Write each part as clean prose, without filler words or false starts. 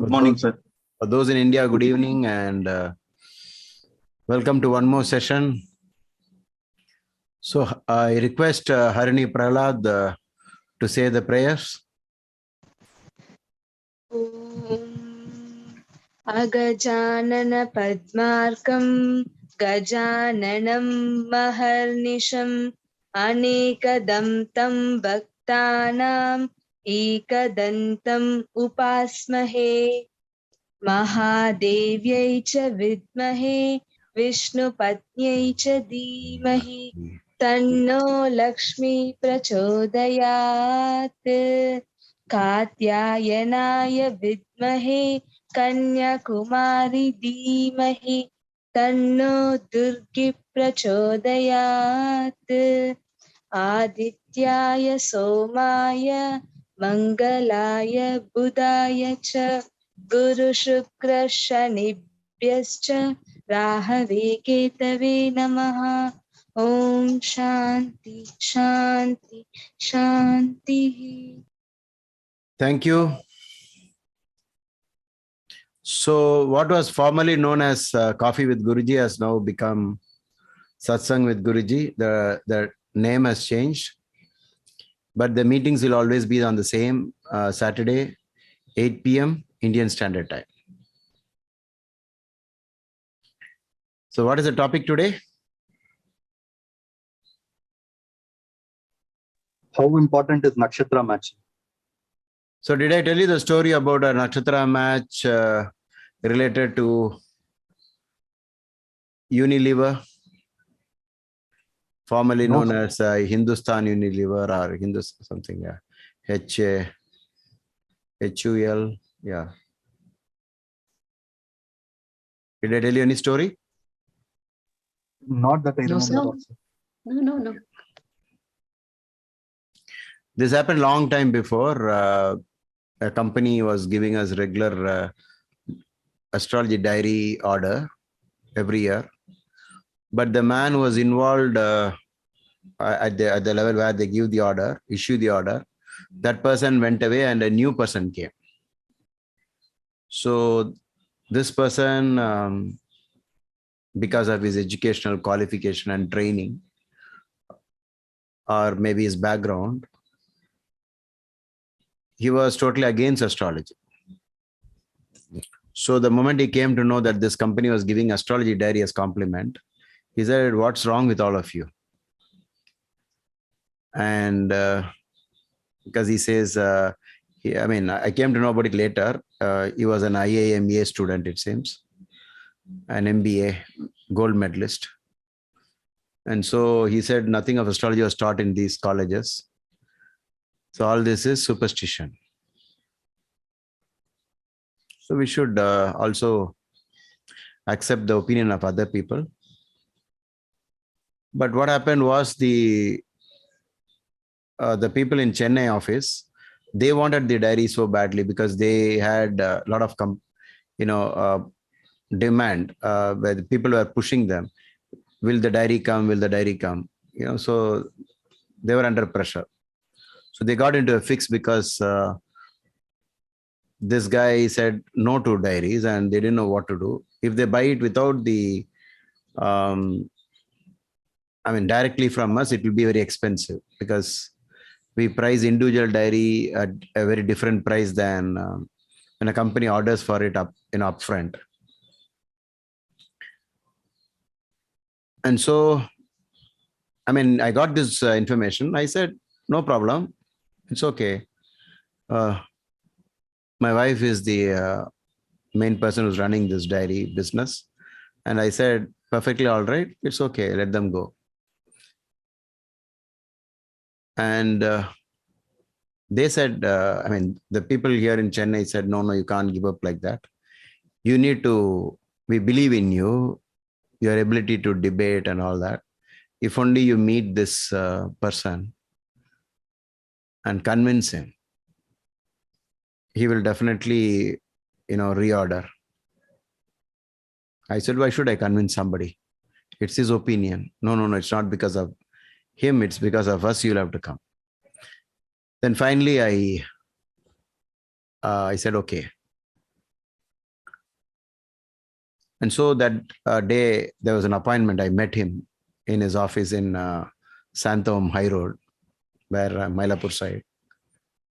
Good morning, sir. For those in India, good evening and welcome to one more session. So I request Harini Prahlad to say the prayers. Agajanana Padmarkam Gajananam Maharnisham Anekadam Tam Bhaktanam Ekadantam Upasmahe Mahadevyai cha Vidmahe Vishnupatnyai cha Dhimahi Tanno Lakshmi Prachodayat Katyayanaaya Vidmahe Kanyakumari Dhimahi Tanno Durgi Prachodayat Adityaya Somaya Mangalaya Budaya cha Guru Shukra Shanibhyascha Rahave Ketave Namaha Om Shanti Shanti Shanti. Thank you. So what was formerly known as Coffee with Guruji has now become Satsang with Guruji. The name has changed, but the meetings will always be on the same Saturday, 8 p.m. Indian Standard Time. So what is the topic today? How important is Nakshatra matching? So did I tell you the story about a Nakshatra match related to Unilever, formerly known as Hindustan Unilever or Hindus something, yeah, HUL, yeah. Did I tell you any story? Not that I remember. No. No. This happened long time before. A company was giving us regular astrology diary order every year, but the man was involved at the level where they give the order, issue the order. That person went away and a new person came. So this person, because of his educational qualification and training, or maybe his background, he was totally against astrology. So the moment he came to know that this company was giving astrology diary as compliment, he said, "What's wrong with all of you?" And because he says, I came to know about it later. He was an IIMA student, it seems, an MBA gold medalist. And so he said nothing of astrology was taught in these colleges. So all this is superstition. So we should also accept the opinion of other people. But what happened was the people in Chennai office, they wanted the diary so badly because they had a lot of demand where the people were pushing them. Will the diary come? Will the diary come? So they were under pressure. So they got into a fix because this guy said no to diaries and they didn't know what to do. If they buy it without the, directly from us, it will be very expensive because we price individual diary at a very different price than when a company orders for it upfront. And so, I got this information. I said, no problem. It's okay. My wife is the main person who's running this diary business. And I said, perfectly all right. It's okay. Let them go. And they said, the people here in Chennai said, no, you can't give up like that. You need to, we believe in you, your ability to debate and all that. If only you meet this person and convince him, he will definitely, reorder. I said, why should I convince somebody? It's his opinion. No, it's not because of him. It's because of us. You'll have to come. Then finally, I said, okay. And so that day, there was an appointment. I met him in his office in Santham High Road, where Mylapore side,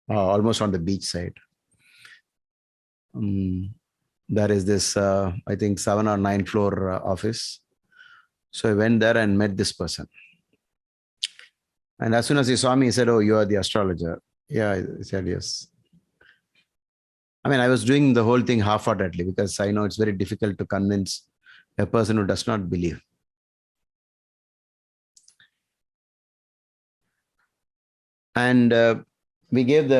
almost on the beach side. There is this, I think, 7 or 9 floor office. So I went there and met this person. And as soon as he saw me, he said, "Oh, you are the astrologer." Yeah, I said, "Yes." I mean, I was doing the whole thing half-heartedly because I know it's very difficult to convince a person who does not believe. And we gave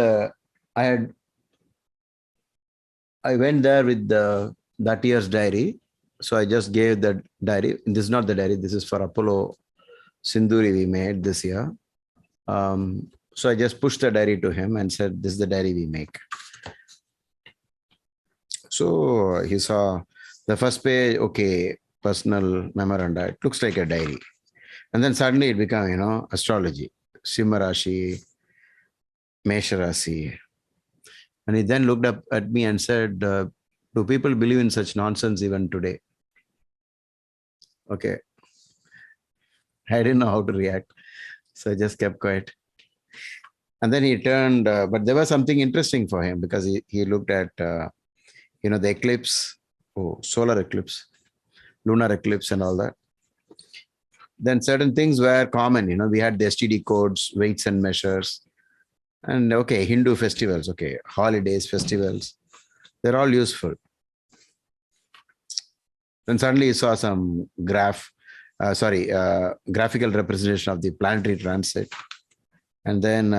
I went there with that year's diary. So I just gave the diary. This is not the diary. This is for Apollo Sinduri we made this year. So I just pushed the diary to him and said, "This is the diary we make." So he saw the first page, okay, personal memoranda. It looks like a diary. And then suddenly it became, astrology, Simha Rashi, Mesha Rashi. And he then looked up at me and said, "Do people believe in such nonsense even today?" Okay. I didn't know how to react. So I just kept quiet. And then he turned, but there was something interesting for him because he looked at, the eclipse, solar eclipse, lunar eclipse and all that. Then certain things were common, we had the STD codes, weights and measures. And okay, Hindu festivals, okay, holidays, festivals, they're all useful. Then suddenly he saw some graphical representation of the planetary transit. And then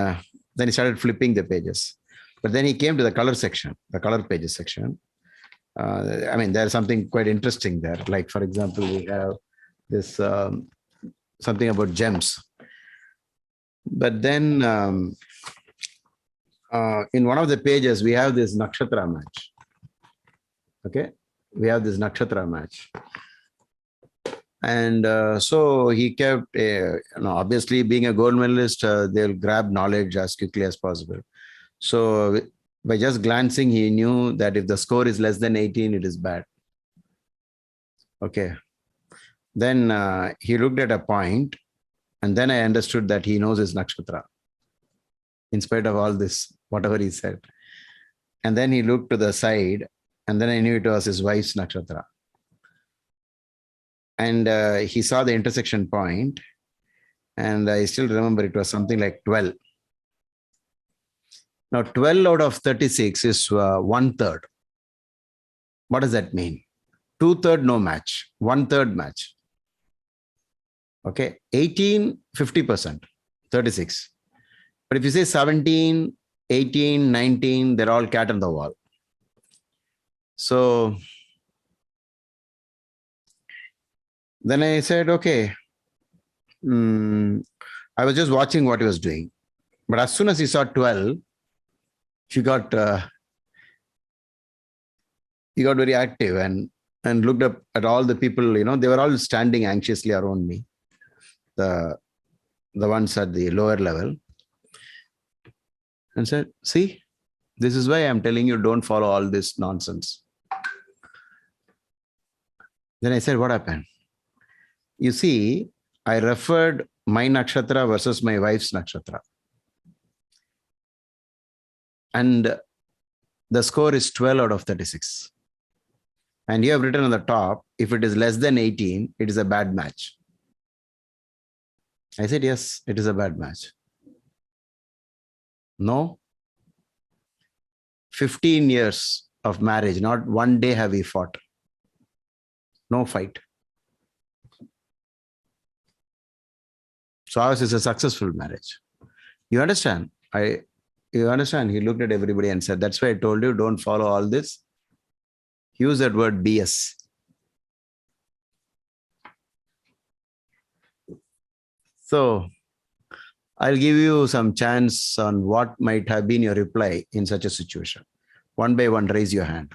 he started flipping the pages. But then he came to the color section, the color pages section. There's something quite interesting there. Like, for example, we have this something about gems. But then in one of the pages, we have this Nakshatra match. Okay, we have this Nakshatra match. And so he kept, obviously being a gold medalist, they'll grab knowledge as quickly as possible. So by just glancing, he knew that if the score is less than 18, it is bad. Okay. Then he looked at a point, and then I understood that he knows his Nakshatra, in spite of all this, whatever he said. And then he looked to the side, and then I knew it was his wife's Nakshatra. And he saw the intersection point, and I still remember it was something like 12. Now, 12 out of 36 is 1/3. What does that mean? 2/3 no match, 1/3 match. Okay, 18, 50%, 36. But if you say 17, 18, 19, they're all cat on the wall. So then I said, okay, I was just watching what he was doing. But as soon as he saw 12, he got very active and looked up at all the people, they were all standing anxiously around me, the ones at the lower level, and said, "See, this is why I'm telling you, don't follow all this nonsense." Then I said, "What happened?" You see, I referred my nakshatra versus my wife's nakshatra. And the score is 12 out of 36. And you have written on the top, if it is less than 18, it is a bad match. I said, "Yes, it is a bad match." No. 15 years of marriage, not one day have we fought. No fight. So ours is a successful marriage. You understand? You understand? He looked at everybody and said, "That's why I told you, don't follow all this. Use that word BS." So I'll give you some chance on what might have been your reply in such a situation. One by one, raise your hand.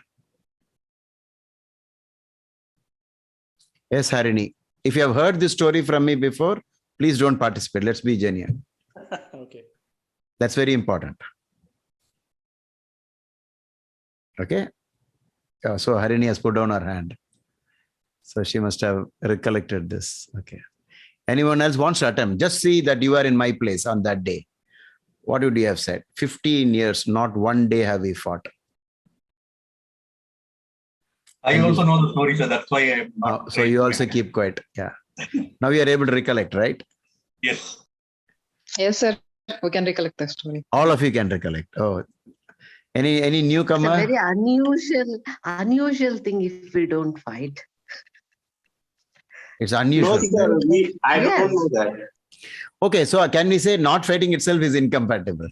Yes, Harini. If you have heard this story from me before, please don't participate. Let's be genuine. Okay. That's very important. Okay. So Harini has put down her hand. So she must have recollected this. Okay. Anyone else wants to attempt? Just see that you are in my place on that day. What would you have said? 15 years, not one day have we fought. I also know the story, sir. That's why I'm not. So you also keep quiet. Yeah. Now you are able to recollect, right? Yes. Yes, sir. We can recollect the story. All of you can recollect. Oh, any newcomer? It's a very unusual thing if we don't fight. It's unusual. No, sir. I Yes. don't know that. Okay, so can we say not fighting itself is incompatible?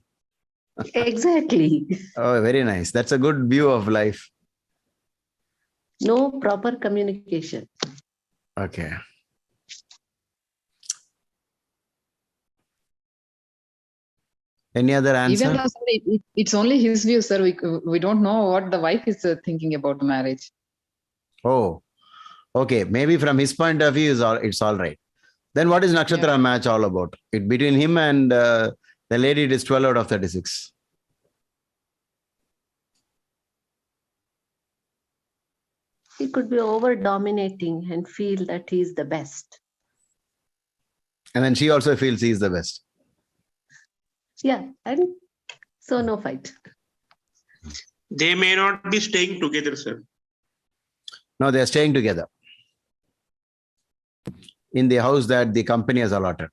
Exactly. Oh, very nice. That's a good view of life. No proper communication. Okay. Any other answer? Even though sir, it's only his view, sir. We don't know what the wife is thinking about the marriage. Oh, okay. Maybe from his point of view, it's all right. Then what is Nakshatra match all about? It between him and the lady, it is 12 out of 36. He could be over dominating and feel that he's the best. And then she also feels he is the best. Yeah, and so no fight. They may not be staying together, sir. No, they are staying together in the house that the company has allotted.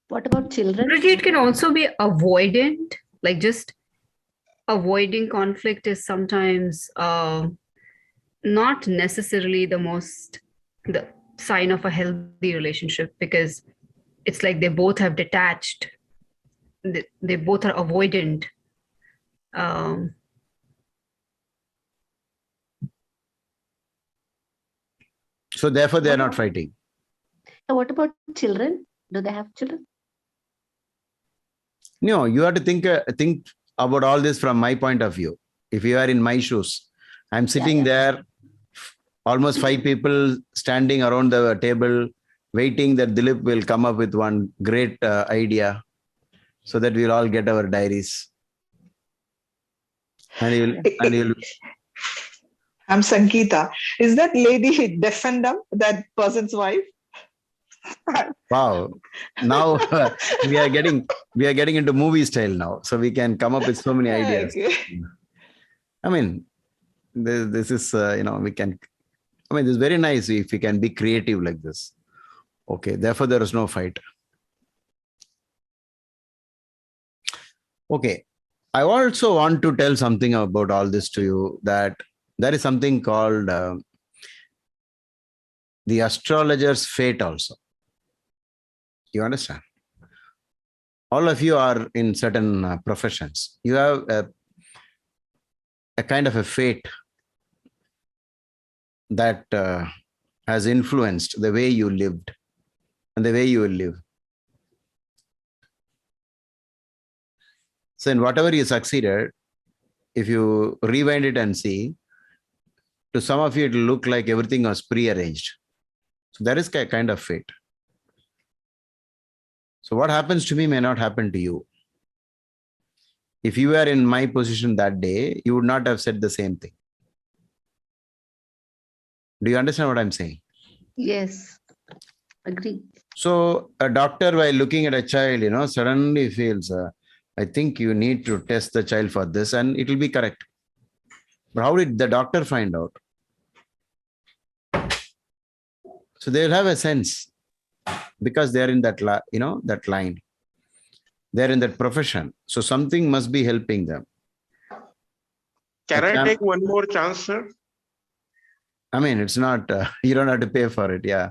What about children? It can also be avoidant, like just avoiding conflict is sometimes not necessarily the sign of a healthy relationship, because it's like they both have detached, they both are avoidant. So therefore, they are not fighting. What about children? Do they have children? No, you have to think about all this from my point of view. If you are in my shoes, I'm sitting there, almost 5 people standing around the table, waiting that Dhilip will come up with one great idea so that we'll all get our diaries. And he'll I'm Sangeeta. Is that lady deaf and dumb, that person's wife? wow. Now we are getting into movie style now. So we can come up with so many ideas. Okay. I mean, this is, we can, this is very nice if we can be creative like this. Okay. Therefore, there is no fight. Okay. I also want to tell something about all this to you, that there is something called the astrologer's fate also. You understand? All of you are in certain professions. You have a kind of a fate that has influenced the way you lived and the way you will live. So in whatever you succeeded, if you rewind it and see, to some of you, it will look like everything was prearranged. So that is a kind of fate. So what happens to me may not happen to you. If you were in my position that day, you would not have said the same thing. Do you understand what I'm saying? Yes, agree. So a doctor, while looking at a child, suddenly feels, I think you need to test the child for this and it will be correct. But how did the doctor find out? So they'll have a sense because they're in that, that line. They're in that profession. So something must be helping them. Can I take one more chance, sir? It's not, you don't have to pay for it. Yeah.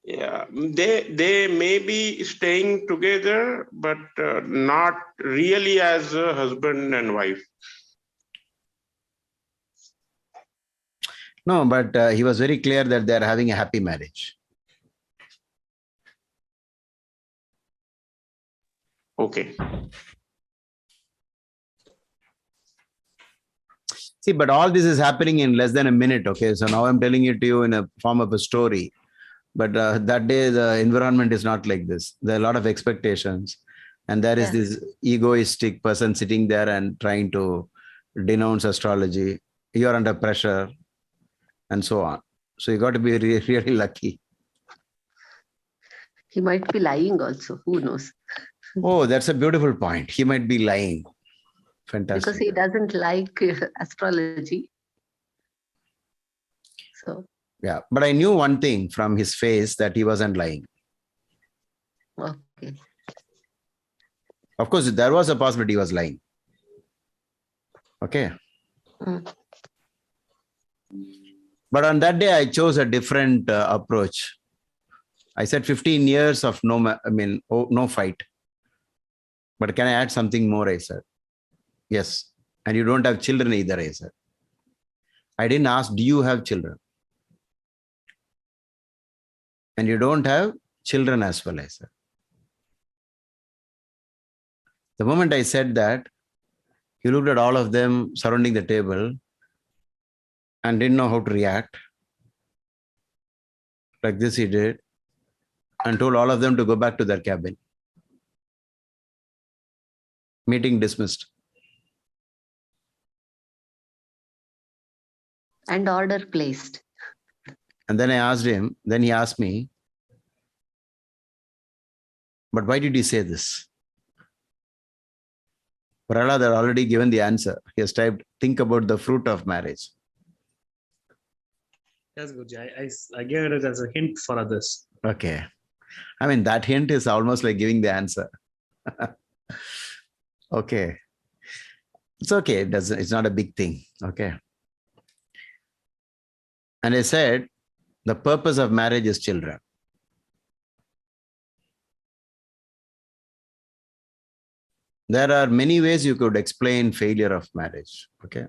Yeah, they may be staying together, but not really as a husband and wife. No, but he was very clear that they're having a happy marriage. Okay. See, but all this is happening in less than a minute. Okay, so now I'm telling it to you in a form of a story. But that day, the environment is not like this. There are a lot of expectations. And there is this egoistic person sitting there and trying to denounce astrology. you are under pressure, and so on. So you got to be really lucky. He might be lying also. Who knows? Oh, that's a beautiful point. He might be lying. Fantastic. Because he doesn't like astrology. So, Yeah, but I knew one thing from his face, that he wasn't lying. okay. Of course, there was a possibility he was lying. Okay. Mm. But on that day, I chose a different approach. I said 15 years of no fight. But can I add something more? I said, yes. And you don't have children either, I said. I didn't ask, do you have children? And you don't have children as well, I said. The moment I said that, he looked at all of them surrounding the table and didn't know how to react. Like this he did, and told all of them to go back to their cabin. Meeting dismissed. And order placed. And then I asked him, then he asked me, but why did you say this? Prahlad had already given the answer. He has typed, think about the fruit of marriage. Yes, Guruji. I gave it as a hint for others. Okay. I mean, that hint is almost like giving the answer. Okay. It's okay. It's not a big thing. Okay. And I said, the purpose of marriage is children. There are many ways you could explain failure of marriage. Okay.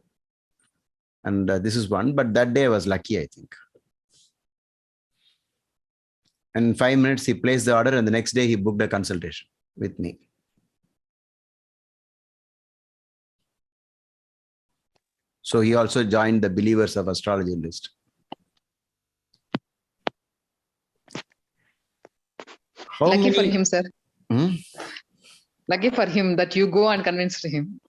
And this is one, but that day I was lucky, I think. And in 5 minutes, he placed the order, and the next day he booked a consultation with me. So he also joined the believers of astrology list. Lucky for him, sir. Hmm? Lucky for him that you go and convinced him.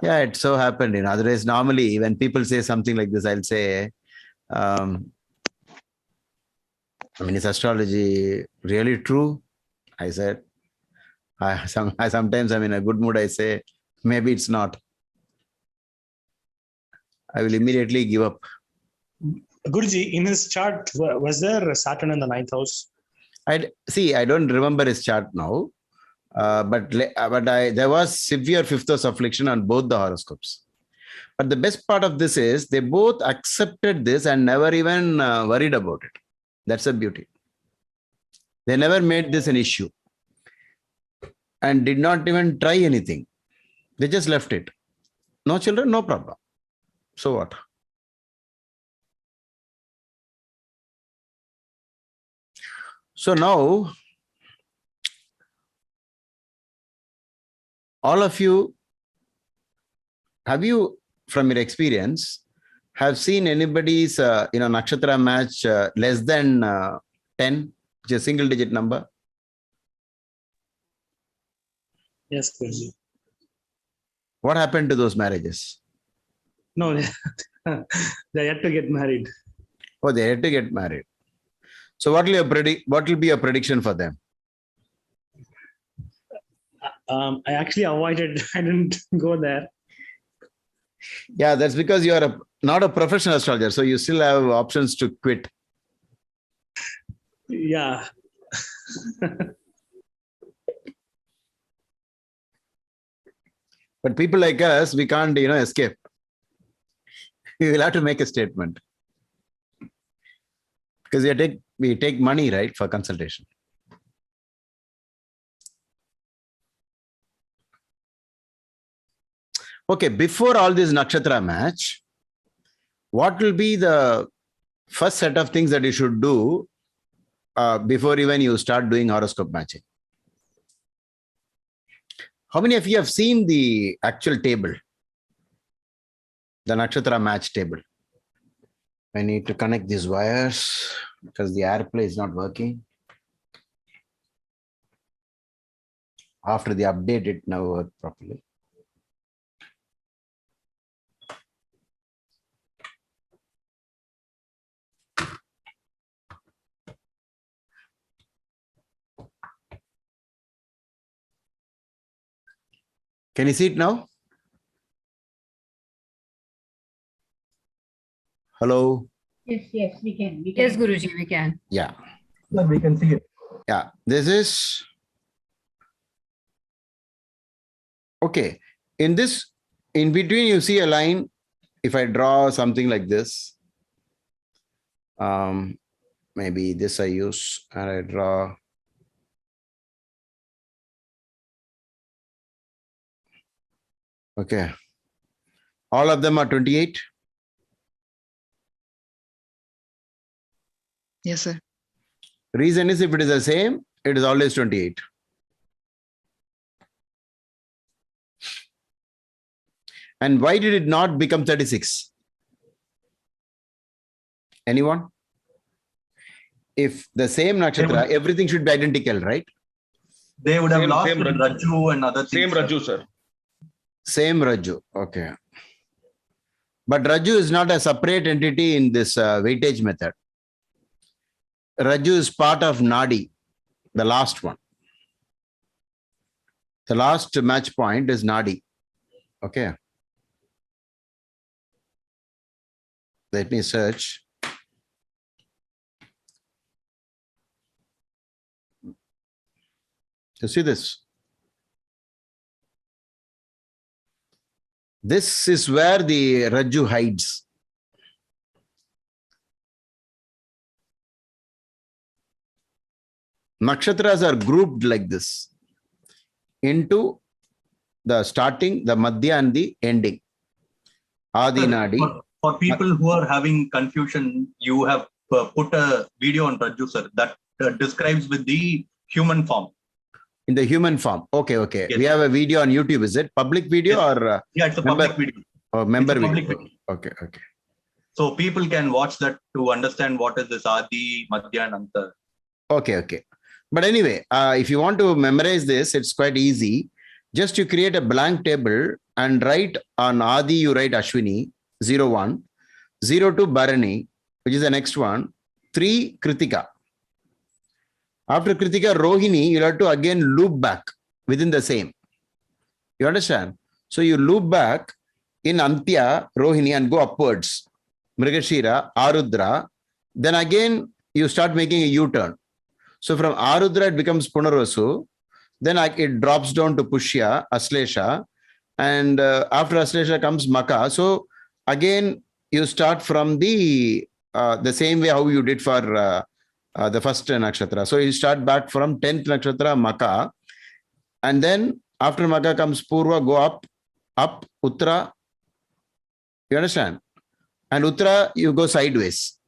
Yeah, it so happened. Otherwise, normally when people say something like this, I'll say, is astrology really true? I said, sometimes I'm in a good mood. I say, maybe it's not. I will immediately give up. Guruji, in his chart, was there Saturn in the 9th house? I don't remember his chart now, but there was severe fifth house affliction on both the horoscopes. But the best part of this is they both accepted this and never even worried about it. That's the beauty. They never made this an issue and did not even try anything. They just left it. No children, no problem. So what? So now, all of you, have you, from your experience, have seen anybody's nakshatra match less than 10, which is a single digit number? Yes, Guruji. What happened to those marriages? No, they had to get married. Oh, they had to get married. So what will be your prediction for them? I actually avoided, I didn't go there. Yeah, that's because you are not a professional astrologer, so you still have options to quit. Yeah. But people like us, we can't, escape. We will have to make a statement. Because we take money, right, for consultation. Okay, before all this nakshatra match, what will be the first set of things that you should do before even you start doing horoscope matching? How many of you have seen the actual table? The nakshatra match table. I need to connect these wires because the AirPlay is not working. After the update, it now worked properly. Can you see it now? Hello? Yes, we can. Yes, Guruji, we can. Yeah. Sir, we can see it. Yeah. This is... Okay. In this, in between, you see a line. If I draw something like this, maybe this I use and I draw. Okay. All of them are 28. Yes, sir. Reason is if it is the same, it is always 28. And why did it not become 36? Anyone? If the same nakshatra, everything should be identical, right? They would have Same- lost same with Raju. Raju and other things. Same sir. Raju, sir. Same Raju. Okay. But Raju is not a separate entity in this weightage method. Raju is part of Nadi, the last one. The last match point is Nadi. Okay. Let me search. You see this? This is where the Raju hides. Nakshatras are grouped like this into the starting, the madhya and the ending. Adi Sir, Nadi. For people who are having confusion, you have put a video on Raju, sir, that describes with the human form. In the human form. Okay, okay. Yes. We have a video on YouTube. Is it public video Yes. or Yeah, it's a member- public video. member It's a public video? video. Okay, okay. So people can watch that to understand what is this Adi, Madhya, and Anta. Okay, okay. But anyway, if you want to memorize this, it's quite easy. Just you create a blank table and write on Adi, you write Ashwini, 01, 02 Bharani, which is the next one, 3 Kritika. After Kritika, Rohini, you'll have to again loop back within the same. You understand? So you loop back in Antya, Rohini, and go upwards. Mrigashira, Arudra. Then again, you start making a U-turn. So from Arudra, it becomes Punarasu. Then it drops down to Pushya, Aslesha. And after Aslesha comes Maka. So again, you start from the same way how you did for the first nakshatra. So you start back from 10th nakshatra, Maka. And then after Maka comes Purva, go up, Uttara. You understand? And Uttara, you go sideways.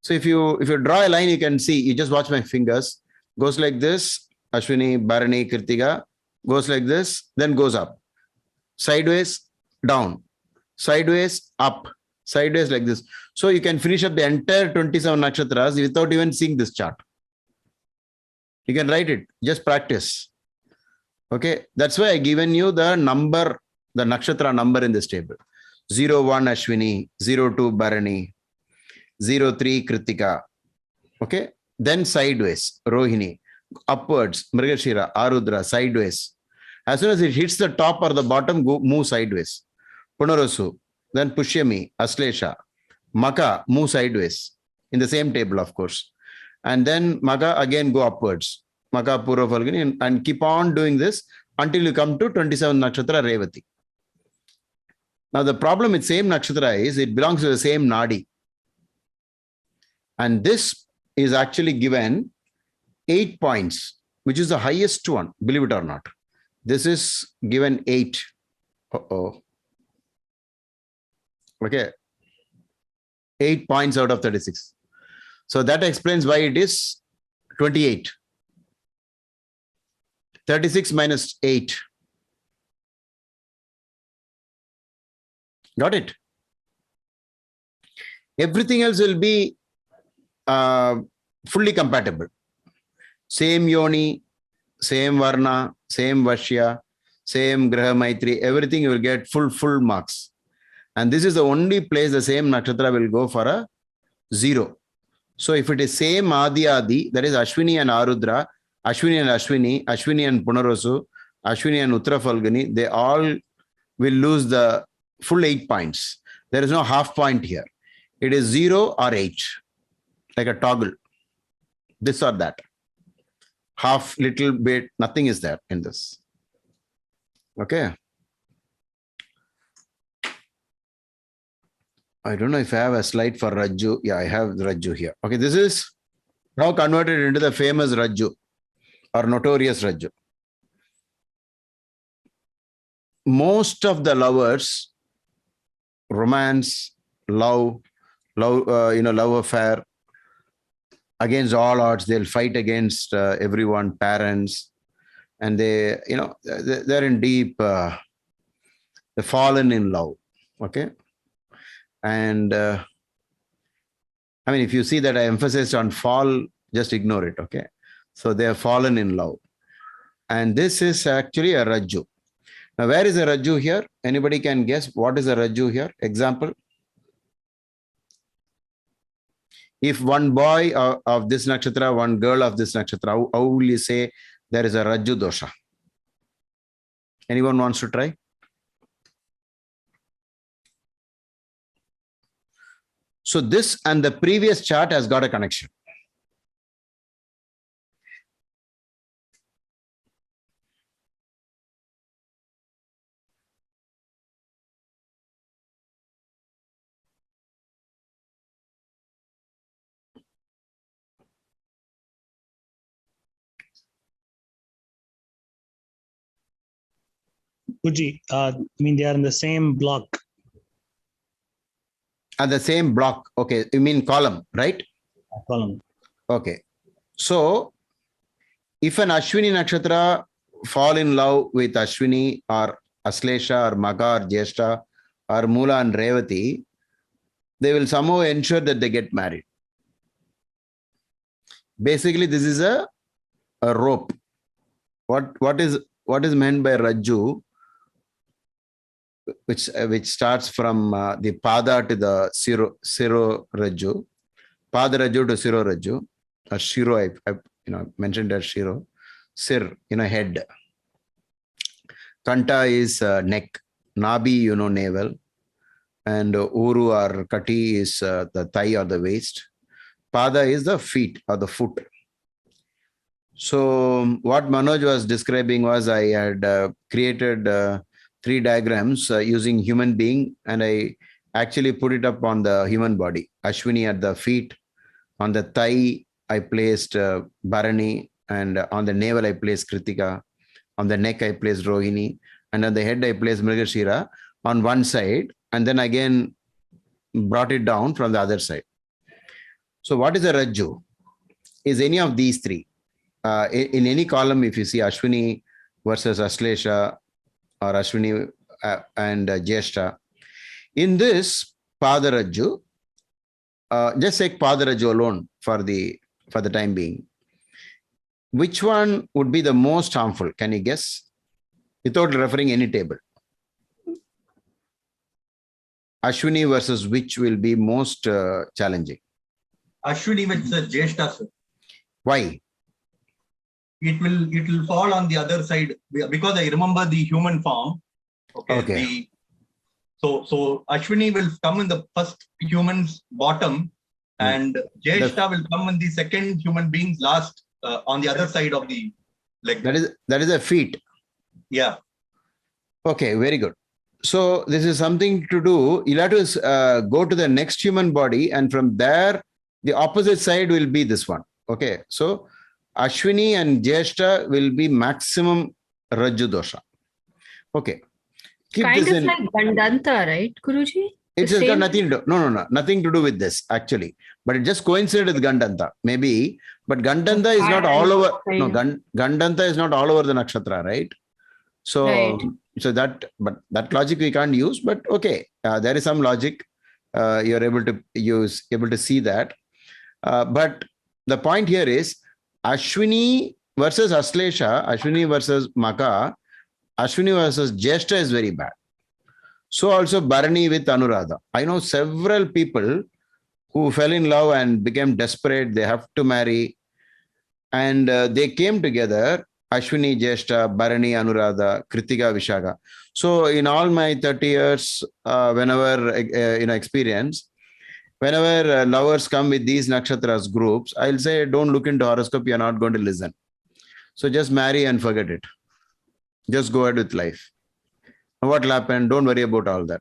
So if you draw a line, you can see, you just watch my fingers, goes like this, Ashwini, Bharani, Kritika, goes like this, then goes up. Sideways, down. Sideways, up. Sideways like this. So you can finish up the entire 27 nakshatras without even seeing this chart. You can write it, just practice. Okay, that's why I given you the number, the nakshatra number in this table. 01 Ashwini, 02 Bharani, 03 Kritika. Okay, then sideways, Rohini, upwards, Mrigashira, Arudra, sideways. As soon as it hits the top or the bottom, move sideways. Punarasu, then Pushyami, Aslesha, Maka, move sideways in the same table, of course. And then Maka again go upwards. Maka, Purva, Falguni, and keep on doing this until you come to 27 Nakshatra Revati. Now, the problem with same nakshatra is it belongs to the same nadi. And this is actually given 8 points, which is the highest one, believe it or not. This is given 8. Okay. 8 points out of 36. So that explains why it is 28. 36 minus 8. Got it? Everything else will be fully compatible. Same yoni, same varna, same vashya, same graha maitri, everything you will get full marks. And this is the only place the same nakshatra will go for a 0. So if it is same Adi Adi, that is Ashwini and Arudra, Ashwini and Ashwini, Ashwini and Punarasu, Ashwini and Uttara Falguni, they all will lose the full 8 points. There is no half point here. It is 0 or 8, like a toggle. This or that. Half, little bit, nothing is there in this. Okay. I don't know if I have a slide for Rajju. Yeah, I have Rajju here. Okay, this is now converted into the famous Rajju or notorious Rajju. Most of the lovers, romance, love affair, against all odds, they'll fight against everyone, parents, and they're in deep, they're fallen in love. Okay. And I mean, if you see that I emphasized on fall, just ignore it. Okay. So they have fallen in love. And this is actually a Rajju. Now, where is a Rajju here? Anybody can guess what is a Rajju here? Example. If one boy of this nakshatra, one girl of this nakshatra, how will you say there is a Rajju dosha? Anyone wants to try? So this and the previous chart has got a connection. Guruji, I mean, they are in the same block. At the same block. Okay. You mean column, right? Column. Okay. So if an Ashwini nakshatra fall in love with Ashwini or Aslesha or Magha or Jyeshta or Mula and Revati, they will somehow ensure that they get married. Basically, this is a rope. What is meant by Rajju, which starts from the Pada to the Siro Rajju, Pada Rajju to Siro Rajju, or Shiro, I mentioned as Shiro, Sir, head. Kanta is neck, Nabi, navel, and Uru or Kati is the thigh or the waist. Pada is the feet or the foot. So what Manoj was describing was I had created 3 diagrams using human being, and I actually put it up on the human body. Ashwini at the feet, on the thigh I placed Bharani, and on the navel I placed Kritika, on the neck I placed Rohini, and on the head I placed Mrigashira on one side, and then again brought it down from the other side. So what is a Rajju? Is any of these 3. In any column, if you see Ashwini versus Aslesha or Ashwini and Jyeshta, in this Pada Rajju, just take Pada Rajju alone for the time being. Which one would be the most harmful? Can you guess? Without referring any table. Ashwini versus which will be most challenging? Ashwini with the Jyeshta, sir. Why? It will fall on the other side because I remember the human form. Okay. So Ashwini will come in the first human's bottom, and Jyeshta will come in the second human being's last on the other side of the leg. That is a feet. Yeah. Okay, very good. So this is something to do. You'll have to go to the next human body, and from there, the opposite side will be this one. Okay. So Ashwini and Jyeshta will be maximum Rajju dosha. Okay. Keep Kind this of like Gandanta, right, Guruji? It's just got nothing to do. No, nothing to do with this actually. But it just coincided with Gandanta, maybe. But Gandanta is not all over. No, Gandanta is not all over the nakshatra, right? So, that logic we can't use. But okay, there is some logic. You're able to see that. But the point here is Ashwini versus Aslesha, Ashwini versus Magha, Ashwini versus Jyeshta is very bad. So also Bharani with Anuradha. I know several people who fell in love and became desperate. They have to marry. And they came together Ashwini, Jeshta, Bharani, Anuradha, Kritika, Vishaka. So in all my 30 years, whenever experience, whenever lovers come with these nakshatras groups, I'll say, don't look into horoscope. You're not going to listen. So just marry and forget it. Just go ahead with life. What will happen? Don't worry about all that.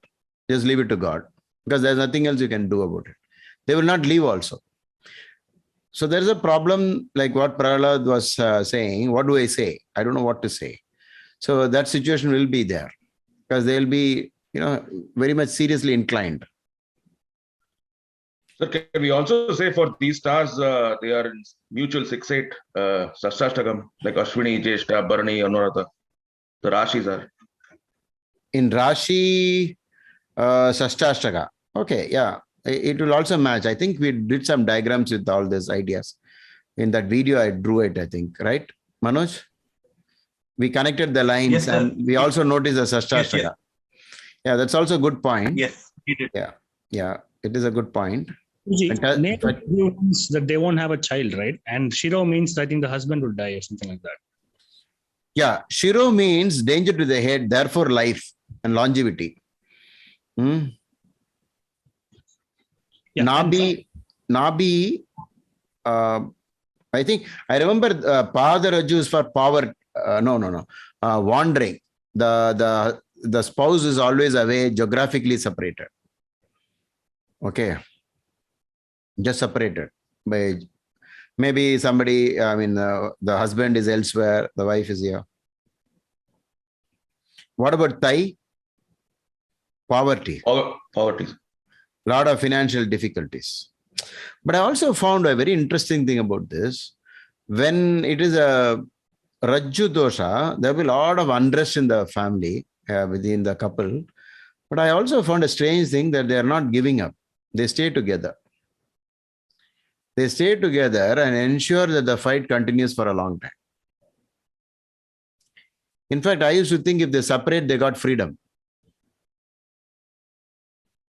Just leave it to God, because there's nothing else you can do about it. They will not leave also. So there's a problem like what Prahlad was saying. What do I say? I don't know what to say. So that situation will be there because they'll be, very much seriously inclined. So can we also say for these stars, they are in mutual 6-8 Sashtastakam, like Ashwini, Jeshta, Bharani, Anuradha. The Rashis are. In Rashi, Sashtashtaka. Okay, yeah. It will also match. I think we did some diagrams with all these ideas. In that video, I drew it, I think, right? Manoj? We connected the lines, yes, and we also noticed the Sashtashtaka. Yes, yes. Yeah, that's also a good point. Yes, he did. Yeah, it is a good point. Name means that they won't have a child, right? And Shiro means I think the husband will die or something like that. Yeah, Shiro means danger to the head, therefore life and longevity. Yeah, Nabi, I think, I remember Padaraju is for power. Wandering. The spouse is always away, geographically separated. Okay. Just separated. By maybe somebody, the husband is elsewhere, the wife is here. What about Thai? Poverty. Poverty. Lot of financial difficulties. But I also found a very interesting thing about this. When it is a Rajju dosha, there will be a lot of unrest in the family, within the couple. But I also found a strange thing that they are not giving up. They stay together. They stay together and ensure that the fight continues for a long time. In fact, I used to think if they separate, they got freedom.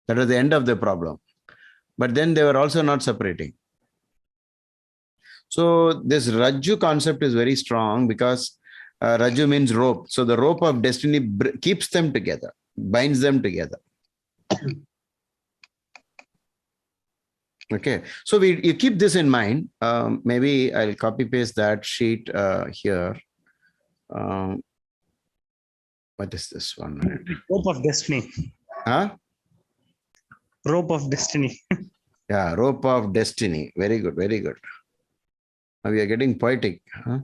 That was the end of the problem. But then they were also not separating. So this Rajju concept is very strong because Rajju means rope. So the rope of destiny keeps them together, binds them together. Okay. So you keep this in mind. Maybe I'll copy paste that sheet here. What is this one? Rope of destiny. Huh? Rope of destiny. Yeah, rope of destiny. Very good, very good. Now we are getting poetic. Huh?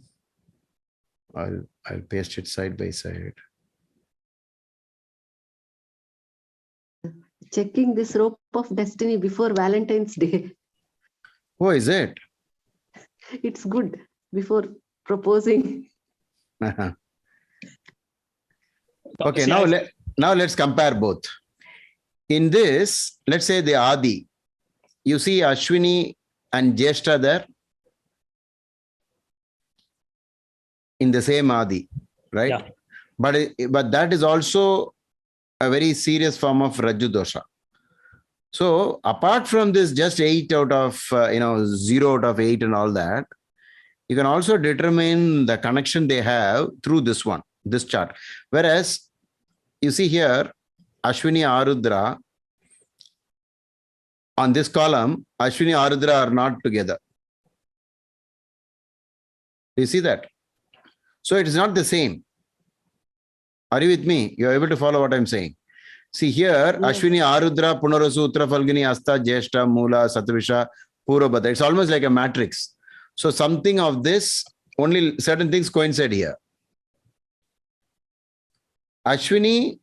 I'll paste it side by side. Checking this rope of destiny before Valentine's Day. Oh, is it? It's good before proposing. Okay, now let's compare both. In this, let's say the Adi. You see Ashwini and Jeshta there in the same Adi, right? Yeah. But that is also a very serious form of Rajju dosha. So apart from this, just 8 out of 0 out of 8 and all that, you can also determine the connection they have through this chart. Whereas you see here, Ashwini Arudra, on this column, Ashwini Arudra are not together. You see that? So it is not the same. Are you with me? You are able to follow what I'm saying. See here, yes. Ashwini Arudra, Punarasu, Uttara Falguni, Asta, Jeshta, Mula, Satvisha, Purabhadra. It's almost like a matrix. So something of this, only certain things coincide here. Ashwini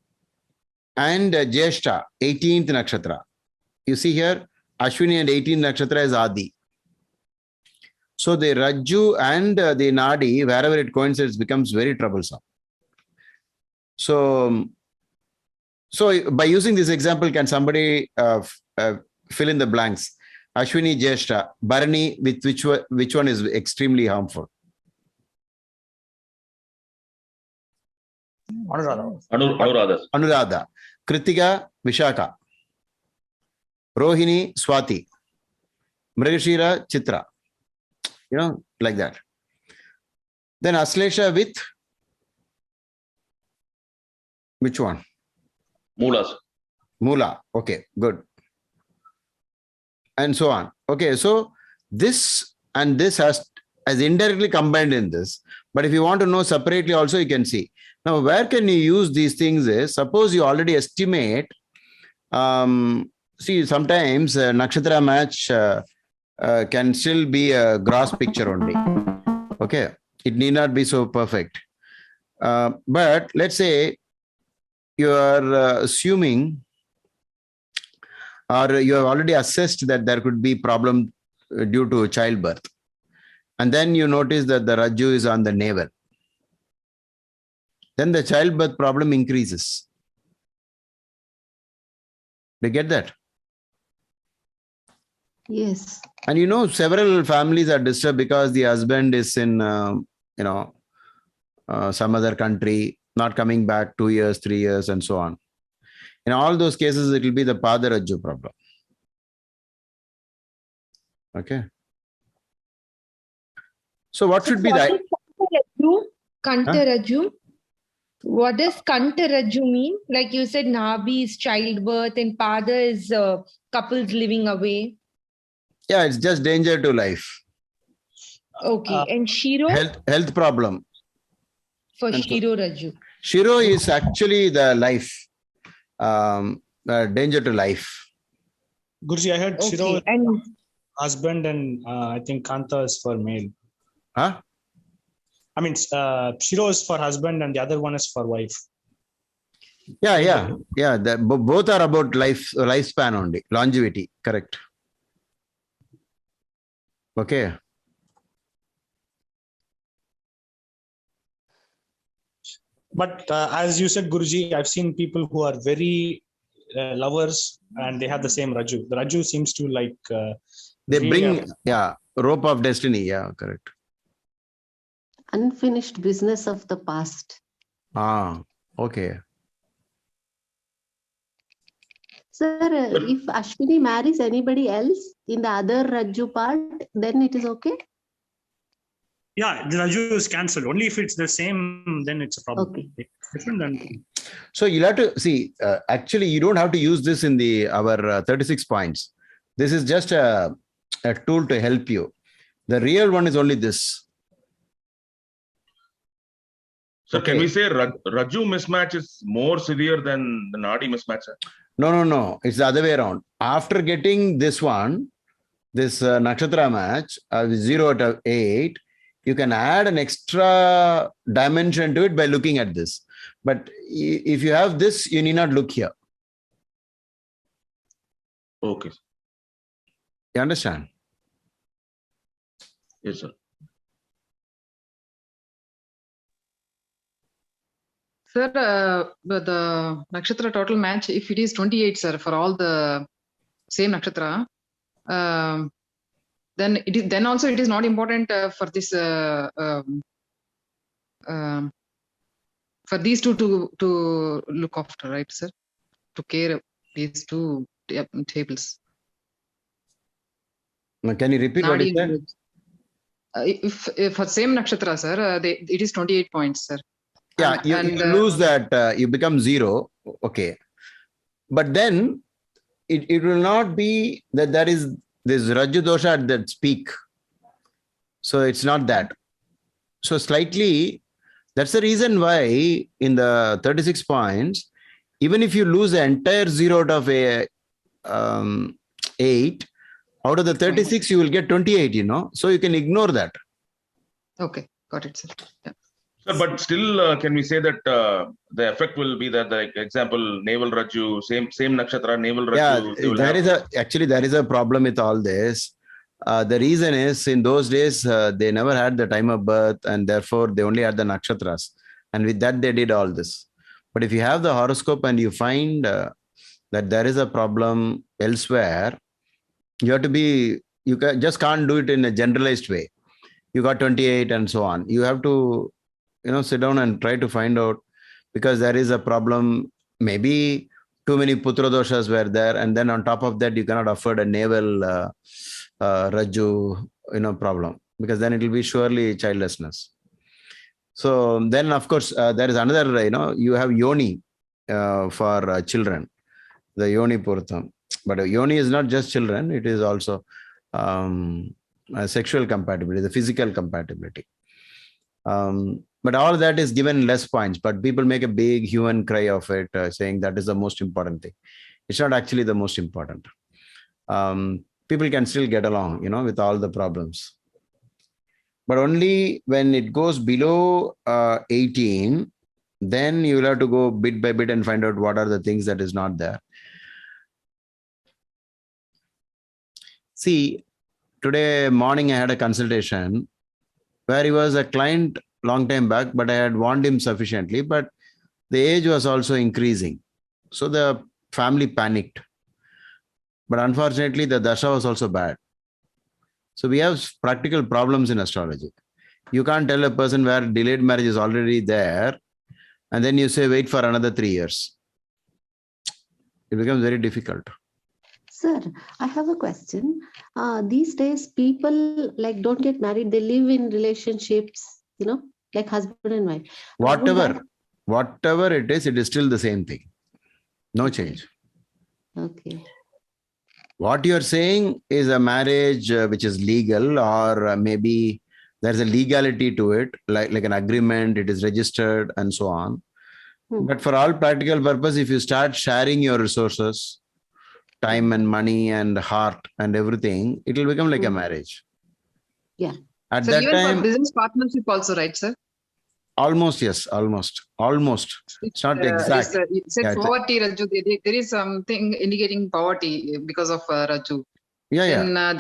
and Jeshta, 18th Nakshatra. You see here, Ashwini and 18th Nakshatra is Adi. So the Rajju and the Nadi, wherever it coincides, becomes very troublesome. So by using this example, can somebody fill in the blanks? Ashwini, Jeshta, Bharani, with which one is extremely harmful? Anuradha. Kritika, Vishaka. Rohini, Swati. Mrigashira, Chitra. Like that. Then Aslesha with which one? Moolas. Mula. Okay, good. And so on. Okay, so this and this has indirectly combined in this. But if you want to know separately also, you can see. Now, where can you use these things is, suppose you already estimate. See, sometimes a nakshatra match can still be a gross picture only. Okay, it need not be so perfect. But let's say you are assuming, or you have already assessed that there could be problem due to childbirth. And then you notice that the Raju is on the navel. Then the childbirth problem increases. Do you get that? Yes. And you know, several families are disturbed because the husband is in, some other country, not coming back 2 years, 3 years, and so on. In all those cases, it will be the Pada Raju problem. Okay. So what should be that? Kantaraju? What does Kantaraju mean? Like you said, Nabi is childbirth and Pada is couples living away. Yeah, it's just danger to life. Okay. And Shiro? Health problem. For And Shiro Raju. Shiro is actually the life. Danger to life. Guruji, I heard Okay. Shiro is And husband and I think Kanta is for male. Huh? I mean, Shiro is for husband and the other one is for wife. Yeah. Both are about lifespan only, longevity. Correct. Okay. But as you said, Guruji, I've seen people who are very lovers and they have the same Raju. The Raju seems to like... They really bring, rope of destiny. Yeah, correct. Unfinished business of the past. Okay. Sir, if Ashwini marries anybody else in the other Raju part, then it is okay? Yeah, the Raju is cancelled. Only if it's the same, then it's a problem. Okay. If it's different, then... So you'll have to see, actually, you don't have to use this in our 36 points. This is just a tool to help you. The real one is only this. So Okay. can we say Raju mismatch is more severe than the Nadi mismatch? Sir? No. It's the other way around. After getting this one, this Nakshatra match, 0 out of 8, you can add an extra dimension to it by looking at this. But if you have this, you need not look here. Okay. You understand? Yes, sir. Sir, the nakshatra total match, if it is 28, sir, for all the same nakshatra, then also it is not important for this for these two to look after, right, sir? To care these two tables. Now, can you repeat what you said? If for same nakshatra, sir, it is 28 points, sir. Yeah, you lose that, you become 0. Okay. But then it will not be that there is this Raju dosha at that peak. So it's not that. So slightly, that's the reason why in the 36 points, even if you lose the entire 0 out of 8, out of the 36, you will get 28, So you can ignore that. Okay, got it, sir. Yeah. Sir, but still, can we say that the effect will be that, like example, naval Raju, same nakshatra, naval Raju. Yeah, there is a problem with all this. The reason is in those days, they never had the time of birth and therefore they only had the nakshatras. And with that, they did all this. But if you have the horoscope and you find that there is a problem elsewhere, you have to just can't do it in a generalized way. You got 28 and so on. You have to sit down and try to find out, because there is a problem. Maybe too many putra doshas were there, and then on top of that, you cannot afford a naval Raju, problem, because then it will be surely childlessness. So then, of course, there is another, you have yoni for children, the yoni purtham. But yoni is not just children, it is also sexual compatibility, the physical compatibility. But all that is given less points, but people make a big hue and cry of it, saying that is the most important thing. It's not actually the most important. People can still get along, with all the problems. But only when it goes below 18, then you will have to go bit by bit and find out what are the things that is not there. See, today morning I had a consultation where he was a client long time back, but I had warned him sufficiently, but the age was also increasing. So the family panicked. But unfortunately, the dasha was also bad. So we have practical problems in astrology. You can't tell a person where delayed marriage is already there, and then you say, wait for another 3 years. It becomes very difficult. Sir, I have a question. These days, people don't get married. They live in relationships, like husband and wife. Whatever it is still the same thing. No change. Okay. What you're saying is a marriage which is legal, or maybe there's a legality to it, like an agreement, it is registered and so on. But for all practical purpose, if you start sharing your resources, time and money and heart and everything, it will become like a marriage. Yeah. At So that even time, for business partnership also, right, sir? Almost, yes, almost. It's not exact. It's poverty, Raju. There is something indicating poverty because of Raju. Yeah.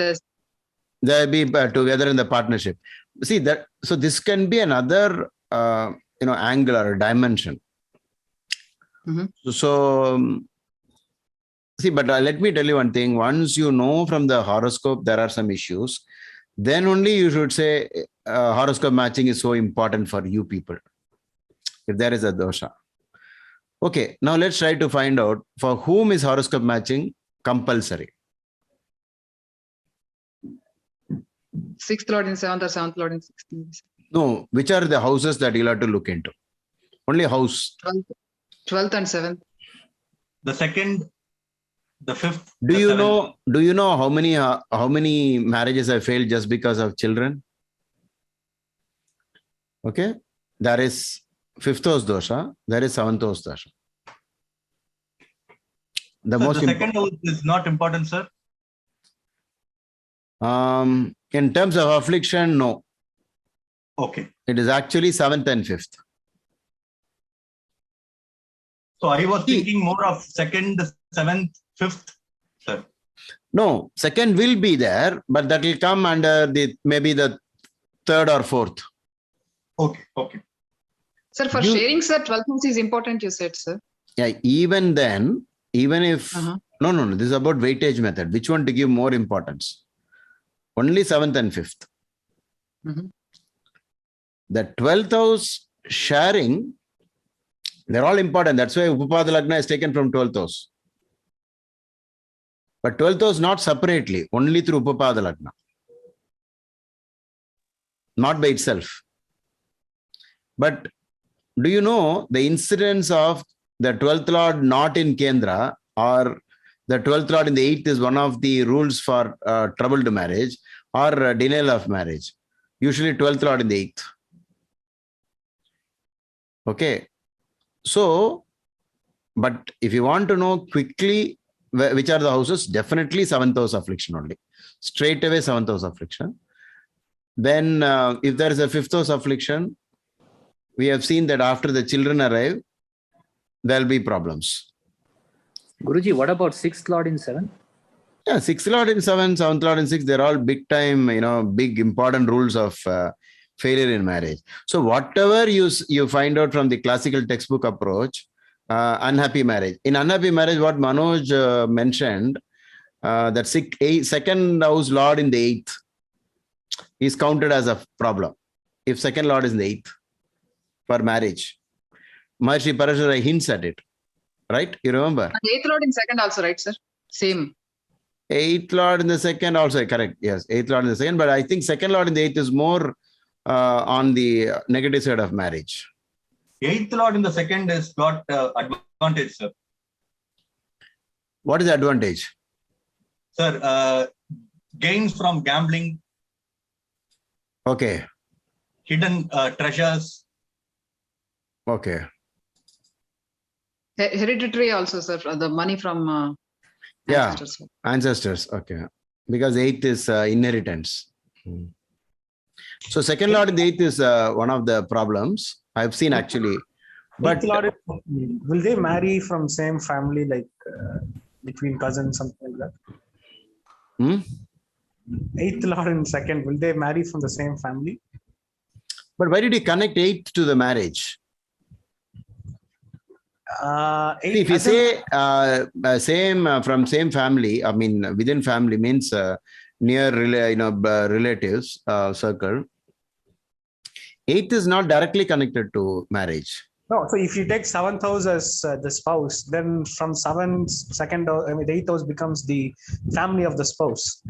They'll be together in the partnership. See that. So this can be another, angle or dimension. So, see, but let me tell you one thing. Once you know from the horoscope there are some issues, then only you should say horoscope matching is so important for you people. If there is a dosha. Okay, now let's try to find out for whom is horoscope matching compulsory. 6th Lord in 7th or 7th Lord in 16th. No, which are the houses that you'll have to look into? Only house. 12th and 7th. The 2nd, the 5th. Do you know how many marriages have failed just because of children? Okay, there is 5th house dosha, there is 7th house dosha. The second house is not important, sir. In terms of affliction, no. Okay. It is actually 7th and 5th. So I was thinking more of 2nd, 7th, 5th, sir. No, 2nd will be there, but that will come under maybe the 3rd or 4th. Okay. Sir, for sharing, sir, 12th house is important, you said, sir. Yeah, even then, even if... No, this is about weightage method. Which one to give more importance? Only 7th and 5th. The 12th house sharing, they're all important. That's why Upapada Lagna is taken from 12th house. But 12th house not separately, only through Upapada Lagna. Not by itself. But do you know the incidence of the 12th Lord not in Kendra, or the 12th Lord in the 8th is one of the rules for troubled marriage or denial of marriage? Usually 12th Lord in the 8th. Okay. So, but if you want to know quickly which are the houses, definitely 7th house affliction only. Straight away 7th house affliction. Then if there is a 5th house affliction, we have seen that after the children arrive, there will be problems. Guruji, what about 6th Lord in 7? Yeah, 6th Lord in 7, 7th Lord in 6, they're all big time, big important rules of failure in marriage. So whatever you find out from the classical textbook approach, unhappy marriage. In unhappy marriage, what Manoj mentioned, that 2nd house Lord in the 8th is counted as a problem. If 2nd Lord is in the 8th for marriage. Maharishi Parashara hints at it. Right? You remember? And 8th Lord in 2nd also, right, sir? Same. 8th Lord in the 2nd also, correct. Yes, 8th Lord in the 2nd. But I think 2nd Lord in the 8th is more on the negative side of marriage? Eighth lord in the second is got advantage, sir. What is the advantage? Sir, gains from gambling. Okay. Hidden treasures. Okay. Hereditary also, sir. The money from ancestors. Ancestors. Okay. Because eighth is inheritance. So second lord in the eighth is one of the problems I've seen actually. But Eighth lord, will they marry from same family, like between cousins, something like that? Eighth lord and second, will they marry from the same family? But why did he connect eighth to the marriage? If you say same from same family, I mean within family means near relatives circle. Eighth is not directly connected to marriage. No, so if you take seventh house as the spouse, then from seventh, second, the eighth house becomes the family of the spouse.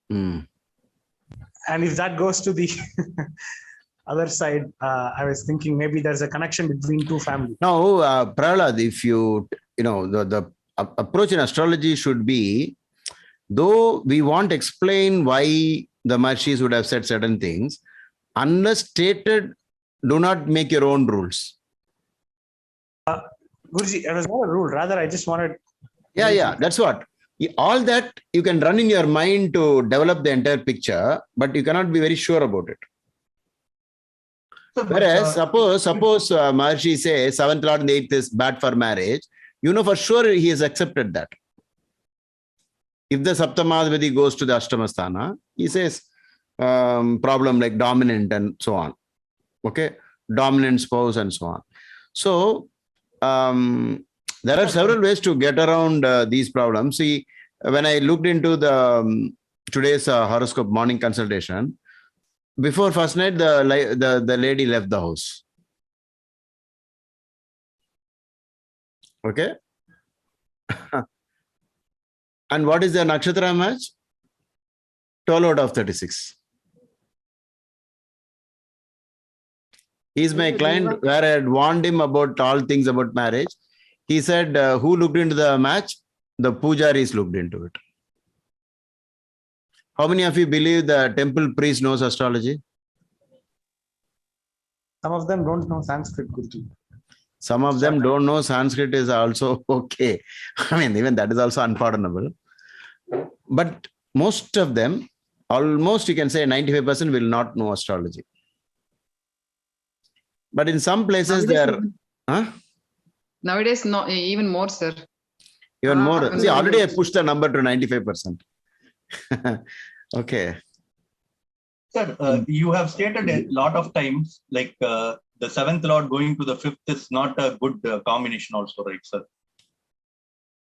And if that goes to the other side, I was thinking maybe there's a connection between two families. Now, Prahlad, if the approach in astrology should be, though we won't explain why the Mahārshis would have said certain things, unless stated, do not make your own rules. Guruji, it was not a rule. Rather, I just wanted. Yeah, that's what. All that you can run in your mind to develop the entire picture, but you cannot be very sure about it. Whereas, suppose Mahārshi says seventh lord and eighth is bad for marriage, for sure he has accepted that. If the Saptamadhipati goes to the Ashtamasthana, he says problem like dominant and so on. Okay, dominant spouse and so on. So there are several ways to get around these problems. See, when I looked into the today's horoscope morning consultation, before first night, the lady left the house. Okay. And what is the Nakshatra match? 12 out of 36. He's my client where I had warned him about all things about marriage. He said, who looked into the match? The pujaris looked into it. How many of you believe the temple priest knows astrology? Some of them don't know Sanskrit, Guruji. Some of them don't know Sanskrit is also okay. I mean, even that is also unpardonable. But most of them, almost you can say 95% will not know astrology. But in some places they are... Nowadays, no, even more, sir. Even more. See, already I pushed the number to 95%. Okay. Sir, you have stated a lot of times, like the seventh lord going to the fifth is not a good combination also, right, sir?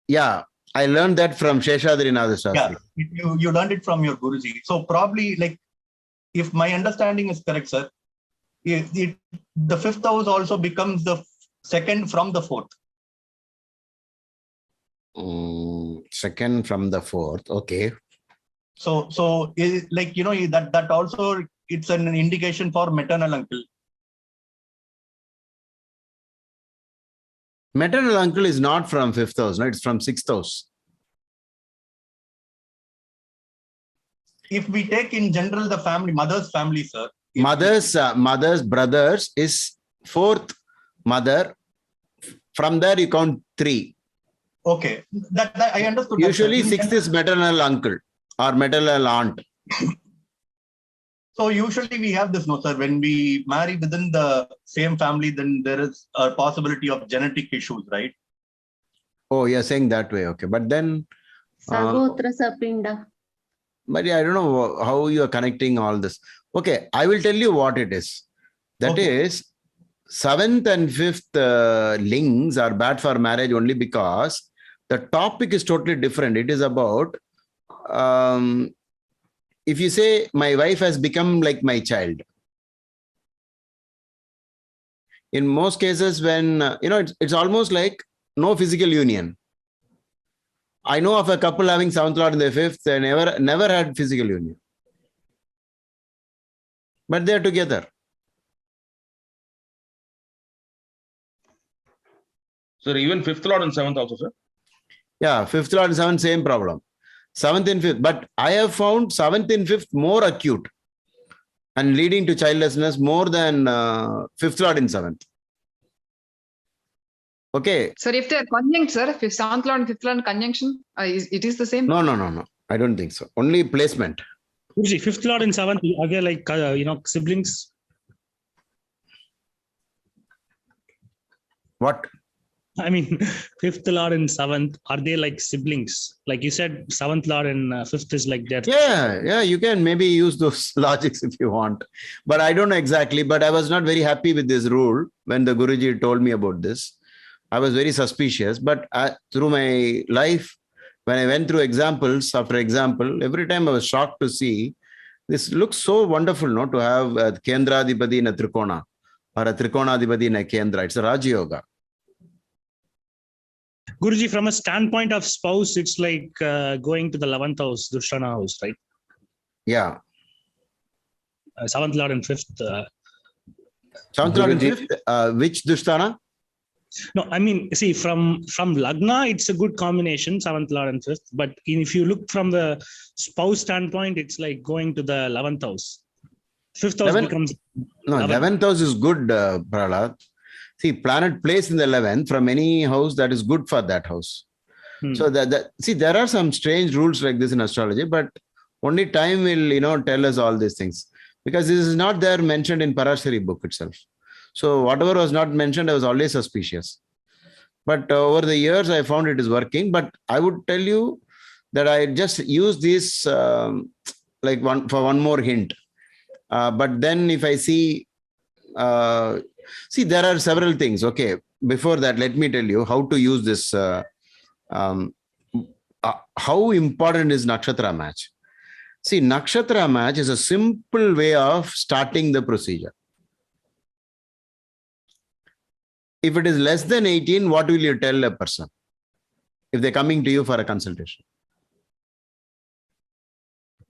Yeah, I learned that from Sheshadrinath Shastri. Yeah, you learned it from your Guruji. So probably, like, if my understanding is correct, sir, the fifth house also becomes the second from the fourth. Second from the fourth, okay. So like, that also, it's an indication for maternal uncle. Maternal uncle is not from fifth house, no, it's from sixth house. If we take in general the family, mother's family, sir. Mother's brothers is fourth mother. From there you count 3. Okay, that I understood. Usually sixth is maternal uncle or maternal aunt. So usually we have this, no, sir, when we marry within the same family, then there is a possibility of genetic issues, right? Oh, you're saying that way. Okay. But then... Sagotra Sapinda. But I don't know how you are connecting all this. Okay, I will tell you what it is. That is, 7th and 5th links are bad for marriage only because the topic is totally different. It is about... if you say my wife has become like my child, in most cases when, it's almost like no physical union. I know of a couple having 7th lord in the 5th, they never had physical union. but they're together. Sir, even 5th Lord and 7th also, sir? Yeah, 5th Lord and 7th, same problem. 7th and 5th. But I have found 7th and 5th more acute and leading to childlessness more than 5th Lord in 7th. Okay. Sir, if they are conjunct, sir, if 7th Lord and 5th Lord conjunction, it is the same? No. I don't think so. Only placement. Guruji, 5th Lord and 7th, again, like, siblings. What? I mean, 5th Lord and 7th, are they like siblings? Like you said, 7th Lord and 5th is like that. Yeah, you can maybe use those logics if you want. But I don't know exactly. But I was not very happy with this rule when the Guruji told me about this. I was very suspicious. But through my life, when I went through examples after example, every time I was shocked to see this looks so wonderful, no, to have a Kendradipati in a Trikona or a Trikonadipati in a Kendra. It's a Raja Yoga. Guruji, from a standpoint of spouse, it's like going to the 11th house, Dushtana house, right? Yeah. 7th Lord and 5th. 7th Lord and 5th? Which Dushtana? No, I mean, see, from Lagna, it's a good combination, 7th Lord and 5th. But if you look from the spouse standpoint, it's like going to the 11th house. 5th house becomes... No, 11th house is good, Prahlad. See, planet placed in the 11th from any house that is good for that house. So see, there are some strange rules like this in astrology, but only time will, tell us all these things, because this is not there mentioned in Parashari book itself. So whatever was not mentioned, I was always suspicious. But over the years, I found it is working. But I would tell you that I just use this like one more hint. But then if I see, there are several things. Okay, before that, let me tell you how to use this. How important is Nakshatra match? See, Nakshatra match is a simple way of starting the procedure. If it is less than 18, what will you tell a person if they're coming to you for a consultation?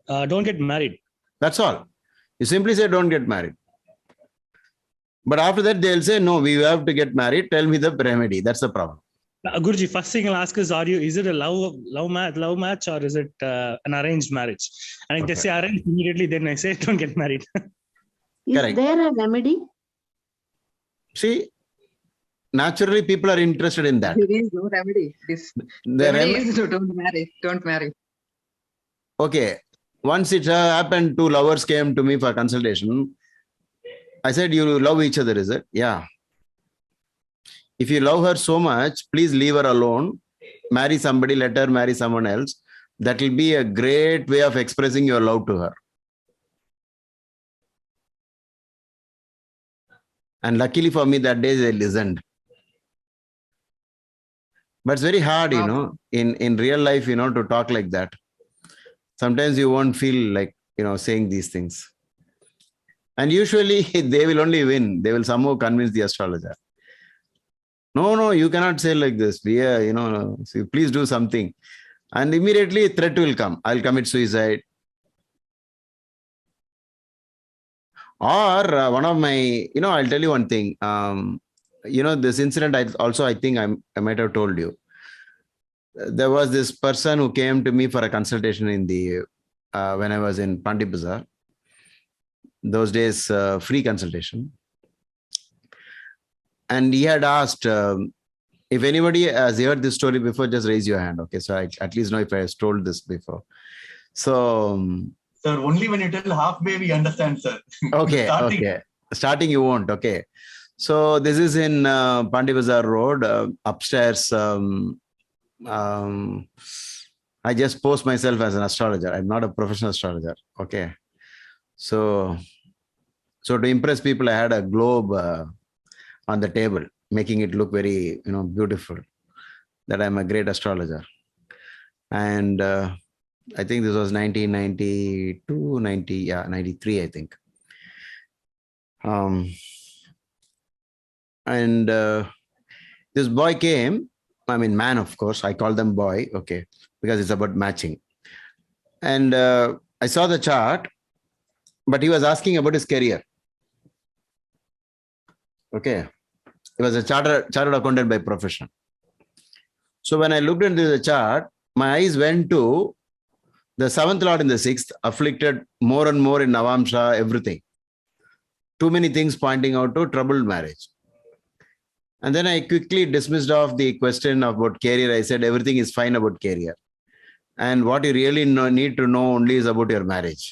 Don't get married. That's all. You simply say, don't get married. But after that, they'll say, no, we have to get married. Tell me the remedy. That's the problem. Guruji, first thing I'll ask is it a love match or is it an arranged marriage? And if they say arranged, immediately then I say, don't get married. Is there a remedy? See, naturally, people are interested in that. There is no remedy. The remedy is don't marry. Okay. Once it happened, two lovers came to me for consultation. I said, you love each other, is it? Yeah. If you love her so much, please leave her alone. Marry somebody, let her marry someone else. That will be a great way of expressing your love to her. And luckily for me, that day they listened. But it's very hard, in real life, to talk like that. Sometimes you won't feel like, saying these things. And usually they will only win. They will somehow convince the astrologer. No, you cannot say like this. So please do something. And immediately threat will come. I'll commit suicide. Or one of my, I'll tell you one thing. This incident, I think I might have told you. There was this person who came to me for a consultation in the when I was in Pandit Bazaar. Those days, free consultation. And he had asked, if anybody has heard this story before, just raise your hand. Okay, so I at least know if I have told this before. So, sir, only when you tell halfway we understand, sir. Okay. Starting you won't. Okay. So this is in Pandit Bazaar Road, upstairs. I just post myself as an astrologer. I'm not a professional astrologer. Okay. So to impress people, I had a globe on the table, making it look very, beautiful, that I'm a great astrologer. And I think this was 1992, 93, I think. And this boy came, man, of course, I call them boy, okay, because it's about matching. And I saw the chart, but he was asking about his career. Okay. He was a chartered accountant by profession. So when I looked into the chart, my eyes went to the 7th Lord in the 6th, afflicted more and more in Navamsha, everything. Too many things pointing out to troubled marriage. And then I quickly dismissed off the question about career. I said, everything is fine about career. And what you really need to know only is about your marriage.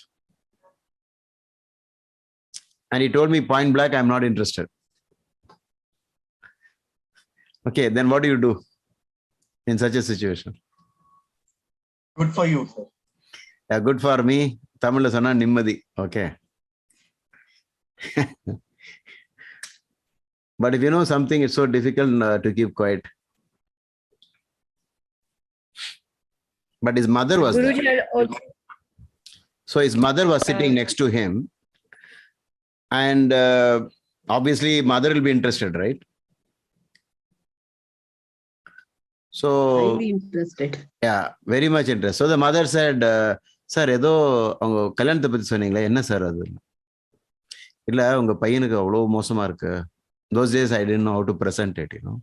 And he told me point blank, I'm not interested. Okay, then what do you do in such a situation? Good for you, sir. Yeah, good for me. Tamil sonna nimmadi. Okay. But if you know something, it's so difficult to keep quiet. But his mother was there. So his mother was sitting next to him. And obviously, mother will be interested, right? So, Highly interested. Yeah, very much interested. So the mother said, Sir, ஏதோ அவங்க கல்யாணத்தை பத்தி சொன்னீங்களே என்ன sir அது? இல்ல உங்க பையனுக்கு அவ்வளவு மோசமா இருக்கு. Those days I didn't know how to present it, you know.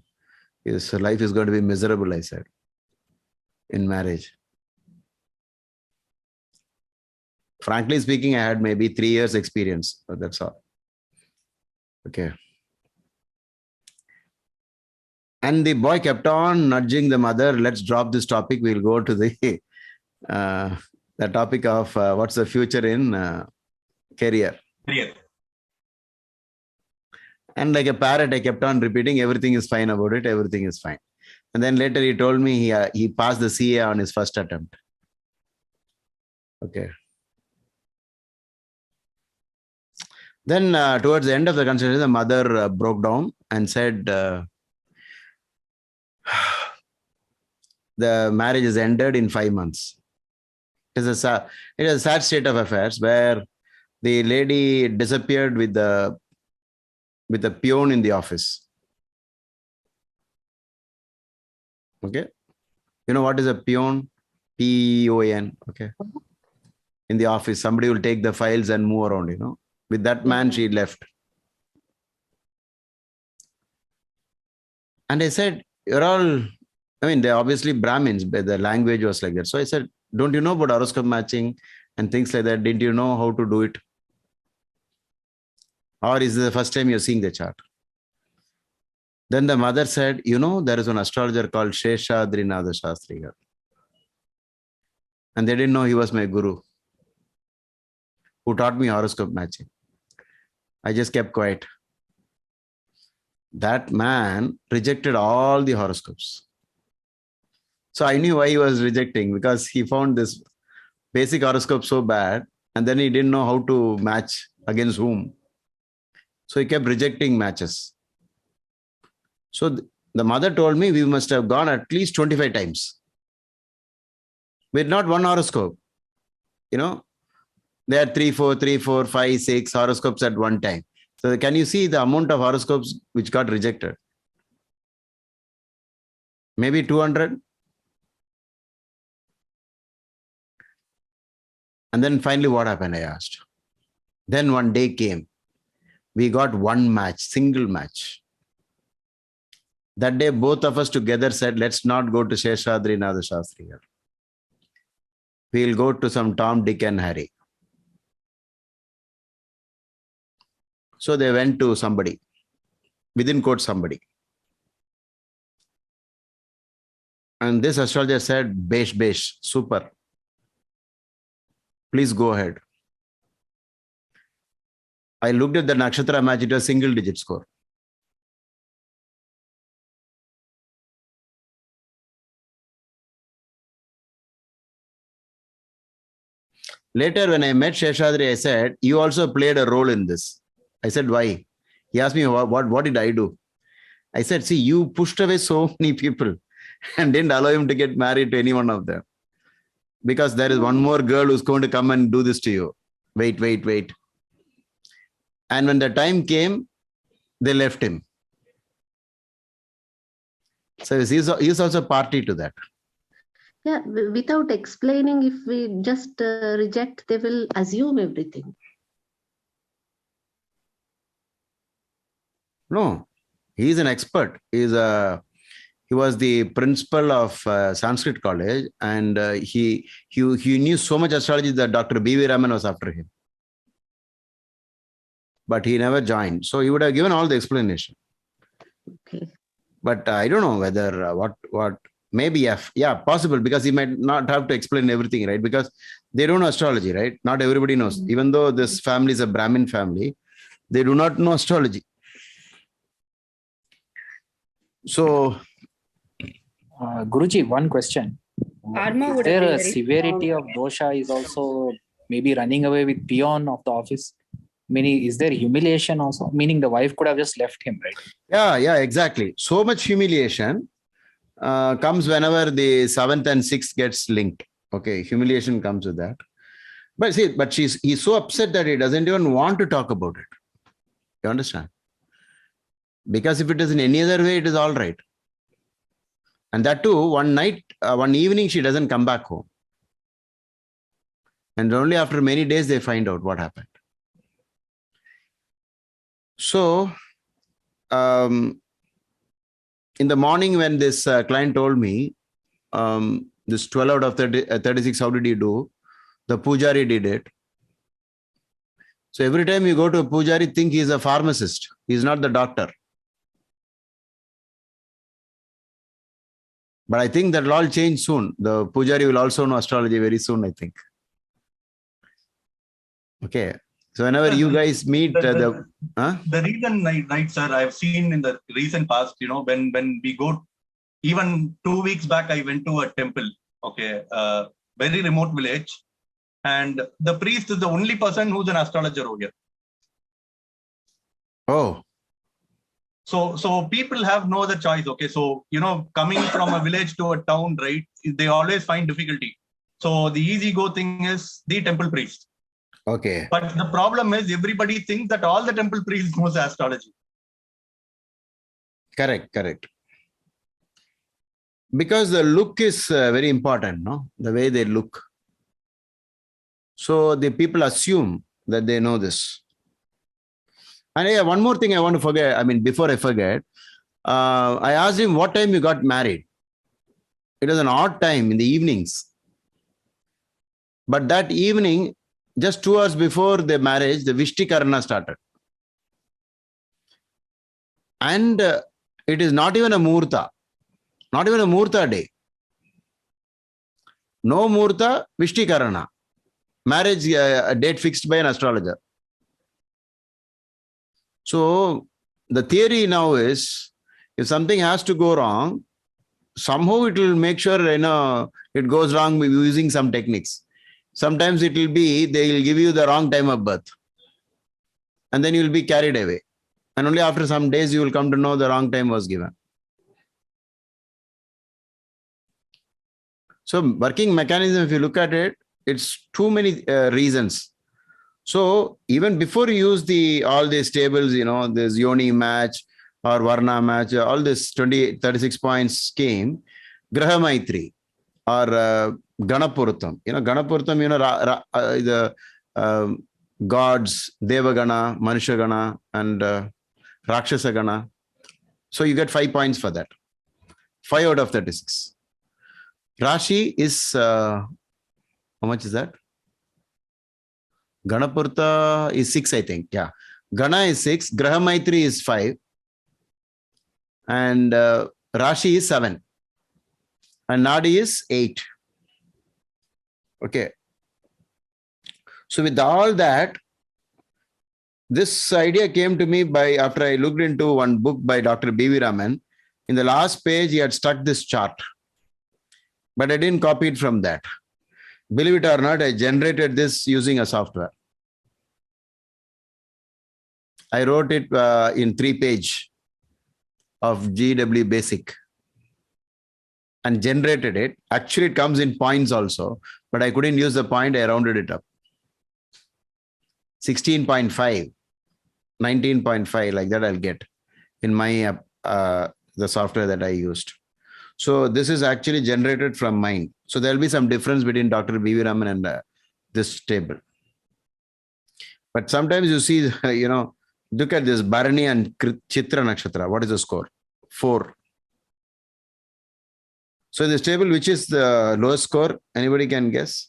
His life is going to be miserable, I said, in marriage. Frankly speaking, I had maybe 3 years experience, but that's all. Okay. And the boy kept on nudging the mother, let's drop this topic. We'll go to the topic of what's the future in career. And like a parrot, I kept on repeating, everything is fine about it. Everything is fine. And then later he told me he passed the CA on his first attempt. Okay. Then towards the end of the conversation, the mother broke down and said, the marriage is ended in 5 months. It is a sad state of affairs where the lady disappeared with the peon in the office. Okay. You know what is a peon? P-E-O-N. Okay. In the office, somebody will take the files and move around, you know. With that man, she left. And I said, you're all, I mean, they're obviously Brahmins, but the language was like that. So I said, don't you know about horoscope matching and things like that? Didn't you know how to do it? Or is this the first time you're seeing the chart? Then the mother said, you know, there is an astrologer called Sheshadrinatha Shastri. And they didn't know he was my guru who taught me horoscope matching. I just kept quiet. That man rejected all the horoscopes. So I knew why he was rejecting, because he found this basic horoscope so bad, and then he didn't know how to match against whom. So he kept rejecting matches. So the mother told me we must have gone at least 25 times with not one horoscope. You know, there are 3, 4, 5, 6 horoscopes at one time. So can you see the amount of horoscopes which got rejected? Maybe 200. And then finally what happened, I asked. Then one day came. We got one match, single match. That day, both of us together said, let's not go to Sheshadrinatha Shastri. We'll go to some Tom, Dick and Harry. So they went to somebody, within quote somebody. And this astrologer said, besh, super. Please go ahead. I looked at the Nakshatra match, it was single digit score. Later, when I met Sheshadri, I said, you also played a role in this. I said, why? He asked me, what did I do? I said, see, you pushed away so many people and didn't allow him to get married to any one of them. Because there is one more girl who's going to come and do this to you. Wait. And when the time came, they left him. So he's also party to that. Yeah, without explaining, if we just reject, they will assume everything. No, he is an expert. He was the principal of Sanskrit college, and he knew so much astrology that Dr. B.V. Raman was after him. But he never joined. So he would have given all the explanation. Okay. But I don't know whether what maybe yeah, possible, because he might not have to explain everything, right? Because they don't know astrology, right? Not everybody knows. Even though this family is a Brahmin family, they do not know astrology. So, Guruji, one question. Karma Is would have there been a very severity strong. of dosha is also maybe running away with peon of the office? Meaning, is there humiliation also? Meaning the wife could have just left him, right? yeah, exactly. So much humiliation comes whenever the 7th and 6th gets linked. Okay, humiliation comes with that. But see, he's so upset that he doesn't even want to talk about it. You understand? Because if it is in any other way, it is all right. And that too, one evening, she doesn't come back home. And only after many days, they find out what happened. So, in the morning when this client told me, this 12 out of 36, how did you do? The Pujari did it. So every time you go to a Pujari, think he's a pharmacist. He's not the doctor. But I think that will all change soon. The Pujari will also know astrology very soon, I think. Okay. So whenever you guys meet the reason, right, sir, I've seen in the recent past, when we go, even 2 weeks back, I went to a temple, okay, very remote village, and the priest is the only person who's an astrologer over here. Oh. So people have no other choice, okay. So, coming from a village to a town, right, they always find difficulty. So the easy go thing is the temple priest. Okay. But the problem is everybody thinks that all the temple priests knows astrology. Correct. Because the look is very important, no? The way they look. So the people assume that they know this. And yeah, one more thing I want to forget. I mean, before I forget, I asked him what time you got married. It was an odd time in the evenings. But that evening, just 2 hours before the marriage, the Vishtikarana started. And it is not even a Murta. Not even a Murta day. No Murta, Vishtikarana. Marriage a date fixed by an astrologer. So the theory now is, if something has to go wrong, somehow it will make sure it goes wrong by using some techniques. Sometimes it will be, they will give you the wrong time of birth. And then you will be carried away. And only after some days you will come to know the wrong time was given. So working mechanism, if you look at it, it's too many reasons. So even before you use all these tables, this Yoni match or Varna match, all this 36 points scheme, Graha Maitri or Ganapuratam. Ganapuratam, the gods, Devagana, Manushagana, and Rakshasagana. So you get 5 points for that. 5 out of 36. Rashi is, how much is that? Ganapurta is 6, I think. Yeah. Gana is 6. Graha Maitri is 5. And Rashi is 7. And Nadi is 8. Okay. So with all that, this idea came to me after I looked into one book by Dr. B.V. Raman. In the last page, he had stuck this chart. But I didn't copy it from that. Believe it or not, I generated this using a software. I wrote it in 3 pages of GW Basic and generated it. Actually, it comes in points also, but I couldn't use the point. I rounded it up. 16.5, 19.5, like that I'll get in my the software that I used. So this is actually generated from mine. So there'll be some difference between Dr. B.V. Raman and this table. But sometimes you see, Look at this Bharani and Chitra Nakshatra. What is the score? 4. So in this table, which is the lowest score? Anybody can guess?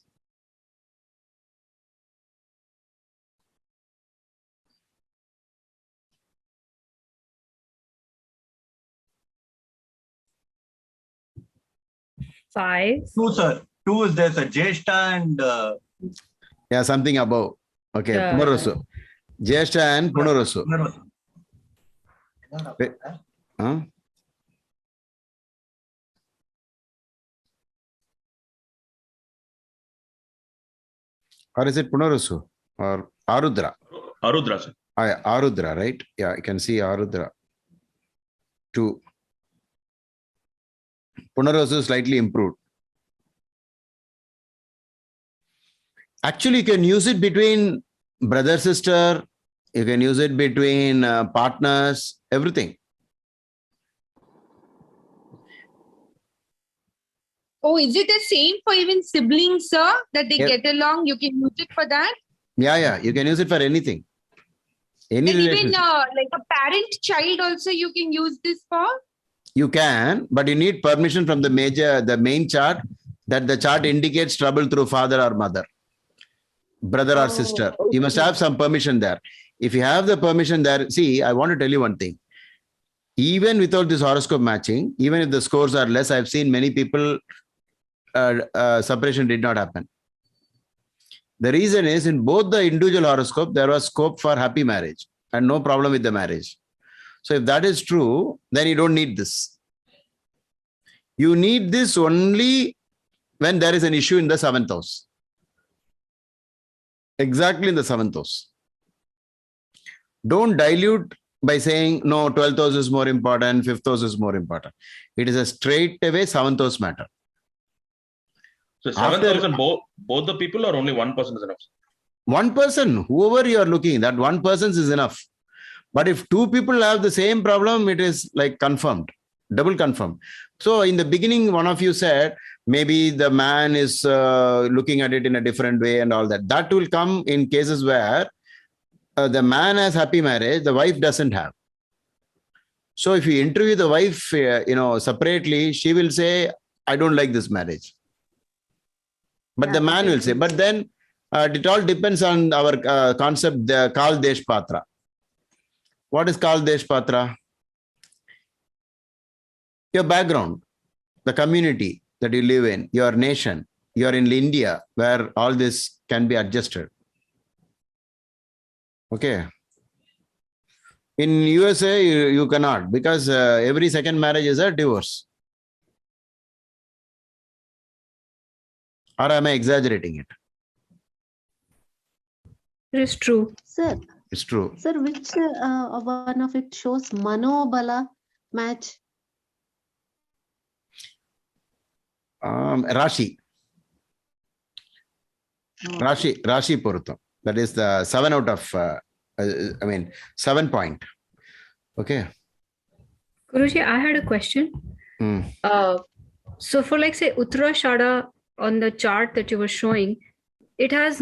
Five. 2, sir. 2 is there, sir. Jeshta and Yeah, something above. Okay, Yeah. Punarasu. Jeshta and Punarasu. Huh? Or is it Punarasu or Arudra? Arudra, sir. Arudra, right? Yeah, you can see Arudra. 2. Punarasu slightly improved. Actually, you can use it between brother, sister. You can use it between partners, everything. Oh, is it the same for even siblings, sir? That they Yeah. get along? You can use it for that? Yeah, you can use it for anything. Any And even relationship. like a parent-child also you can use this for? You can, but you need permission from the main chart, that the chart indicates trouble through father or mother, brother or sister. You must have some permission there. If you have the permission there, see, I want to tell you one thing. Even without this horoscope matching, even if the scores are less, I've seen many people, separation did not happen. The reason is, in both the individual horoscope, there was scope for happy marriage and no problem with the marriage. So if that is true, then you don't need this. You need this only when there is an issue in the 7th house. Exactly in the 7th house. Don't dilute by saying, no, 12th house is more important, 5th house is more important. It is a straight away 7th house matter. So 7,000 both the people, or only one person is enough? One person, whoever you are looking, that one person is enough. But if 2 people have the same problem, it is like confirmed, double confirmed. So in the beginning, one of you said, maybe the man is looking at it in a different way and all that. That will come in cases where the man has happy marriage, the wife doesn't have. So if you interview the wife, separately, she will say, I don't like this marriage. But the man will say, but then it all depends on our concept, the Kal Desh Patra. What is Kal Desh Patra? Your background, the community that you live in, your nation. You are in India, where all this can be adjusted. Okay. In USA, you cannot, because every second marriage is a divorce. Or am I exaggerating it? It is true. Sir, It's true. sir, which one of it shows Manobala match? Rashi. Rashi Porutam. That is the 7 out of, 7 point. Okay. Guruji, I had a question. So for like say Uttarashada on the chart that you were showing, it has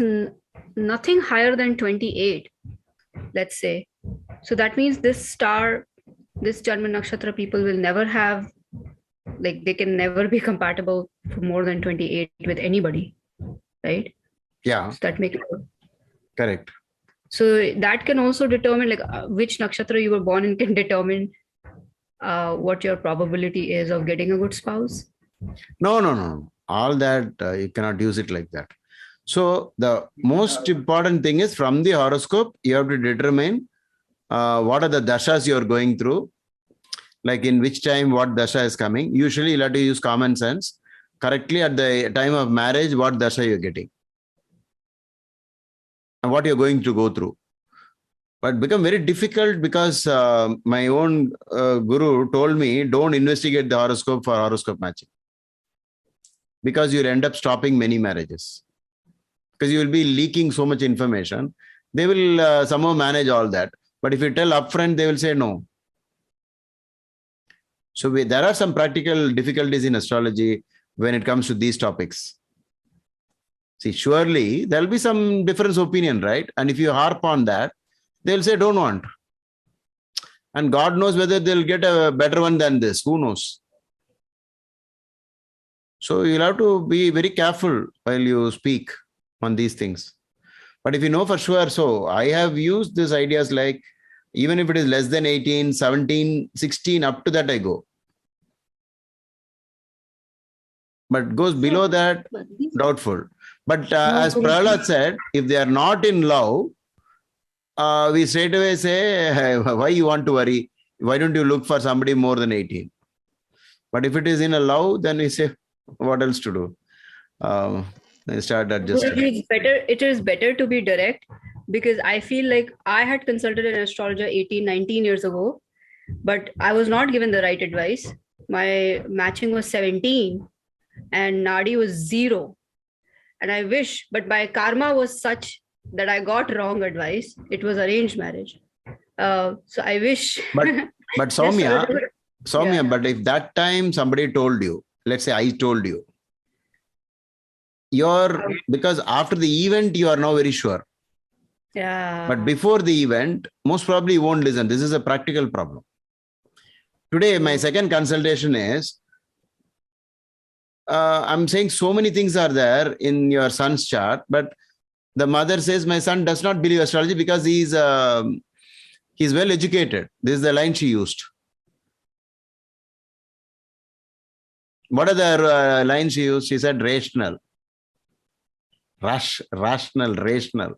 nothing higher than 28, let's say. So that means this star, this Janma Nakshatra people will never have, like they can never be compatible for more than 28 with anybody, right? Yeah. So that makes Correct. So that can also determine like which nakshatra you were born in, can determine what your probability is of getting a good spouse. No. All that you cannot use it like that. So the most important thing is, from the horoscope, you have to determine what are the dashas you are going through, like in which time what dasha is coming. Usually you have to use common sense. Correctly at the time of marriage, what dasha you're getting and what you're going to go through. But become very difficult because my own guru told me, don't investigate the horoscope for horoscope matching, because you'll end up stopping many marriages, because you will be leaking so much information. They will somehow manage all that. But if you tell upfront, they will say no. So there are some practical difficulties in astrology when it comes to these topics. See, surely there'll be some difference opinion, right? And if you harp on that, they'll say don't want. And God knows whether they'll get a better one than this. Who knows? So you'll have to be very careful while you speak on these things. But if you know for sure, so I have used these ideas like, even if it is less than 18, 17, 16, up to that I go. But goes below that, doubtful. But as Prahlad said, if they are not in love, we straight away say, hey, why you want to worry? Why don't you look for somebody more than 18? But if it is in a love, then we say, what else to do? They start adjusting. It is better to be direct, because I feel like I had consulted an astrologer 18, 19 years ago, but I was not given the right advice. My matching was 17 and Nadi was 0. And I wish, but my karma was such that I got wrong advice. It was arranged marriage. So I wish. But Soumya, but if that time somebody told you, let's say I told you, because after the event, you are now very sure. Yeah. But before the event, most probably you won't listen. This is a practical problem. Today, my second consultation is, I'm saying so many things are there in your son's chart, but the mother says my son does not believe astrology because he's well educated. This is the line she used. What other line she used? She said rational. Rational.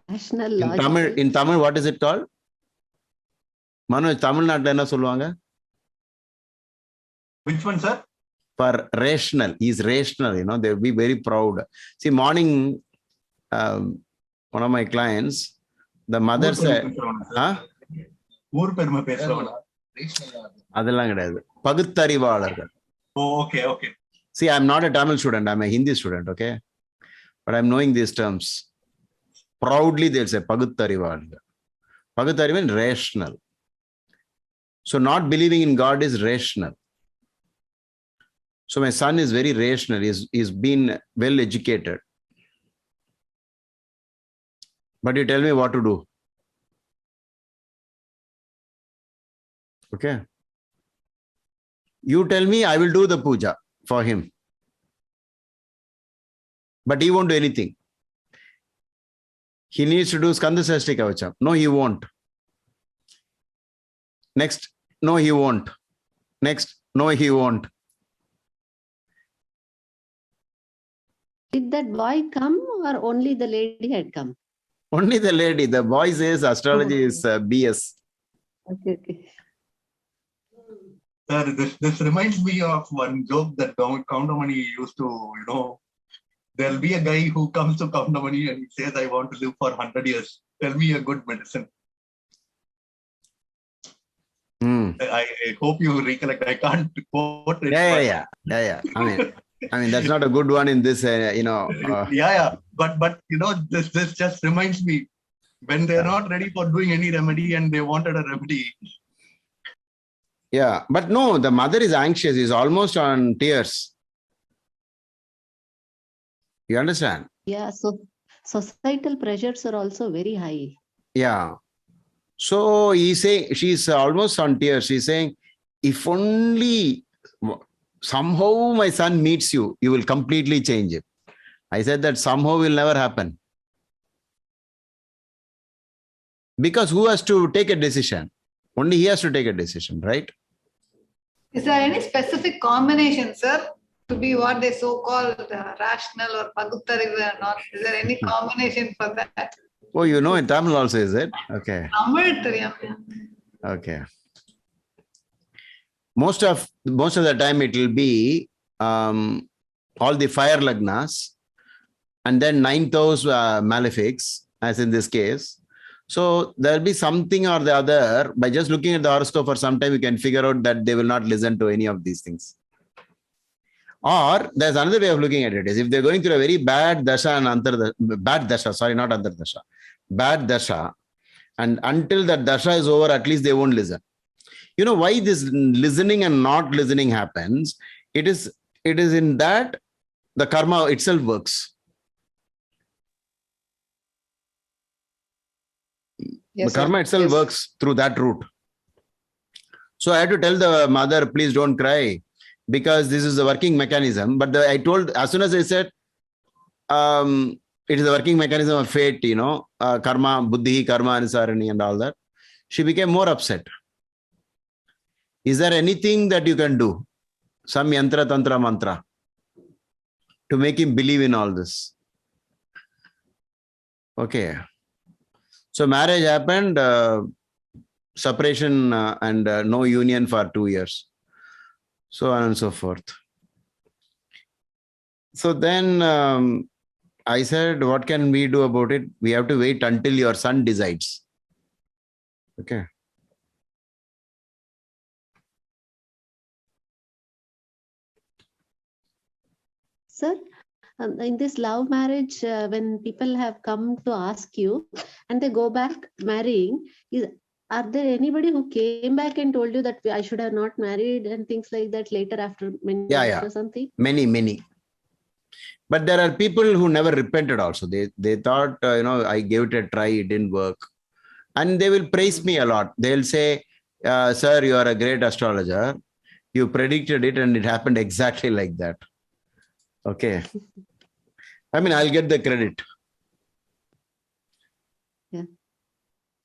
Rational logic. In Tamil, what is it called? Manoj, Tamil Nadu enna solluvaanga? Which one, sir? For rational. He's rational, they'll be very proud. See, morning, one of my clients, the mother said, அதெல்லாம் கிடையாது. பகுத்தறிவாளர்கள். Oh, okay. See, I'm not a Tamil student. I'm a Hindi student, okay? But I'm knowing these terms. Proudly, they'll say பகுத்தறிவாளர்கள். பகுத்தறிவு rational. So not believing in God is rational. So my son is very rational. He's been well educated. But you tell me what to do. Okay. You tell me, I will do the puja for him. But he won't do anything. He needs to do Skanda Sashti Kavacham. No, he won't. Next, no, he won't. Next, no, he won't. Did that boy come or only the lady had come? Only the lady. The boy says astrology is BS. Okay. Sir, this reminds me of one joke that Kaundamani used to, there'll be a guy who comes to Kaundamani and he says, I want to live for 100 years. Tell me a good medicine. I hope you recollect. I can't quote it. Yeah. I mean, that's not a good one in this, But this just reminds me, when they're not ready for doing any remedy and they wanted a remedy. Yeah, but no, the mother is anxious. He's almost on tears. You understand? Yeah, so societal pressures are also very high. Yeah. So she's almost on tears. She's saying, if only somehow my son meets you, you will completely change it. I said that somehow will never happen. Because who has to take a decision? Only he has to take a decision, right? Is there any specific combination, sir, to be what they so-called rational or paguttarivu or not? Is there any combination for that? Oh, you know in Tamil also, is it? Okay. Tamil theriyum. Okay. Most of the time it will be all the fire lagnas and then 9th house malefics, as in this case. So there'll be something or the other. By just looking at the horoscope for some time, you can figure out that they will not listen to any of these things. Or there's another way of looking at it is if they're going through a very bad dasha and bad dasha, and until that dasha is over, at least they won't listen. You know why this listening and not listening happens? It is in that the karma itself works. Yes, the karma itself works through that route. So I had to tell the mother, please don't cry, because this is the working mechanism. But I told, as soon as I said, it is the working mechanism of fate, karma, buddhi, karma, anusarani and all that. She became more upset. Is there anything that you can do? Some yantra, tantra, mantra to make him believe in all this? Okay. So marriage happened, separation and no union for 2 years. So on and so forth. So then I said, what can we do about it? We have to wait until your son decides. Okay. Sir, in this love marriage, when people have come to ask you and they go back marrying, are there anybody who came back and told you that I should have not married and things like that later after many years or something? Many. But there are people who never repented also. They thought, I gave it a try, it didn't work. And they will praise me a lot. They'll say, sir, you are a great astrologer. You predicted it and it happened exactly like that. Okay. I mean, I'll get the credit. Yeah.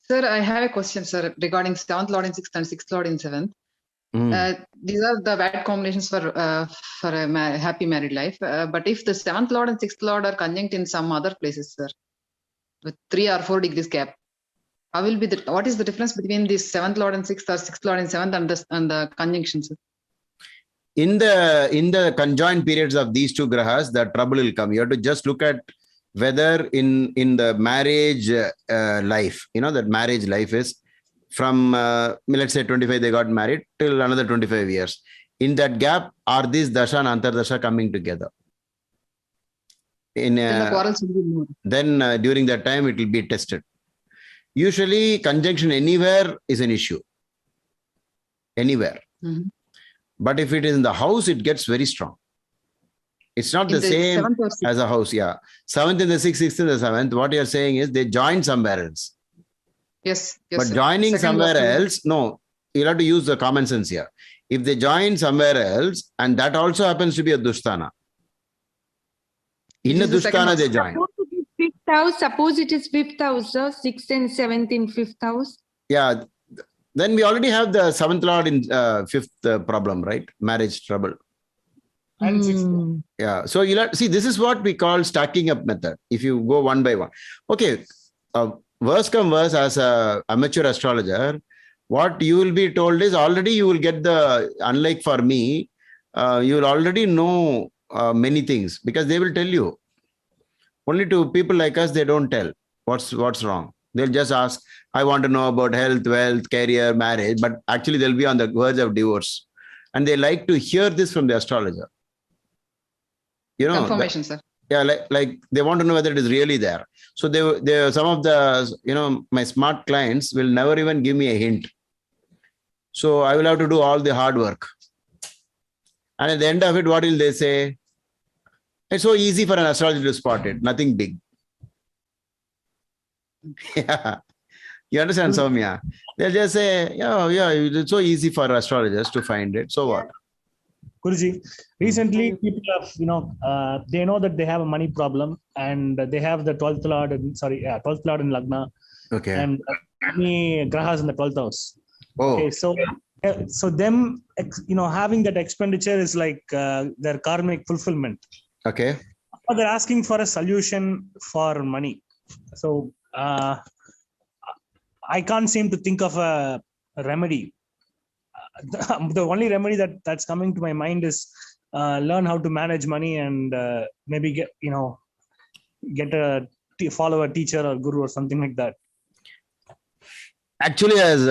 Sir, I have a question, sir, regarding 7th Lord in 6th and 6th Lord in 7th. These are the bad combinations for a happy married life. But if the 7th Lord and 6th Lord are conjunct in some other places, sir, with 3 or 4 degrees gap, what is the difference between this 7th Lord and 6th or 6th Lord in 7th and the conjunctions? Sir? In the conjoined periods of these two grahas, the trouble will come. You have to just look at whether in the marriage life, that marriage life is from, let's say 25, they got married till another 25 years. In that gap, are these dasha and antardasha coming together? Then during that time, it will be tested. Usually, conjunction anywhere is an issue. Anywhere. Mm-hmm. But if it is in the house, it gets very strong. It's not the same as a house. Yeah. 7th in the 6th, 6th in the 7th. What you're saying is they join somewhere else. Yes. But joining somewhere else, no, you'll have to use the common sense here. If they join somewhere else, and that also happens to be a dusthana. In a dusthana, they join. Suppose it is 5th house, 6th and 7th in 5th house. Yeah. Then we already have the 7th Lord in 5th problem, right? Marriage trouble. And 6th. Yeah. So see, this is what we call stacking up method. If you go one by one. Okay. Worse come worse, as an amateur astrologer, what you will be told is already you will get unlike for me, you will already know many things because they will tell you. Only to people like us, they don't tell what's wrong. They'll just ask, I want to know about health, wealth, career, marriage, but actually they'll be on the verge of divorce. And they like to hear this from the astrologer. Confirmation, sir. Yeah, like they want to know whether it is really there. So they some of the, my smart clients will never even give me a hint. So I will have to do all the hard work. And at the end of it, what will they say? It's so easy for an astrologer to spot it. Nothing big. Yeah. You understand, Soumya? They'll just say, yeah, it's so easy for astrologers to find it. So what? Guruji, recently people have, they know that they have a money problem and they have the 12th Lord in Lagna. Okay. And many grahas in the 12th house. Oh. Okay, so them, having that expenditure is like their karmic fulfillment. Okay. But they're asking for a solution for money. So I can't seem to think of a remedy. The only remedy that's coming to my mind is learn how to manage money and maybe follow a teacher or guru or something like that. Actually, as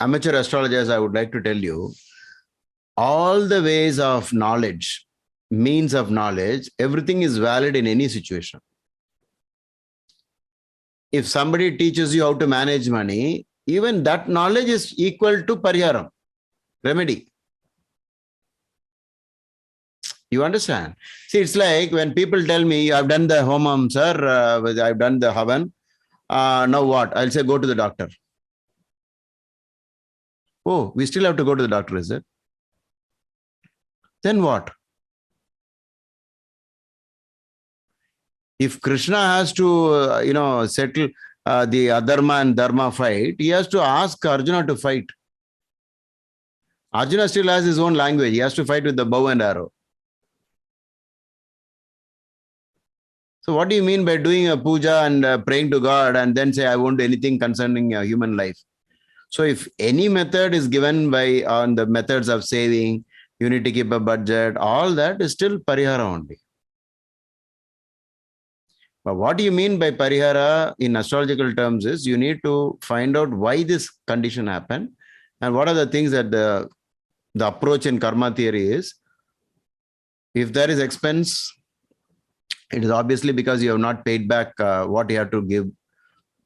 amateur astrologers, I would like to tell you, all the ways of knowledge, means of knowledge, everything is valid in any situation. If somebody teaches you how to manage money, even that knowledge is equal to pariharam, remedy. You understand? See, it's like when people tell me, I've done the homam, sir, I've done the havan. Now what? I'll say, go to the doctor. Oh, we still have to go to the doctor, is it? Then what? If Krishna has to, settle the adharma and dharma fight, he has to ask Arjuna to fight. Arjuna still has his own language. He has to fight with the bow and arrow. So what do you mean by doing a puja and praying to God and then say, I won't do anything concerning human life? So if any method is given on the methods of saving, you need to keep a budget, all that is still parihara only. But what do you mean by parihara in astrological terms is you need to find out why this condition happened and what are the things that the approach in karma theory is. If there is expense, it is obviously because you have not paid back what you have to give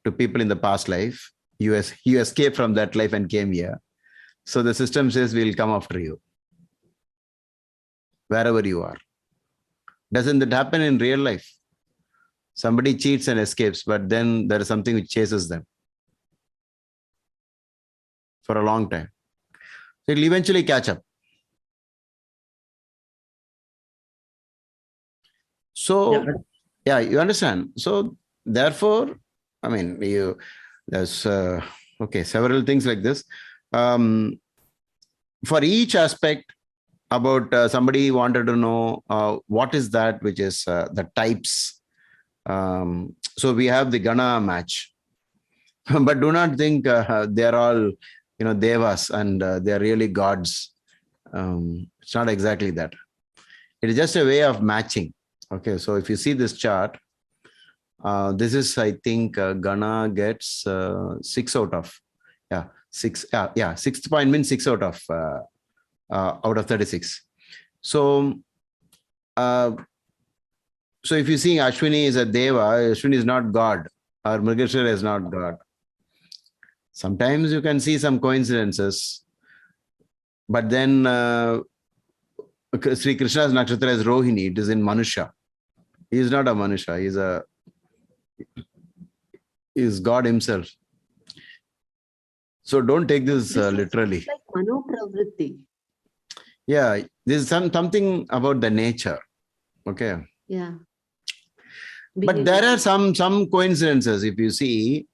to people in the past life. You escaped from that life and came here. So the system says we'll come after you, wherever you are. Doesn't that happen in real life? Somebody cheats and escapes, but then there is something which chases them for a long time. So it'll eventually catch up. So, yeah, you understand. So, therefore, I mean, there's several things like this. For each aspect about somebody wanted to know what is that which is the types. So we have the Gana match, but do not think they're all, devas and they're really gods. It's not exactly that. It is just a way of matching. Okay, so if you see this chart, this is, I think, Gana gets 6 out of, 6. Sixth point means 6 out of 36. So, so if you see Ashwini is a deva, Ashwini is not God, or Mrigashira is not God. Sometimes you can see some coincidences, but then Sri Krishna's Nakshatra is Rohini, it is in Manusha. He is not a Manusha, he is God himself. So don't take this literally. Like Mano Pravritti. Yeah, this is something about the nature. Okay. Yeah. But there are some coincidences. If you see,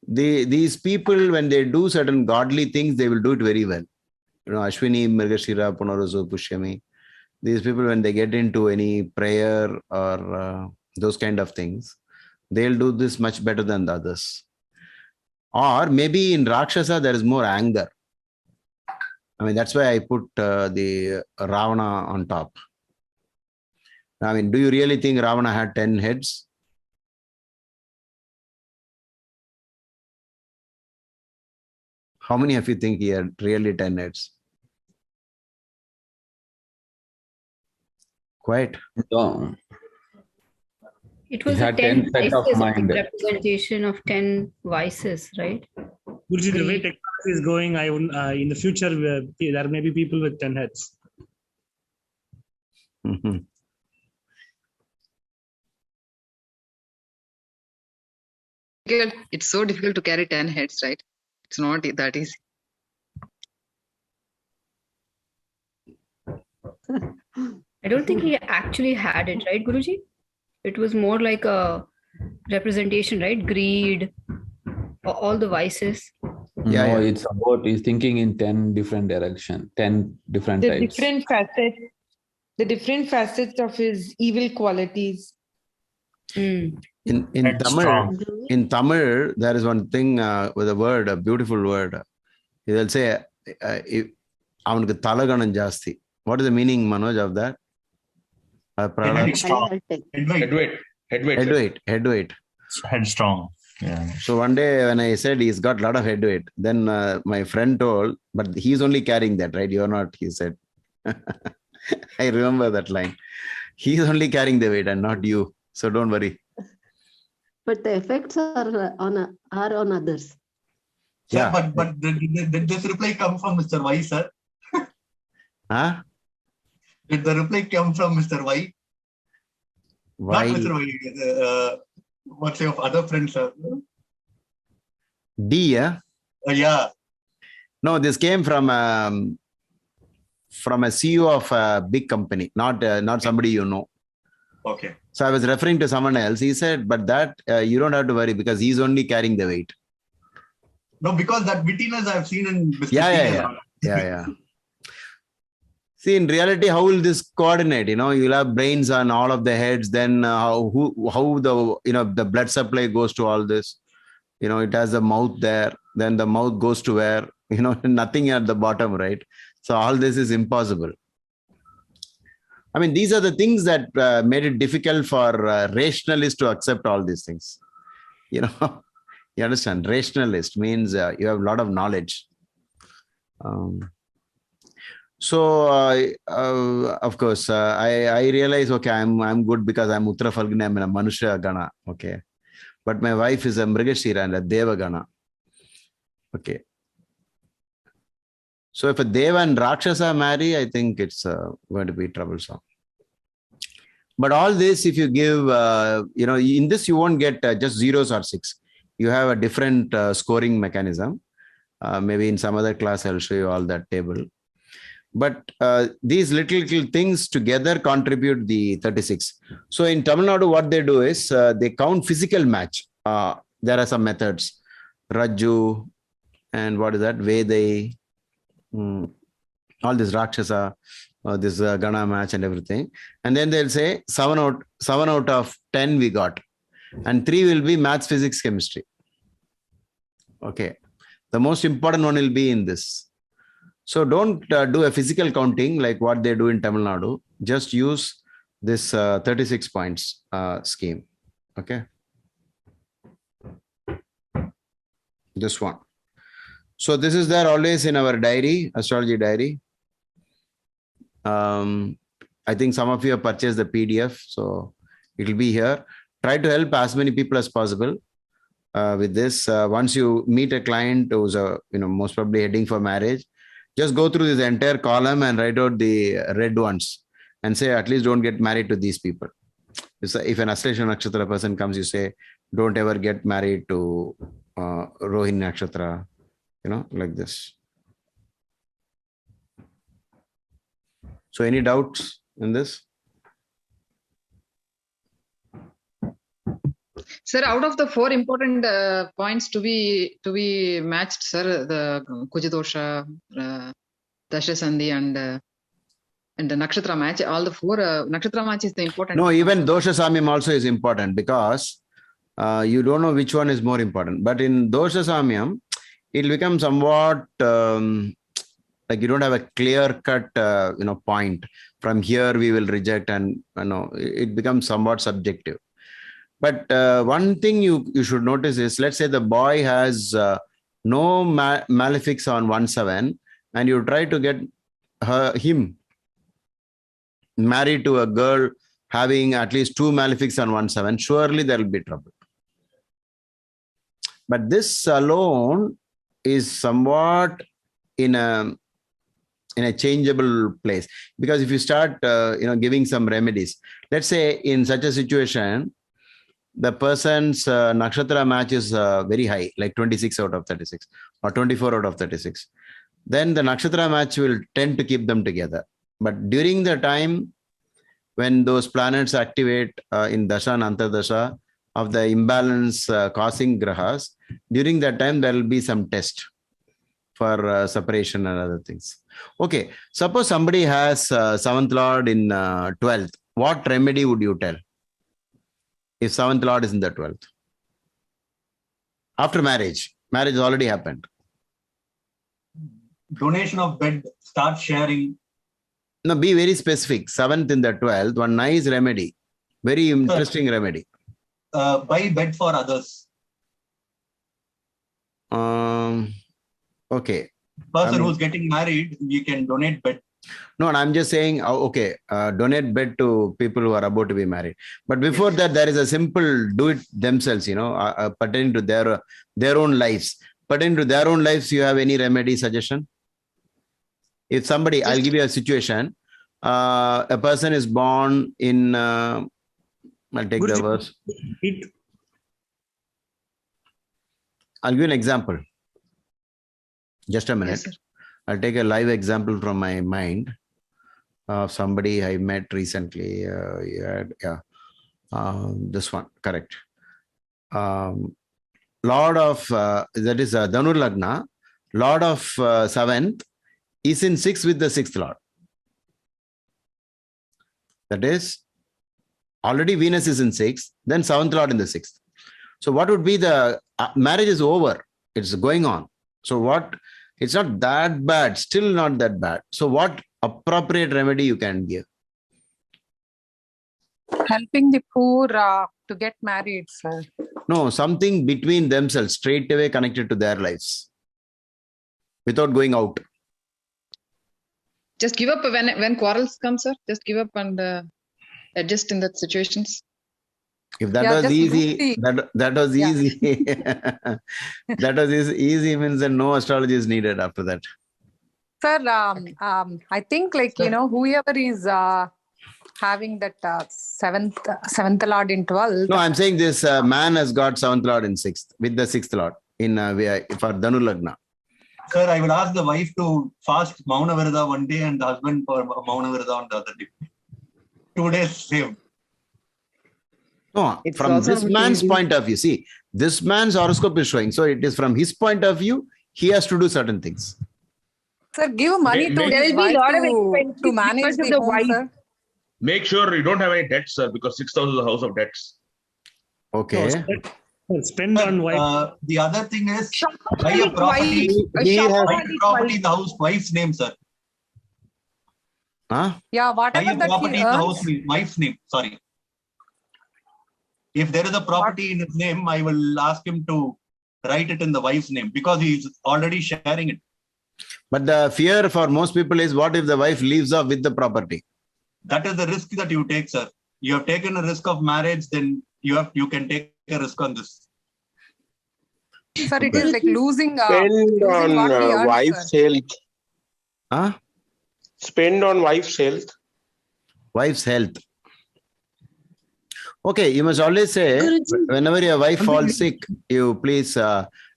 these people, when they do certain godly things, they will do it very well. Ashwini, Mrigashira, Punarusu, Pushyami. These people, when they get into any prayer or those kind of things, they'll do this much better than the others. Or maybe in Rakshasa, there is more anger. I mean, that's why I put the Ravana on top. I mean, do you really think Ravana had 10 heads? How many of you think he had really 10 heads? Quite. No. It was He a had 10 set of vices, mind. representation of 10 vices, right? Guruji, the way technology is going, I would, in the future, there may be people with 10 heads. Mm-hmm. It's so difficult to carry 10 heads, right? It's not that easy. I don't think he actually had it, right, Guruji? It was more like a representation, right? Greed, all the vices. No, it's about he's thinking in 10 different directions, 10 different The types. different facets of his evil qualities. In Tamil, there is one thing with a word, a beautiful word. They'll say, "Avanukku thalaganam jasti." What is the meaning, Manoj, of that? Headweight. Headstrong. Yeah. So one day when I said he's got a lot of headweight, then my friend told, but he's only carrying that, right? You're not, he said. I remember that line. He's only carrying the weight and not you. So don't worry. But the effects are on others. Yeah. Sir, but did this reply come from Mr. Y, sir? Huh? Did the reply come from Mr. Y? Why? Not Mr. Y. What's your other friends, sir? D, yeah? Yeah. No, this came from a CEO of a big company, not somebody you know. Okay. So I was referring to someone else. He said, but that you don't have to worry because he's only carrying the weight. No, because that wittiness I've seen in Mr. Yeah. See, in reality, how will this coordinate? You'll have brains on all of the heads. Then how the the blood supply goes to all this. It has a mouth there. Then the mouth goes to where? Nothing at the bottom, right? So all this is impossible. I mean, these are the things that made it difficult for rationalists to accept all these things. You understand? Rationalist means you have a lot of knowledge. Of course, I realize, okay, I'm good because I'm Uttara Falguni, I'm in a Manusha Gana, okay. But my wife is a Mrigashira and a Deva Gana, okay. So if a Deva and Rakshasa marry, I think it's going to be troublesome. But all this, if you give, in this you won't get just zeros or six. You have a different scoring mechanism. Maybe in some other class, I'll show you all that table. But these little things together contribute the 36. So in Tamil Nadu, what they do is they count physical match. There are some methods. Raju and what is that? Vedai. All this Rakshasa, this Gana match and everything. And then they'll say 7 out of 10 we got. And 3 will be maths, physics, chemistry. Okay. The most important one will be in this. So don't do a physical counting like what they do in Tamil Nadu. Just use this 36 points scheme. Okay. This one. So this is there always in our diary, astrology diary. I think some of you have purchased the PDF, so it will be here. Try to help as many people as possible with this. Once you meet a client who's most probably heading for marriage, just go through this entire column and write out the red ones and say, at least don't get married to these people. If an Aslesha Nakshatra person comes, you say, don't ever get married to Rohini Nakshatra. Like this. So any doubts in this? Sir, out of the 4 important points to be matched, sir, the Kujadosha, Dasha Sandhi and the Nakshatra match, all the 4 Nakshatra match is the important. No, even Dosha Samyam also is important because you don't know which one is more important. But in Dosha Samyam, it will become somewhat like you don't have a clear-cut, point. From here we will reject, and it becomes somewhat subjective. But one thing you should notice is, let's say the boy has no malefics on 1/7, and you try to get him married to a girl having at least 2 malefics on 1/7. Surely there will be trouble. But this alone is somewhat in a changeable place, because if you start giving some remedies, let's say in such a situation the person's nakshatra match is very high, like 26 out of 36 or 24 out of 36, then the nakshatra match will tend to keep them together. But during the time when those planets activate in dasha and antardasha of the imbalance causing grahas, during that time there will be some test for separation and other things. Okay, suppose somebody has 7th Lord in 12th. What remedy would you tell if 7th Lord is in the 12th? After marriage has already happened. Donation of bed, start sharing. No, be very specific. 7th in the 12th, one nice remedy. Very interesting remedy. Buy bed for others. Okay. Person who's getting married, you can donate bed. No, I'm just saying, okay, donate bed to people who are about to be married. But before that, there is a simple do it themselves, pertaining to their own lives. Pertaining to their own lives, you have any remedy suggestion? If somebody, I'll give you a situation. A person is born in, I'll take the verse. I'll give you an example. Just a minute. Yes, sir. I'll take a live example from my mind of somebody I met recently. This one, correct. Lord of, that is Dhanur Lagna, Lord of 7th is in 6th with the 6th Lord. That is, already Venus is in 6th, then 7th Lord in the 6th. So what would be the, marriage is over, it's going on. So what, it's not that bad, still not that bad. So what appropriate remedy you can give? Helping the poor to get married, sir. No, something between themselves, straight away connected to their lives, without going out. Just give up when quarrels come, sir. Just give up and adjust in that situations. If that was easy, that was easy. That was easy means that no astrology is needed after that. Sir, I think like, whoever is having that seventh Lord in 12th. No, I'm saying this man has got 7th Lord in 6th with the 6th Lord in for Dhanu Lagna. Sir, I will ask the wife to fast Mauna Virada one day and the husband for Mauna Virada on the other day. 2 days saved. No, from this man's point of view, see, this man's horoscope is showing. So it is from his point of view, he has to do certain things. Sir, give money to his wife to manage the home, sir. Make sure you don't have any debts, sir, because 6th house is a house of debts. Okay. No, spend on wife. The other thing is, buy a property, in the house, wife's name, sir. Huh? Yeah, whatever buy a that property he in the earns. house, wife's name, sorry. If there is a property in his name, I will ask him to write it in the wife's name because he's already sharing it. But the fear for most people is, what if the wife leaves off with the property? That is the risk that you take, sir. You have taken a risk of marriage, then you can take a risk on this. Sir, it is like losing. Spend on what we earn, wife's sir. health. Huh? Spend on wife's health. Wife's health. Okay, you must always say, whenever your wife falls sick, you please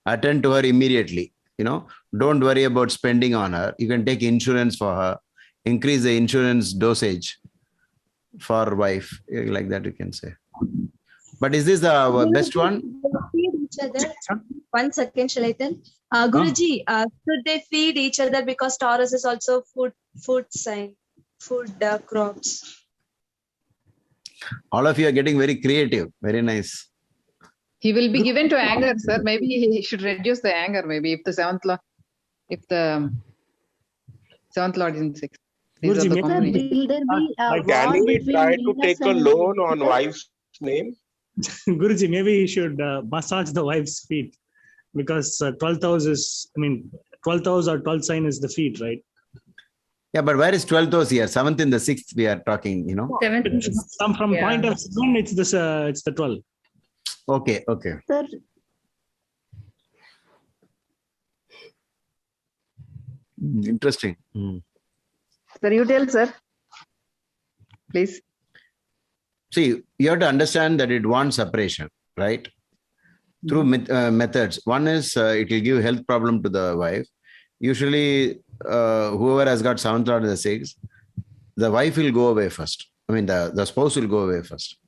attend to her immediately. Don't worry about spending on her. You can take insurance for her, increase the insurance dosage for wife, like that you can say. But is this the best one? Feed each other. 1 second, shall I tell? Guruji, should they feed each other because Taurus is also food sign, food crops. All of you are getting very creative. Very nice. He will be given to anger, sir. Maybe he should reduce the anger. Maybe if the 7th Lord, if the 7th Lord is in 6th. These are the combinations. Can we try to take a loan on wife's name? Guruji, maybe he should massage the wife's feet because 12th house is, 12th house or 12th sign is the feet, right? Yeah, but where is 12th house here? 7th and the 6th we are talking, From point of view, it's this, it's the 12. Okay. Sir, Interesting. Sir, you tell, sir. Please. See, you have to understand that it wants separation, right? Through methods. One is it will give health problem to the wife. Usually, whoever has got 7th Lord in the 6th, the wife will go away first. The spouse will go away first.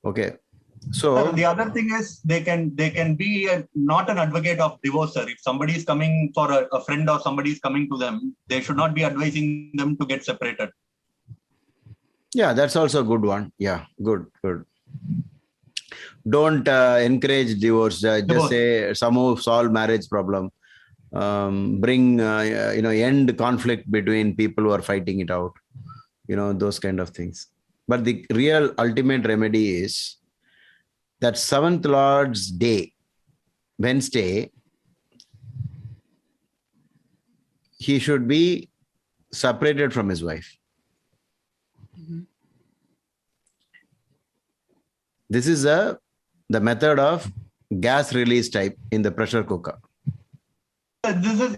Okay. So the other thing is they can be not an advocate of divorce, sir. If somebody is coming for a friend or somebody is coming to them, they should not be advising them to get separated. yeah, that's also a good one. Yeah, good. Don't encourage divorce. Just say somehow solve marriage problem. Bring end conflict between people who are fighting it out. Those kind of things. But the real ultimate remedy is that 7th Lord's day, Wednesday, he should be separated from his wife. This is the method of gas release type in the pressure cooker. This is,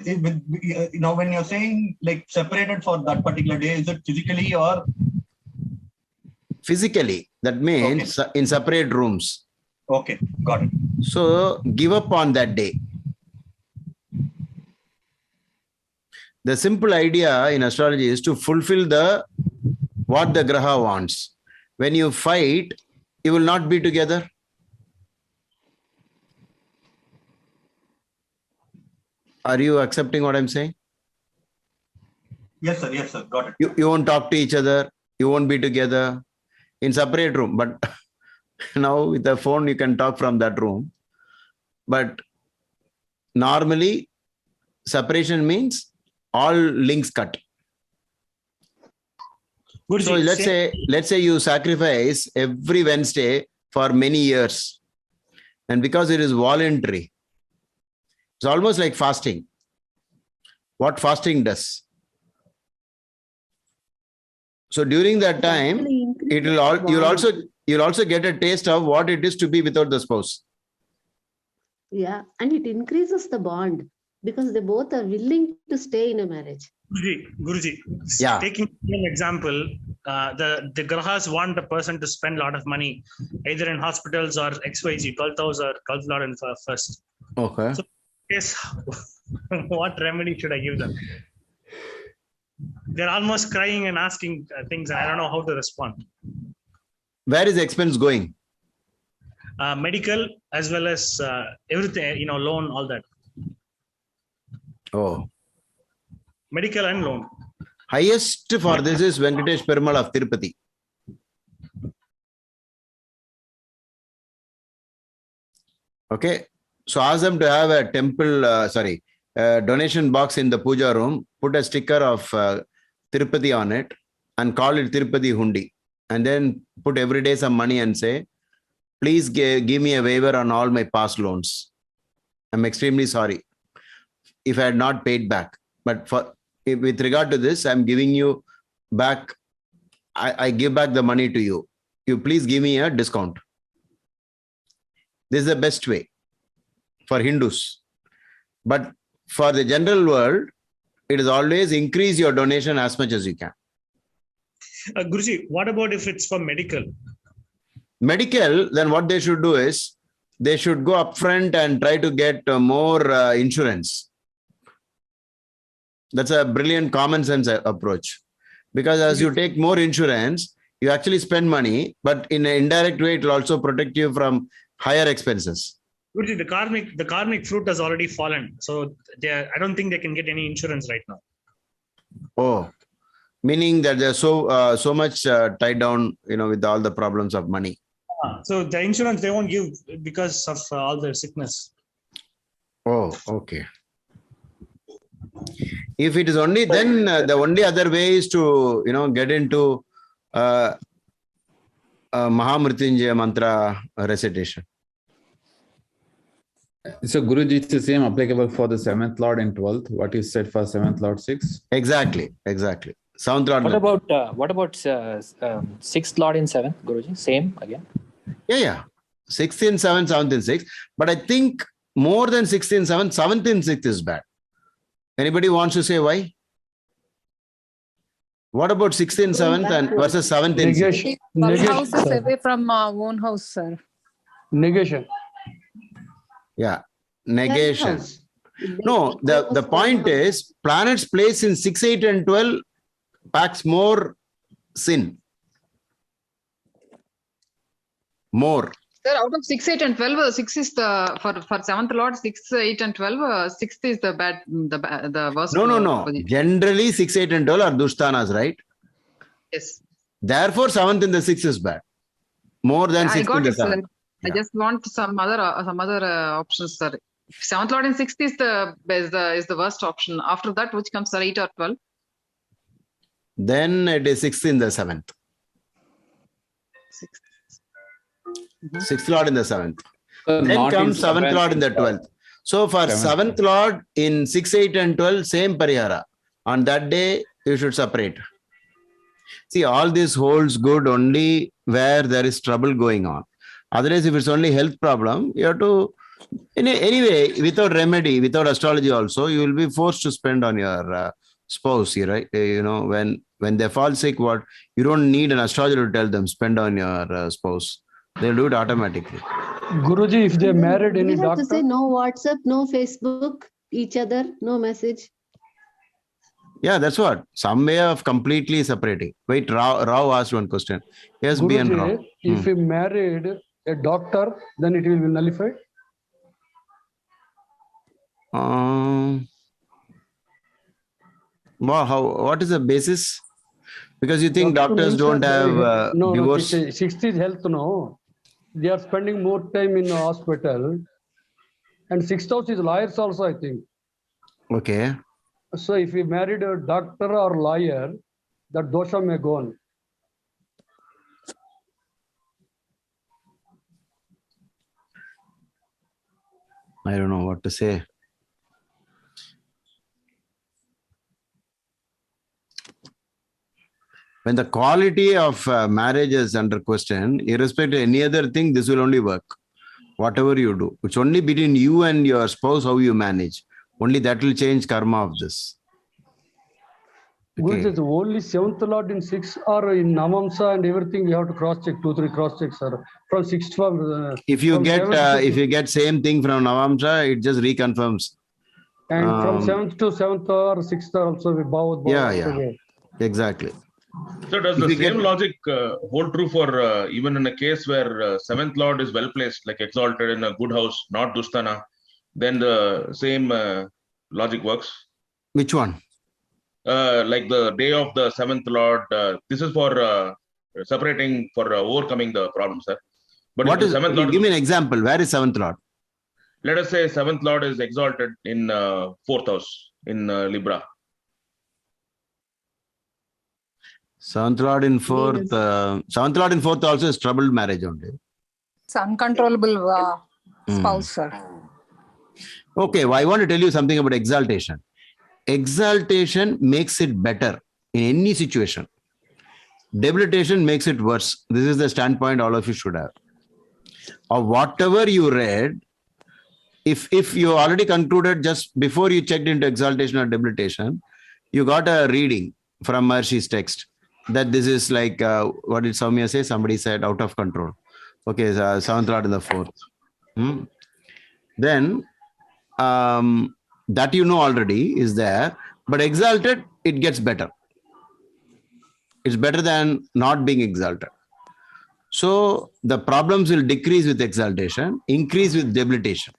when you're saying like separated for that particular day, is it physically or? Physically, that means in separate rooms. Okay, got it. So give up on that day. The simple idea in astrology is to fulfill what the graha wants. When you fight, you will not be together. Are you accepting what I'm saying? Yes, sir. Yes, sir. Got it. You won't talk to each other. You won't be together in separate room. But now with the phone, you can talk from that room. But normally, separation means all links cut. So let's say you sacrifice every Wednesday for many years. And because it is voluntary, it's almost like fasting. What fasting does. So during that time, you'll also get a taste of what it is to be without the spouse. Yeah, and it increases the bond because they both are willing to stay in a marriage. Guruji, yeah. Taking an example, the grahas want a person to spend a lot of money, either in hospitals or XYZ, 12th house or 12th lord and first. Okay. So, yes, what remedy should I give them? They're almost crying and asking things, and I don't know how to respond. Where is the expense going? Medical as well as everything, loan, all that. Oh. Medical and loan. Highest for this is Venkatesh Perumal of Tirupati. Okay. So ask them to have a donation box in the puja room, put a sticker of Tirupati on it and call it Tirupati Hundi. And then put every day some money and say, please give me a waiver on all my past loans. I'm extremely sorry if I had not paid back. But with regard to this, I'm giving you back. I give back the money to you. You please give me a discount. This is the best way for Hindus. But for the general world, it is always increase your donation as much as you can. Guruji, what about if it's for medical? Medical, then what they should do is they should go up front and try to get more insurance. That's a brilliant common sense approach. Because as you take more insurance, you actually spend money, but in an indirect way, it will also protect you from higher expenses. Guruji, the karmic fruit has already fallen. So I don't think they can get any insurance right now. Oh, meaning that they're so much tied down, with all the problems of money. So the insurance they won't give because of all their sickness. Oh, okay. If it is only then the only other way is to get into Mahamrityunjaya mantra recitation. So Guruji, it's the same applicable for the 7th Lord and 12th. What you said for 7th Lord 6? Exactly. 7th Lord. What about 6th Lord in 7th, Guruji? Same again? Yeah. 6th in 7th, 7th in 6th. But I think more than 6th in 7th, 7th in 6th is bad. Anybody wants to say why? What about 6th in 7th and versus 7th in 6th? One house is away from own house, sir. Negation. Yeah, negation. No, the point is planets placed in 6, 8 and 12 packs more sin. More. Sir, out of 6, 8 and 12, 6 is the, for 7th Lord, 6, 8 and 12, 6th is the worst. No. Generally 6, 8 and 12 are dushtanas, right? Yes. Therefore 7th in the 6th is bad. More than 6th in the 7th. I just want some other options, sir. 7th Lord and 6th is the worst option. After that, which comes, sir, 8 or 12? Then it is 6th in the 7th. 6th Lord in the 7th. Then comes 7th Lord in the 12th. So for 7th Lord in 6, 8 and 12, same parihara. On that day, you should separate. See, all this holds good only where there is trouble going on. Otherwise, if it's only health problem, you have to, anyway, without remedy, without astrology also, you will be forced to spend on your spouse, right? When they fall sick, you don't need an astrologer to tell them, spend on your spouse. They'll do it automatically. Guruji, if they married any doctor? To say no WhatsApp, no Facebook, each other, no message. Yeah, that's what. Some way of completely separating. Wait, Rao asked one question. Yes, B and Rao. If he married a doctor, then it will be nullified. What is the basis? Because you think doctors don't have divorce? No, sixth is health, no. They are spending more time in the hospital. And sixth house is lawyers also, I think. Okay. So if you married a doctor or lawyer, that dosha may go on. I don't know what to say. When the quality of marriage is under question, irrespective of any other thing, this will only work. Whatever you do, it's only between you and your spouse how you manage. Only that will change karma of this. Okay. Only seventh lord in sixth or in Navamsa and everything we have to cross check, 2-3 cross checks, sir. From sixth from if you get same thing from Navamsa, it just reconfirms. And from seventh to seventh or sixth also we bow. Yeah. Exactly. So does the same logic hold true for even in a case where seventh lord is well placed, like exalted in a good house, not Dusthana, then the same logic works? Which one? Like the day of the seventh lord. This is for separating, for overcoming the problem, sir. But what is seventh lord? Give me an example. Where is seventh lord? Let us say seventh lord is exalted in fourth house in Libra. Seventh lord in fourth. Seventh lord in fourth also is troubled marriage only. It's uncontrollable spouse, sir. Okay, well, I want to tell you something about exaltation. Exaltation makes it better in any situation. Debilitation makes it worse. This is the standpoint all of you should have. Or whatever you read, if you already concluded just before you checked into exaltation or debilitation, you got a reading from Maharshi's text that this is like, what did Soumya say? Somebody said out of control. Okay, seventh lord in the fourth. Then that you know already is there, but exalted, it gets better. It's better than not being exalted. So the problems will decrease with exaltation, increase with debilitation.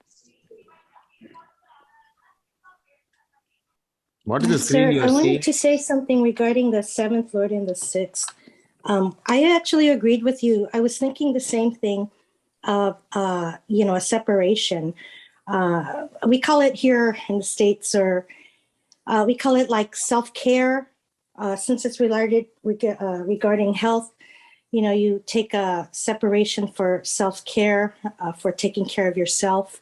What is the screen you're seeing? I wanted to say something regarding the seventh lord and the sixth. I actually agreed with you. I was thinking the same thing of, a separation. We call it here in the States, or we call it like self-care, since it's related regarding health. You take a separation for self-care, for taking care of yourself.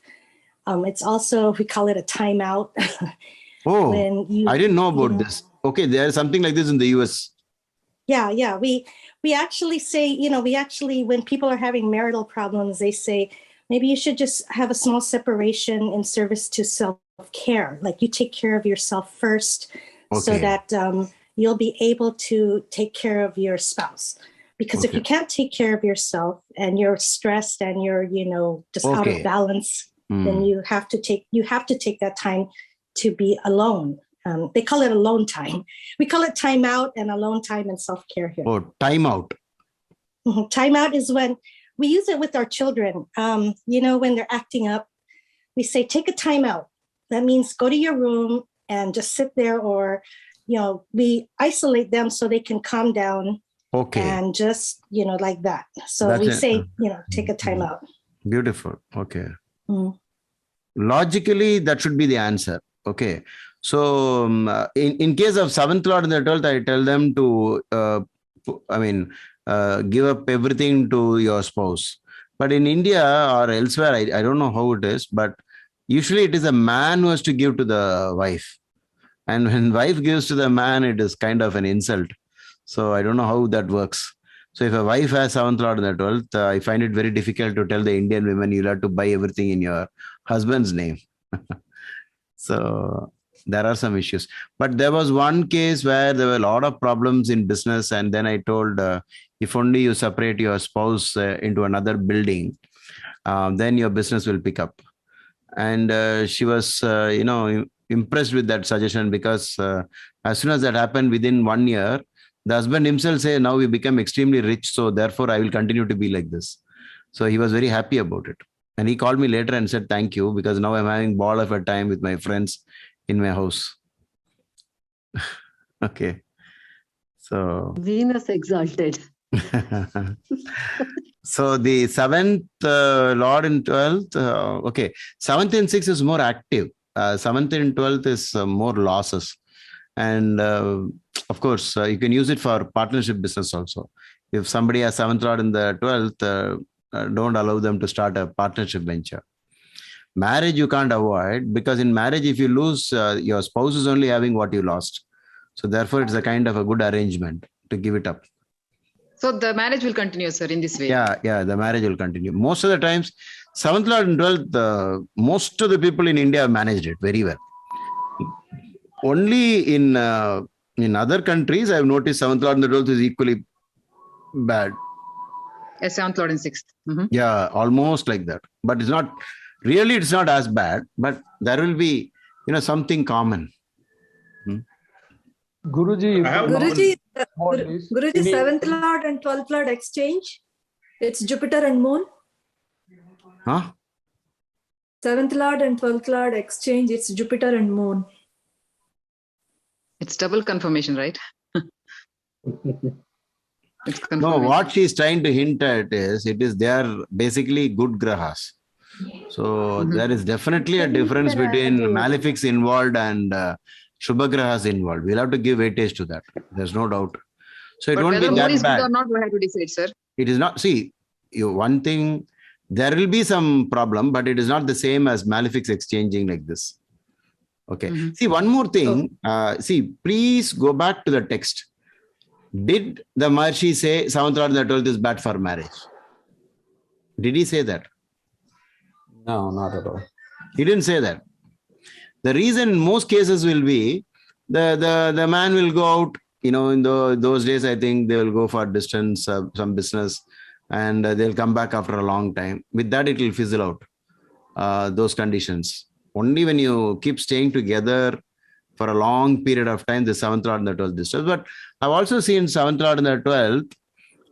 It's also, we call it a timeout. Oh, I didn't know about this. Okay, there's something like this in the US. Yeah. We actually say, when people are having marital problems, they say, maybe you should just have a small separation in service to self-care. Like you take care of yourself first, so that you'll be able to take care of your spouse. Because if you can't take care of yourself and you're stressed and you're, just out of balance, then you have to take that time to be alone. They call it alone time. We call it time out and alone time and self-care here. Oh, time out. Time out is when we use it with our children. When they're acting up, we say, take a time out. That means go to your room and just sit there, or, we isolate them so they can calm down. Okay. And just, like that. So that's we say, take a time out. Beautiful. Okay. Logically, that should be the answer. Okay. So in case of seventh lord and the 12th, I tell them to, give up everything to your spouse. But in India or elsewhere, I don't know how it is, but usually it is a man who has to give to the wife. And when wife gives to the man, it is kind of an insult. So I don't know how that works. So if a wife has seventh lord and the 12th, I find it very difficult to tell the Indian women, you'll have to buy everything in your husband's name. So there are some issues. But there was one case where there were a lot of problems in business. And then I told, if only you separate your spouse into another building, then your business will pick up. And she was, impressed with that suggestion because as soon as that happened within 1 year, the husband himself say, now we become extremely rich. So therefore I will continue to be like this. So he was very happy about it. And he called me later and said, thank you, because now I'm having ball of a time with my friends in my house. Okay. So Venus exalted. So the 7th Lord in 12th, okay. 7th and 6th is more active. 7th and 12th is more losses. And of course, you can use it for partnership business also. If somebody has 7th Lord in the 12th, don't allow them to start a partnership venture. Marriage you can't avoid, because in marriage, if you lose, your spouse is only having what you lost. So therefore, it's a kind of a good arrangement to give it up. So the marriage will continue, sir, in this way. Yeah, the marriage will continue. Most of the times, 7th Lord and 12th, most of the people in India have managed it very well. Only in other countries, I've noticed 7th Lord and the 12th is equally bad. A 7th Lord and 6th. Mm-hmm. Yeah, almost like that. But it's not as bad, but there will be, something common. Guruji, Guruji, 7th Lord and 12th Lord exchange. It's Jupiter and Moon. Huh? 7th Lord and 12th Lord exchange. It's Jupiter and Moon. It's double confirmation, right? No, what she's trying to hint at is they are basically good grahas. So there is definitely a difference between malefics involved and Shubha grahas involved. We'll have to give weightage to that. There's no doubt. So it won't be that bad. Good or not, we have to decide, sir. It is not. See, one thing, there will be some problem, but it is not the same as malefics exchanging like this. Okay. Mm-hmm. See, one more thing. Please go back to the text. Did the Maharshi say 7th Lord and the 12th is bad for marriage? Did he say that? No, not at all. He didn't say that. The reason in most cases will be the man will go out, in those days, I think they will go for distance, some business, and they'll come back after a long time. With that, it will fizzle out, those conditions. Only when you keep staying together for a long period of time, the 7th Lord and the 12th disturbs. But I've also seen 7th Lord and the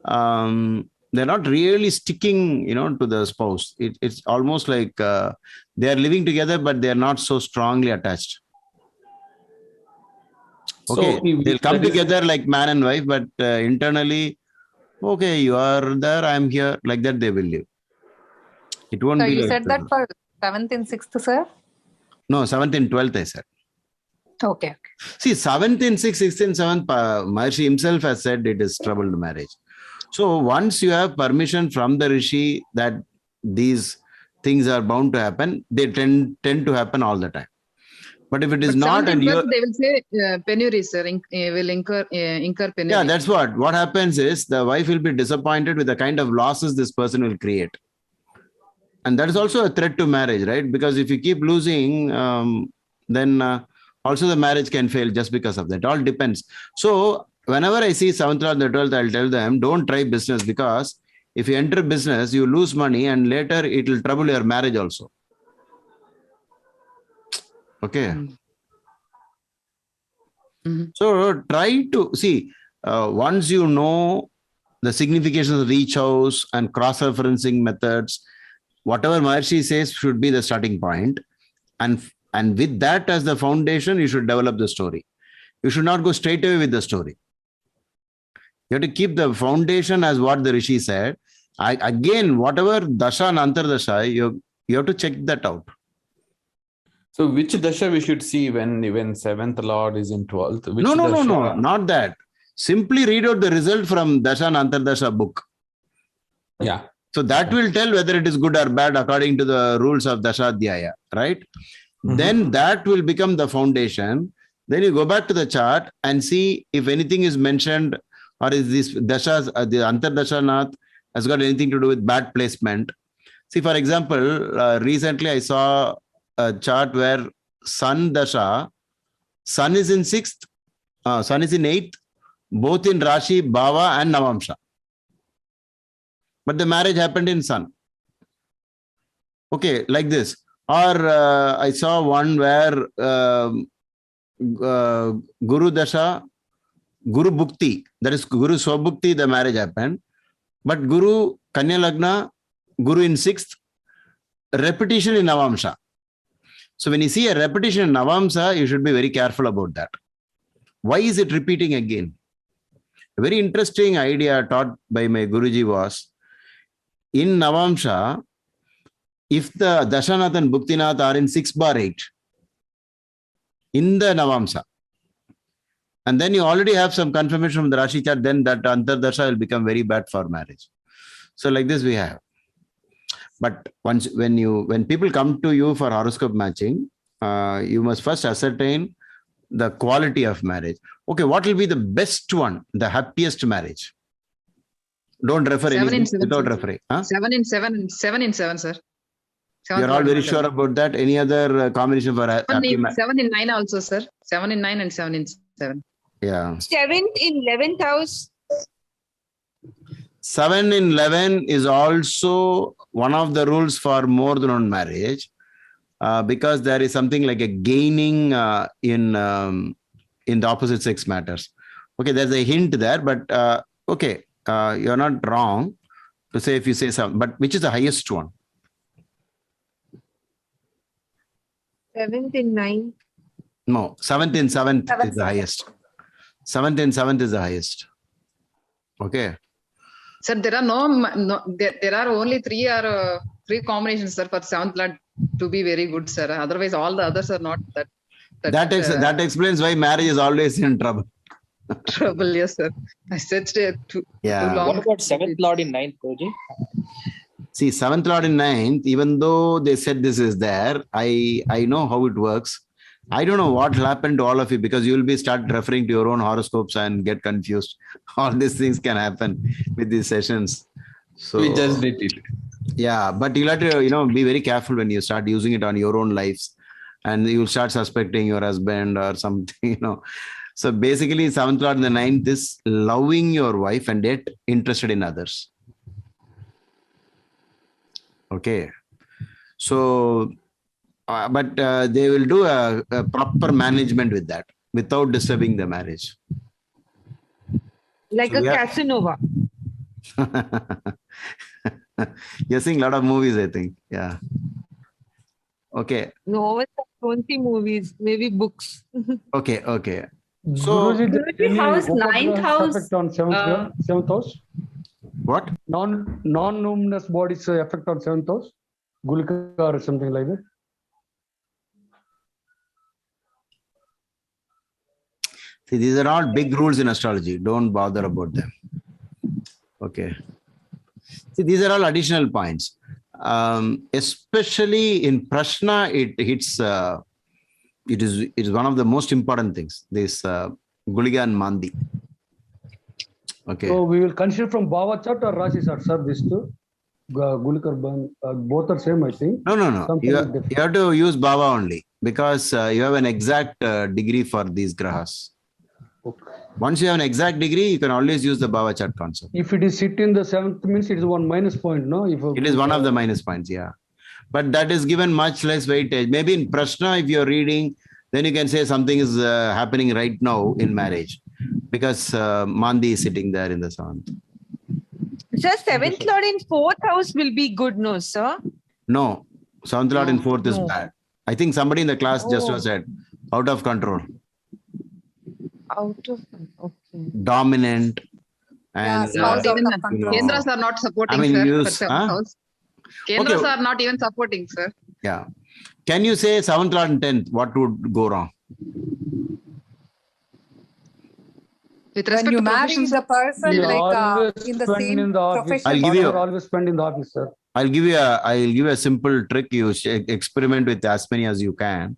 12th, they're not really sticking, to the spouse. It's almost like they are living together, but they're not so strongly attached. Okay, so they'll come together like man and wife, but internally, okay, you are there, I'm here, like that they will live. It won't be. You like said that for 7th and 6th, sir? No, 7th and 12th, I said. Okay. See, 7th and 6th, 6th and 7th, Maharshi himself has said it is troubled marriage. So once you have permission from the Rishi that these things are bound to happen, they tend to happen all the time. But if it is not, and you, they will say penury, sir, will incur penury. Yeah, that's what happens is the wife will be disappointed with the kind of losses this person will create. And that is also a threat to marriage, right? Because if you keep losing, then also the marriage can fail just because of that. It all depends. So whenever I see 7th Lord and the 12th, I'll tell them, don't try business, because if you enter business, you lose money and later it will trouble your marriage also. Okay. Mm-hmm. So try to see, once you know the significations of each house and cross-referencing methods, whatever Maharshi says should be the starting point. And with that as the foundation, you should develop the story. You should not go straight away with the story. You have to keep the foundation as what the Rishi said. Again, whatever dasha and antardasha, you have to check that out. So which dasha we should see when 7th Lord is in 12th? No, not that. Simply read out the result from dasha and antardasha book. Yeah. So that will tell whether it is good or bad according to the rules of Dashadhyaya, right? Mm-hmm. Then that will become the foundation. Then you go back to the chart and see if anything is mentioned, or is this dashas, the antardashanath has got anything to do with bad placement. See, for example, recently I saw a chart where Sun Dasha, Sun is in 6th, Sun is in 8th, both in Rashi, Bhava and Navamsha. But the marriage happened in Sun. Okay, like this. Or I saw one where Guru Dasha, Guru Bhukti, that is Guru Swabhukti, the marriage happened. But Guru Kanya Lagna, Guru in 6th, repetition in Navamsha. So when you see a repetition in Navamsha, you should be very careful about that. Why is it repeating again? A very interesting idea taught by my Guruji was, in Navamsha, if the Dashanath and Bhuktinath are in 6/8, in the Navamsha, and then you already have some confirmation from the Rashi chart, then that Antardasha will become very bad for marriage. So like this we have. But when people come to you for horoscope matching, you must first ascertain the quality of marriage. Okay, what will be the best one, the happiest marriage? Don't refer anything without referring. Huh? 7 in 7, 7 in 7, sir. You're all very sure about that. Any other combination for happy marriage? 7 in 9 also, sir. 7 in 9 and 7 in 7. Yeah. 7th in 11th house. 7 in 11 is also one of the rules for more than one marriage, because there is something like a gaining in the opposite sex matters. Okay, there's a hint there, but okay, you're not wrong to say if you say something, but which is the highest one? 7th in 9. No, 7th in 7th is the highest. 7th in 7th is the highest. Okay. Sir, there are there are only three combinations, sir, for 7th Lord to be very good, sir. Otherwise, all the others are not that. That explains why marriage is always in trouble. Trouble, yes, sir. I searched it too long. What about 7th Lord in 9th, Guruji? See, 7th Lord in 9th, even though they said this is there, I know how it works. I don't know what will happen to all of you, because you will start referring to your own horoscopes and get confused. All these things can happen with these sessions. So we just did it. Yeah, but you'll have to, be very careful when you start using it on your own lives, and you'll start suspecting your husband or something, So basically, 7th Lord in the 9th is loving your wife and yet interested in others. Okay. So, but they will do a proper management with that without disturbing the marriage. Like a Casanova. You're seeing a lot of movies, I think. Yeah. Okay. No, I don't see movies, maybe books. Okay. So, Guruji, how is 9th house? Effect on 7th house? What? Non-luminous bodies effect on 7th house? Gulika or something like that? See, these are all big rules in astrology. Don't bother about them. Okay. See, these are all additional points. Especially in Prashna, it hits. It is one of the most important things. This Guliga and Mandi. Okay. So we will consider from Bhava chart or Rashi chart, sir. These two, Gulika, both are same, I think. No. You have to use Bhava only, because you have an exact degree for these grahas. Okay. Once you have an exact degree, you can always use the Bhava chart concept. If it is sit in the 7th, means it is one minus point, no? It is one of the minus points, yeah. But that is given much less weightage. Maybe in Prashna, if you're reading, then you can say something is happening right now in marriage, because Mandi is sitting there in the 7th. Sir, 7th Lord in 4th house will be good, no, sir? No, 7th Lord in 4th is bad. I think somebody in the class just said, out of control. Okay. Dominant. And Kendras are not supporting, sir, for 7th house. Kendras are not even supporting, sir. Yeah. Can you say 7th Lord and 10th? What would go wrong? With respect when you marry the person, like in the same profession. Always spend in the office, sir. I'll give you a simple trick. You experiment with as many as you can.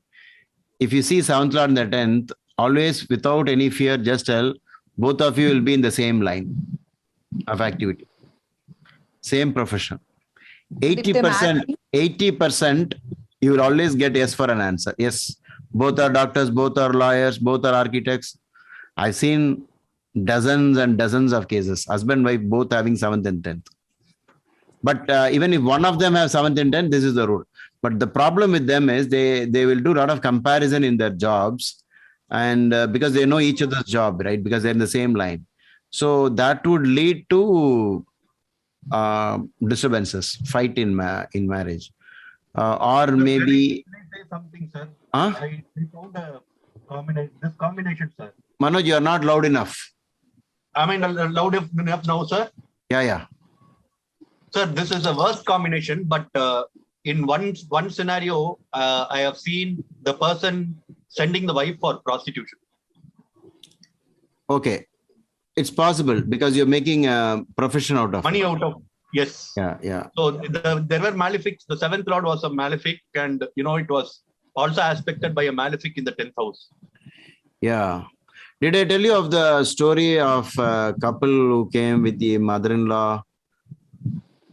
If you see 7th Lord and the 10th, always without any fear, just tell both of you will be in the same line of activity, same profession. 80%, you will always get yes for an answer. Yes, both are doctors, both are lawyers, both are architects. I've seen dozens and dozens of cases, husband, wife, both having 7th and 10th. But even if one of them have 7th and 10th, this is the rule. But the problem with them is they will do a lot of comparison in their jobs, and because they know each other's job, right? Because they're in the same line. So that would lead to disturbances, fight in marriage, or maybe. Can I say something, sir? Huh? I found this combination, sir. Manoj, you are not loud enough. Am I loud enough now, sir? Yeah. Sir, this is a worst combination, but in one scenario, I have seen the person sending the wife for prostitution. Okay. It's possible because you're making a profession out of money it. out of. Yes. Yeah. So there were malefics. The seventh lord was a malefic, and it was also aspected by a malefic in the 10th house. Yeah. Did I tell you of the story of a couple who came with the mother-in-law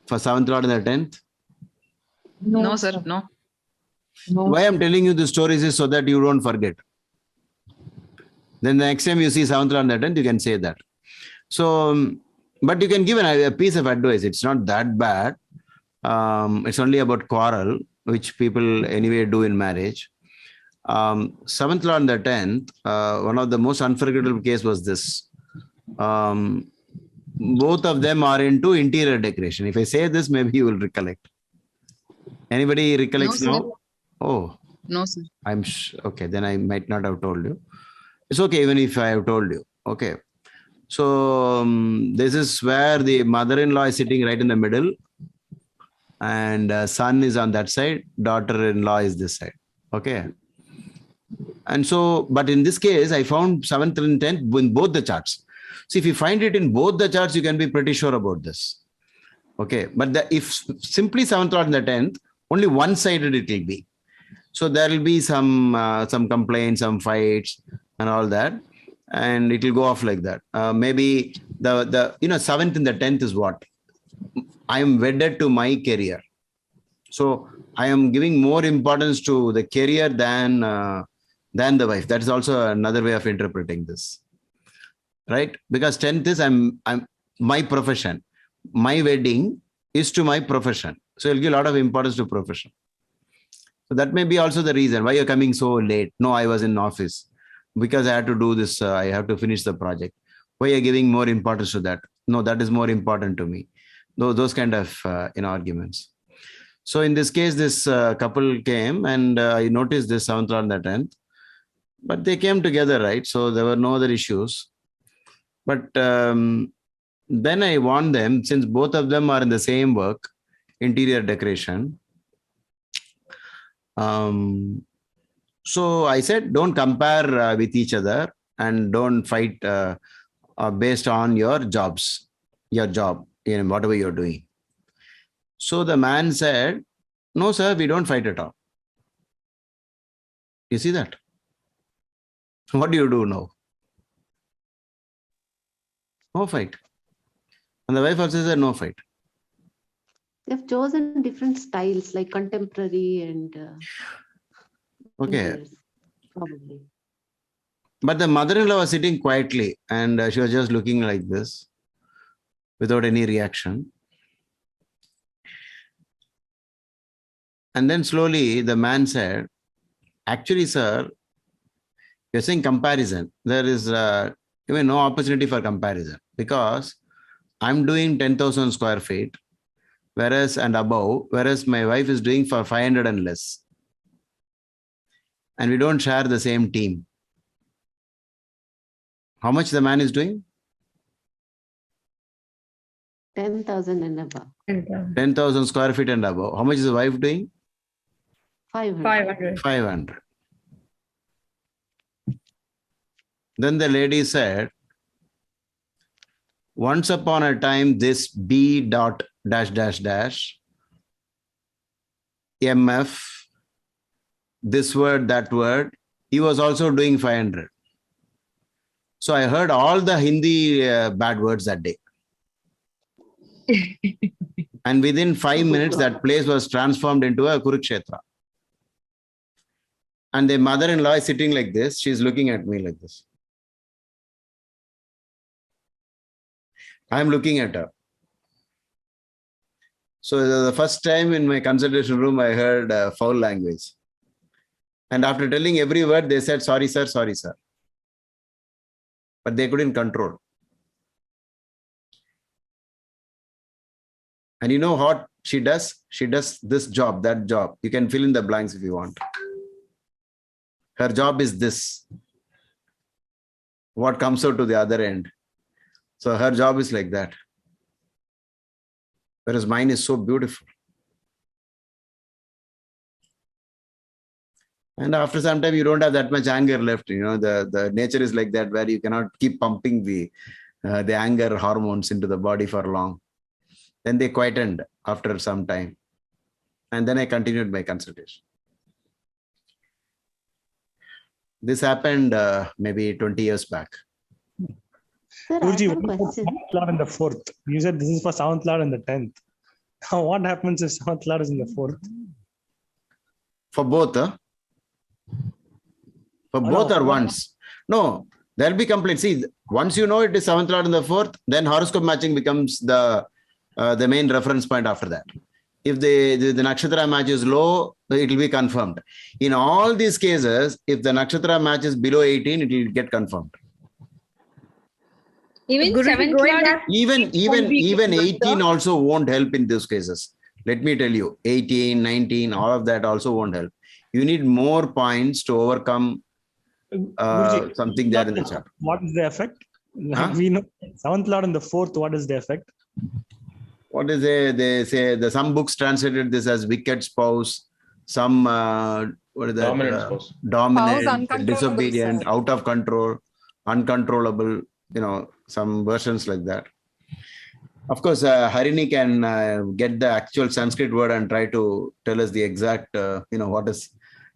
for seventh lord in the 10th? No, sir. No. Why I'm telling you the stories is so that you don't forget. Then the next time you see seventh lord in the 10th, you can say that. So, but you can give a piece of advice. It's not that bad. It's only about quarrel, which people anyway do in marriage. Seventh lord in the 10th, one of the most unforgettable case was this. Both of them are into interior decoration. If I say this, maybe you will recollect. Anybody recollects No, now? sir. Oh. No, sir. Okay, then I might not have told you. It's okay even if I have told you. Okay. So this is where the mother-in-law is sitting right in the middle, and son is on that side, daughter-in-law is this side. Okay. And so, but in this case, I found 7th and 10th in both the charts. See, if you find it in both the charts, you can be pretty sure about this. Okay. But if simply 7th lord in the 10th, only one-sided it will be. So there will be some complaints, some fights and all that. And it will go off like that. Maybe the 7th and the 10th is what? I am wedded to my career. So I am giving more importance to the career than the wife. That is also another way of interpreting this. Right? Because 10th is I'm my profession. My wedding is to my profession. So you'll give a lot of importance to profession. So that may be also the reason why you're coming so late. No, I was in office because I had to do this. I have to finish the project. Why are you giving more importance to that? No, that is more important to me. Those kind of arguments. So in this case, this couple came and I noticed this 7th lord and the 10th, but they came together, right? So there were no other issues. But then I warned them, since both of them are in the same work, interior decoration. So I said, don't compare with each other and don't fight based on your job, whatever you're doing. So the man said, no, sir, we don't fight at all. You see that? What do you do now? No fight. And the wife also said, no fight. They've chosen different styles like contemporary and okay. Probably. But the mother-in-law was sitting quietly and she was just looking like this without any reaction. And then slowly the man said, actually, sir, you're saying comparison. There is even no opportunity for comparison because I'm doing 10,000 square feet and above, whereas my wife is doing for 500 and less. And we don't share the same team. How much the man is doing? 10,000 and above. 10,000 square feet and above. How much is the wife doing? 500. 500. Then the lady said, once upon a time, this B dot dash dash dash MF, this word, that word, he was also doing 500. So I heard all the Hindi bad words that day. And within 5 minutes, that place was transformed into a Kurukshetra. And the mother-in-law is sitting like this. She's looking at me like this. I'm looking at her. So the first time in my consultation room, I heard foul language. And after telling every word, they said, sorry, sir, sorry, sir. But they couldn't control. And you know what she does? She does this job, that job. You can fill in the blanks if you want. Her job is this. What comes out to the other end? So her job is like that. Whereas mine is so beautiful. And after some time, you don't have that much anger left. You know, the nature is like that, where you cannot keep pumping the anger hormones into the body for long. Then they quietened after some time. And then I continued my consultation. This happened maybe 20 years back. Sir, Guruji, I have a question. 7th Lord and the 4th. You said this is for 7th Lord and the 10th. Now, what happens if 7th Lord is in the 4th? For both, For both or once? No, there'll be complaints. See, once you know it is 7th Lord in the 4th, then horoscope matching becomes the main reference point after that. If the Nakshatra match is low, it will be confirmed. In all these cases, if the Nakshatra match is below 18, it will get confirmed. Even 7th Lord, Even 18 also won't help in those cases. Let me tell you, 18, 19, all of that also won't help. You need more points to overcome something there in the chart. What is the effect? We know 7th Lord and the 4th, what is the effect? What is they say some books translated this as wicked spouse, some what is that? Dominant spouse. Dominant, disobedient, out of control, uncontrollable, you know, some versions like that. Of course, Harini can get the actual Sanskrit word and try to tell us the exact, you know, what is,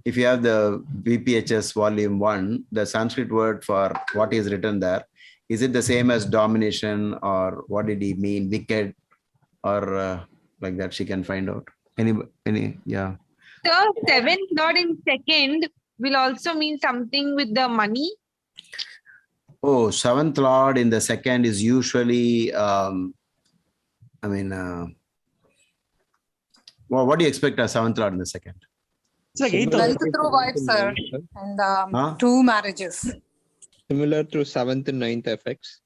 if you have the VPHS volume 1, the Sanskrit word for what is written there, is it the same as domination, or what did he mean, wicked, or like that? She can find out. Any, yeah. So 7th Lord in 2nd will also mean something with the money. Oh, 7th Lord in the 2nd is usually, well, what do you expect a 7th Lord in the 2nd? It's like 8th. Wealth through wife, sir, and 2 marriages. Similar to 7th and 9th effects.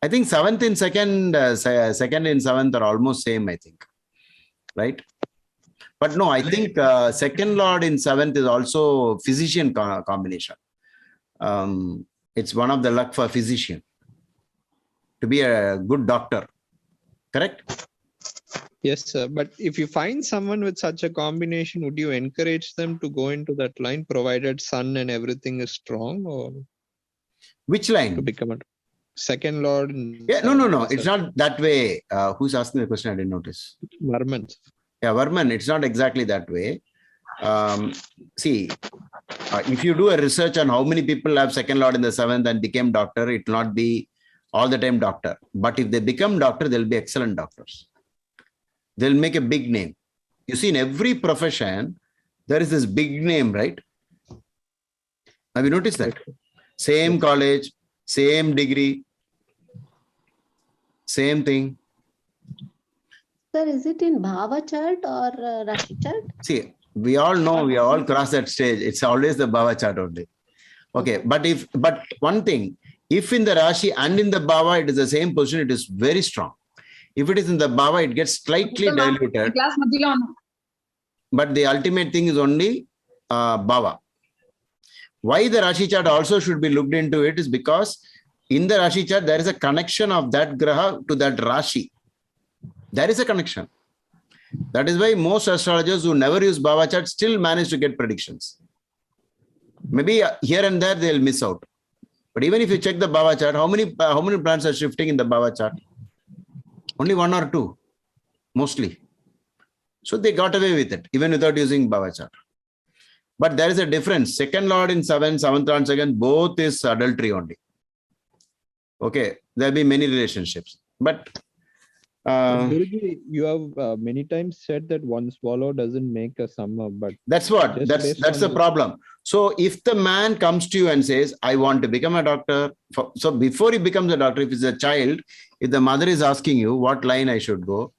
I think 7th and 2nd, 2nd and 7th are almost same, I think. Right? But no, I think 2nd Lord in 7th is also physician combination. It's one of the luck for physician to be a good doctor. Correct? Yes, sir. But if you find someone with such a combination, would you encourage them to go into that line, provided sun and everything is strong? Or which line? To become a 2nd Lord? Yeah, no. It's not that way. Who's asking the question? I didn't notice. Varman. Yeah, Varman. It's not exactly that way. See, if you do a research on how many people have 2nd Lord in the 7th and became doctor, it will not be all the time doctor. But if they become doctor, they'll be excellent doctors. They'll make a big name. You see, in every profession, there is this big name, right? Have you noticed that? Same college, same degree, same thing. Sir, is it in Bhava chart or Rashi chart? See, we all know, we all cross that stage. It's always the Bhava chart only. Okay, but one thing, if in the Rashi and in the Bhava, it is the same position, it is very strong. If it is in the Bhava, it gets slightly diluted. But the ultimate thing is only Bhava. Why the Rashi chart also should be looked into it is because in the Rashi chart, there is a connection of that Graha to that Rashi. There is a connection. That is why most astrologers who never use Bhava chart still manage to get predictions. Maybe here and there they'll miss out. But even if you check the Bhava chart, how many planets are shifting in the Bhava chart? Only 1 or 2, mostly. So they got away with it, even without using Bhava chart. But there is a difference. 2nd Lord in 7th, 7th Lord in 2nd, both is adultery only. Okay, there'll be many relationships. But Guruji, you have many times said that one swallow doesn't make a summer, but that's what, that's the problem. So if the man comes to you and says, I want to become a doctor, so before he becomes a doctor, if he's a child, If the mother is asking you what line I should go,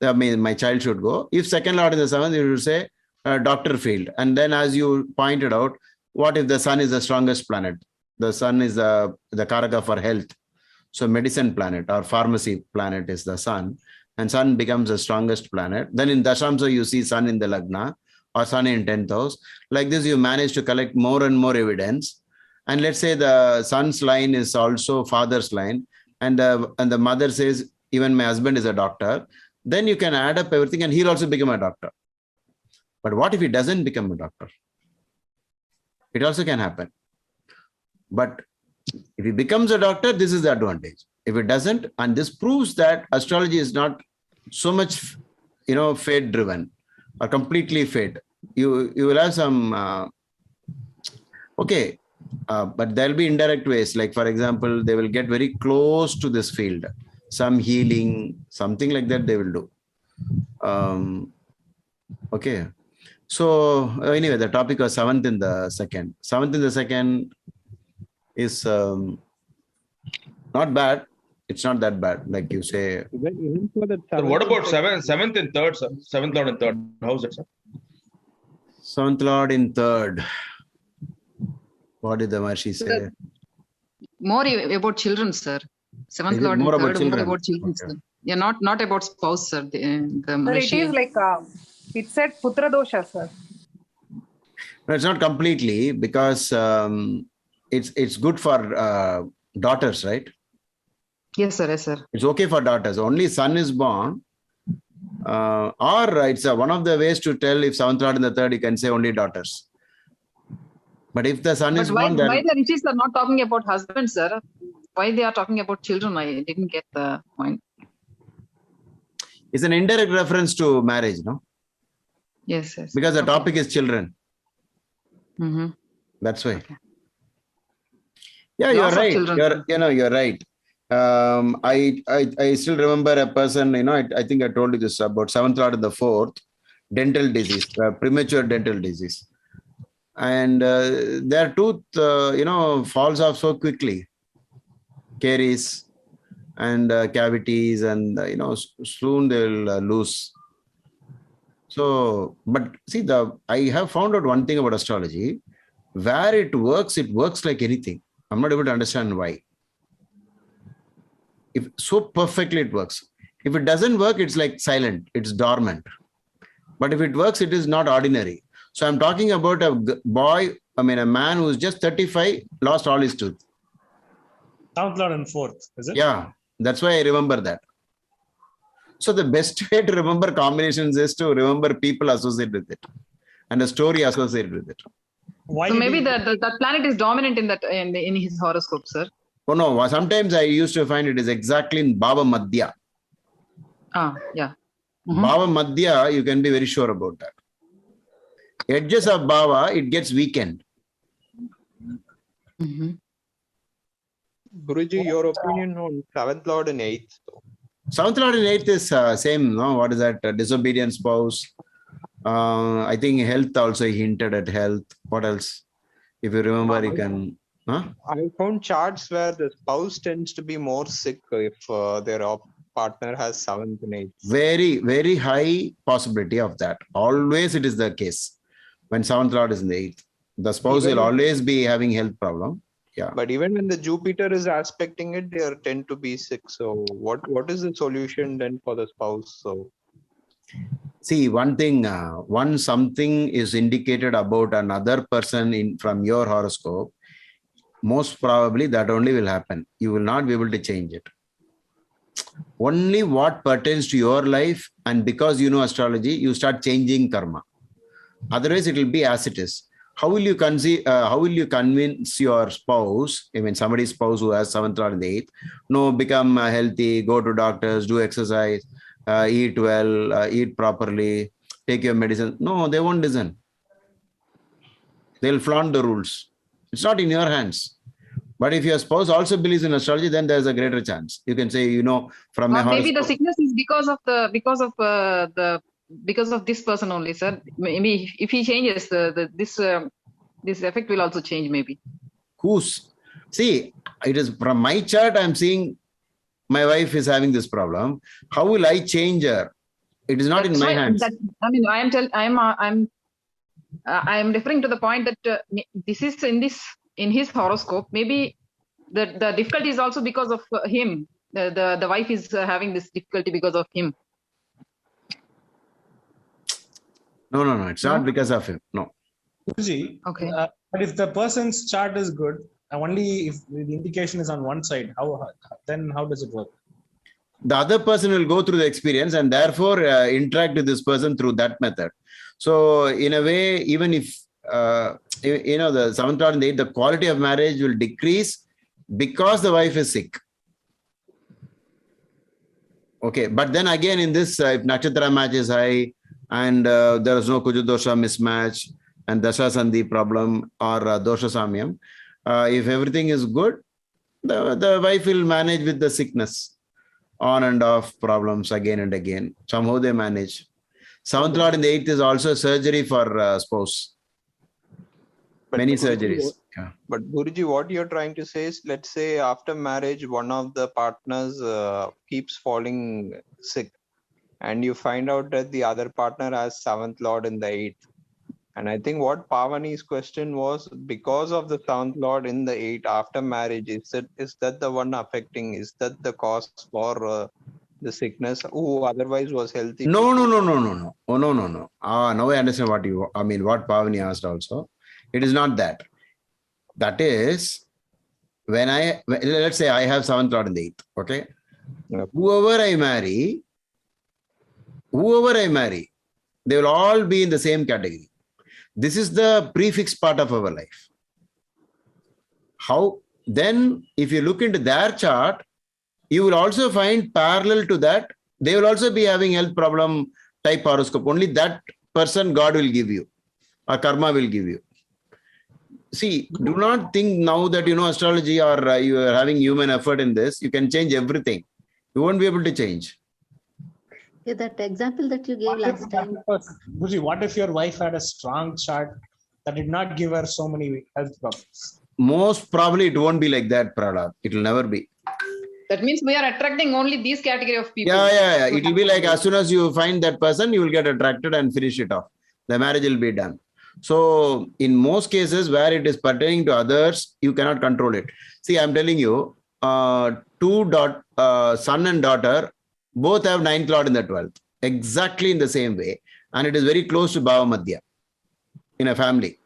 I mean, my child should go. If second lord in the seventh, you should say doctor field. And then as you pointed out, what if the sun is the strongest planet? The sun is the karaka for health. So medicine planet or pharmacy planet is the sun. And sun becomes the strongest planet. Then in Dashamsa, you see sun in the Lagna or sun in 10th house. Like this, you manage to collect more and more evidence. And let's say the son's line is also father's line. And the mother says, even my husband is a doctor. Then you can add up everything and he'll also become a doctor. But what if he doesn't become a doctor? It also can happen. But if he becomes a doctor, this is the advantage. If it doesn't, and this proves that astrology is not so much, fate driven or completely fate. You will have some, but there'll be indirect ways. Like, for example, they will get very close to this field. Some healing, something like that they will do. Okay. So anyway, the topic was 7th in the second. 7th in the second is not bad. It's not that bad, like you say. So what about 7th and 3rd, sir? 7th lord and 3rd. How's it, sir? 7th lord in 3rd. What did the Maharishi say? More about children, sir. 7th lord and 3rd, more about children, sir. Yeah, not about spouse, sir. Sir, it is like it said putra dosha, sir. No, it's not completely, because it's good for daughters, right? Yes, sir. Yes, sir. It's okay for daughters. Only son is born. Or it's one of the ways to tell if 7th lord in the 3rd, you can say only daughters. But if the son is born, then... Why the rishis are not talking about husbands, sir? Why they are talking about children? I didn't get the point. It's an indirect reference to marriage, no? Yes, yes. Because the topic is children. Mm-hmm. That's why. Okay. Yeah, you're right. You're right. I still remember a person, I think I told you this about 7th lord in the 4th, dental disease, premature dental disease. And their tooth, falls off so quickly. Caries and cavities, and, soon they'll lose. So, but see, I have found out one thing about astrology. Where it works like anything. I'm not able to understand why. If so perfectly it works. If it doesn't work, it's like silent, it's dormant. But if it works, it is not ordinary. So I'm talking about a man who's just 35, lost all his tooth. 7th lord and 4th, is it? Yeah, that's why I remember that. So the best way to remember combinations is to remember people associated with it and a story associated with it. So maybe that planet is dominant in his horoscope, sir. Oh no, sometimes I used to find it is exactly in Baba Madhya. Yeah. Mm-hmm. Baba Madhya, you can be very sure about that. Edges of Baba, it gets weakened. Mm-hmm. Guruji, your opinion on 7th lord and 8th? 7th lord and 8th is same, no? What is that? Disobedient spouse. I think health also, he hinted at health. What else? If you remember, you can... Huh? I found charts where the spouse tends to be more sick if their partner has 7th and 8th. Very, very high possibility of that. Always it is the case. When 7th lord is in the 8th, the spouse will always be having health problem. Yeah. But even when the Jupiter is aspecting it, they tend to be sick. So what is the solution then for the spouse? So see, one thing, once something is indicated about another person from your horoscope, most probably that only will happen. You will not be able to change it. Only what pertains to your life, and because you know astrology, you start changing karma. Otherwise, it will be as it is. How will you convince your spouse, somebody's spouse who has 7th lord in the 8th, no, become healthy, go to doctors, do exercise, eat well, eat properly, take your medicine? No, they won't listen. They'll flaunt the rules. It's not in your hands. But if your spouse also believes in astrology, then there's a greater chance. You can say, from my maybe the sickness is because of this person only, sir. Maybe if he changes, this effect will also change. Maybe. See, it is from my chart. I'm seeing my wife is having this problem. How will I change her? It is not in my hands. I am referring to the point that this is in his horoscope. Maybe the difficulty is also because of him. The wife is having this difficulty because of him. No. It's not because of him. No. Guruji, okay. But if the person's chart is good, only if the indication is on one side, then how does it work? The other person will go through the experience and therefore interact with this person through that method. So in a way, even if the 7th Lord and the 8th, the quality of marriage will decrease because the wife is sick. Okay, but then again in this, if Nakshatra match is high and there is no Kujadosha mismatch and Dasha Sandhi problem or Dosha Samyam, if everything is good, the wife will manage with the sickness, on and off problems again and again. Somehow they manage. 7th Lord and the 8th is also surgery for spouse. But Many Guruji, surgeries. Yeah. But Guruji, what you're trying to say is, let's say after marriage, one of the partners keeps falling sick, and you find out that the other partner has 7th Lord in the 8th. And I think what Pavani's question was, because of the 7th Lord in the 8th after marriage, is that the one affecting? Is that the cause for the sickness who otherwise was healthy? No. Oh, no. Now I understand what Pavani asked also. It is not that. That is, let's say I have 7th Lord in the 8th. Okay. Yep. Whoever I marry, they will all be in the same category. This is the prefix part of our life. How then, if you look into their chart, you will also find parallel to that, they will also be having health problem type horoscope. Only that person God will give you, or karma will give you. See, do not think now that astrology or you are having human effort in this, you can change everything. You won't be able to change. Yeah, that example that you gave last time. Guruji, what if your wife had a strong chart that did not give her so many health problems? Most probably it won't be like that, Prahlad. It will never be. That means we are attracting only these category of people. Yeah. It will be like as soon as you find that person, you will get attracted and finish it off. The marriage will be done. So in most cases where it is pertaining to others, you cannot control it. See, I'm telling you, son and daughter both have 9th Lord in the 12th, exactly in the same way. And it is very close to Bhava Madhya in a family.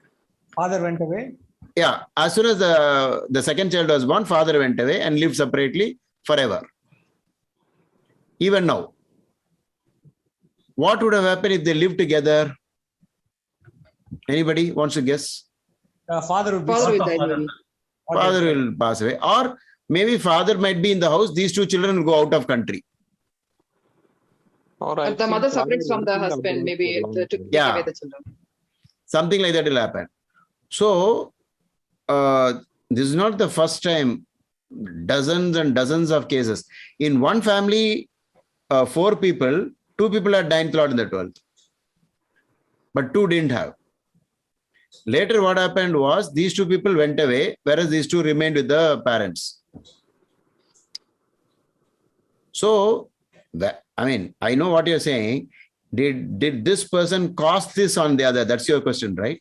Father went away? Yeah. As soon as the second child was born, father went away and lived separately forever. Even now. What would have happened if they lived together? Anybody wants to guess? Father will pass away. Or maybe father might be in the house. These two children will go out of country. The mother separates from the husband, maybe to take away the children. Something like that will happen. So, this is not the first time. Dozens and dozens of cases. In one family, 4 people, 2 people had 9th Lord in the 12th. But 2 didn't have. Later, what happened was these 2 people went away, whereas these 2 remained with the parents. So, I know what you're saying. Did this person cause this on the other? That's your question, right?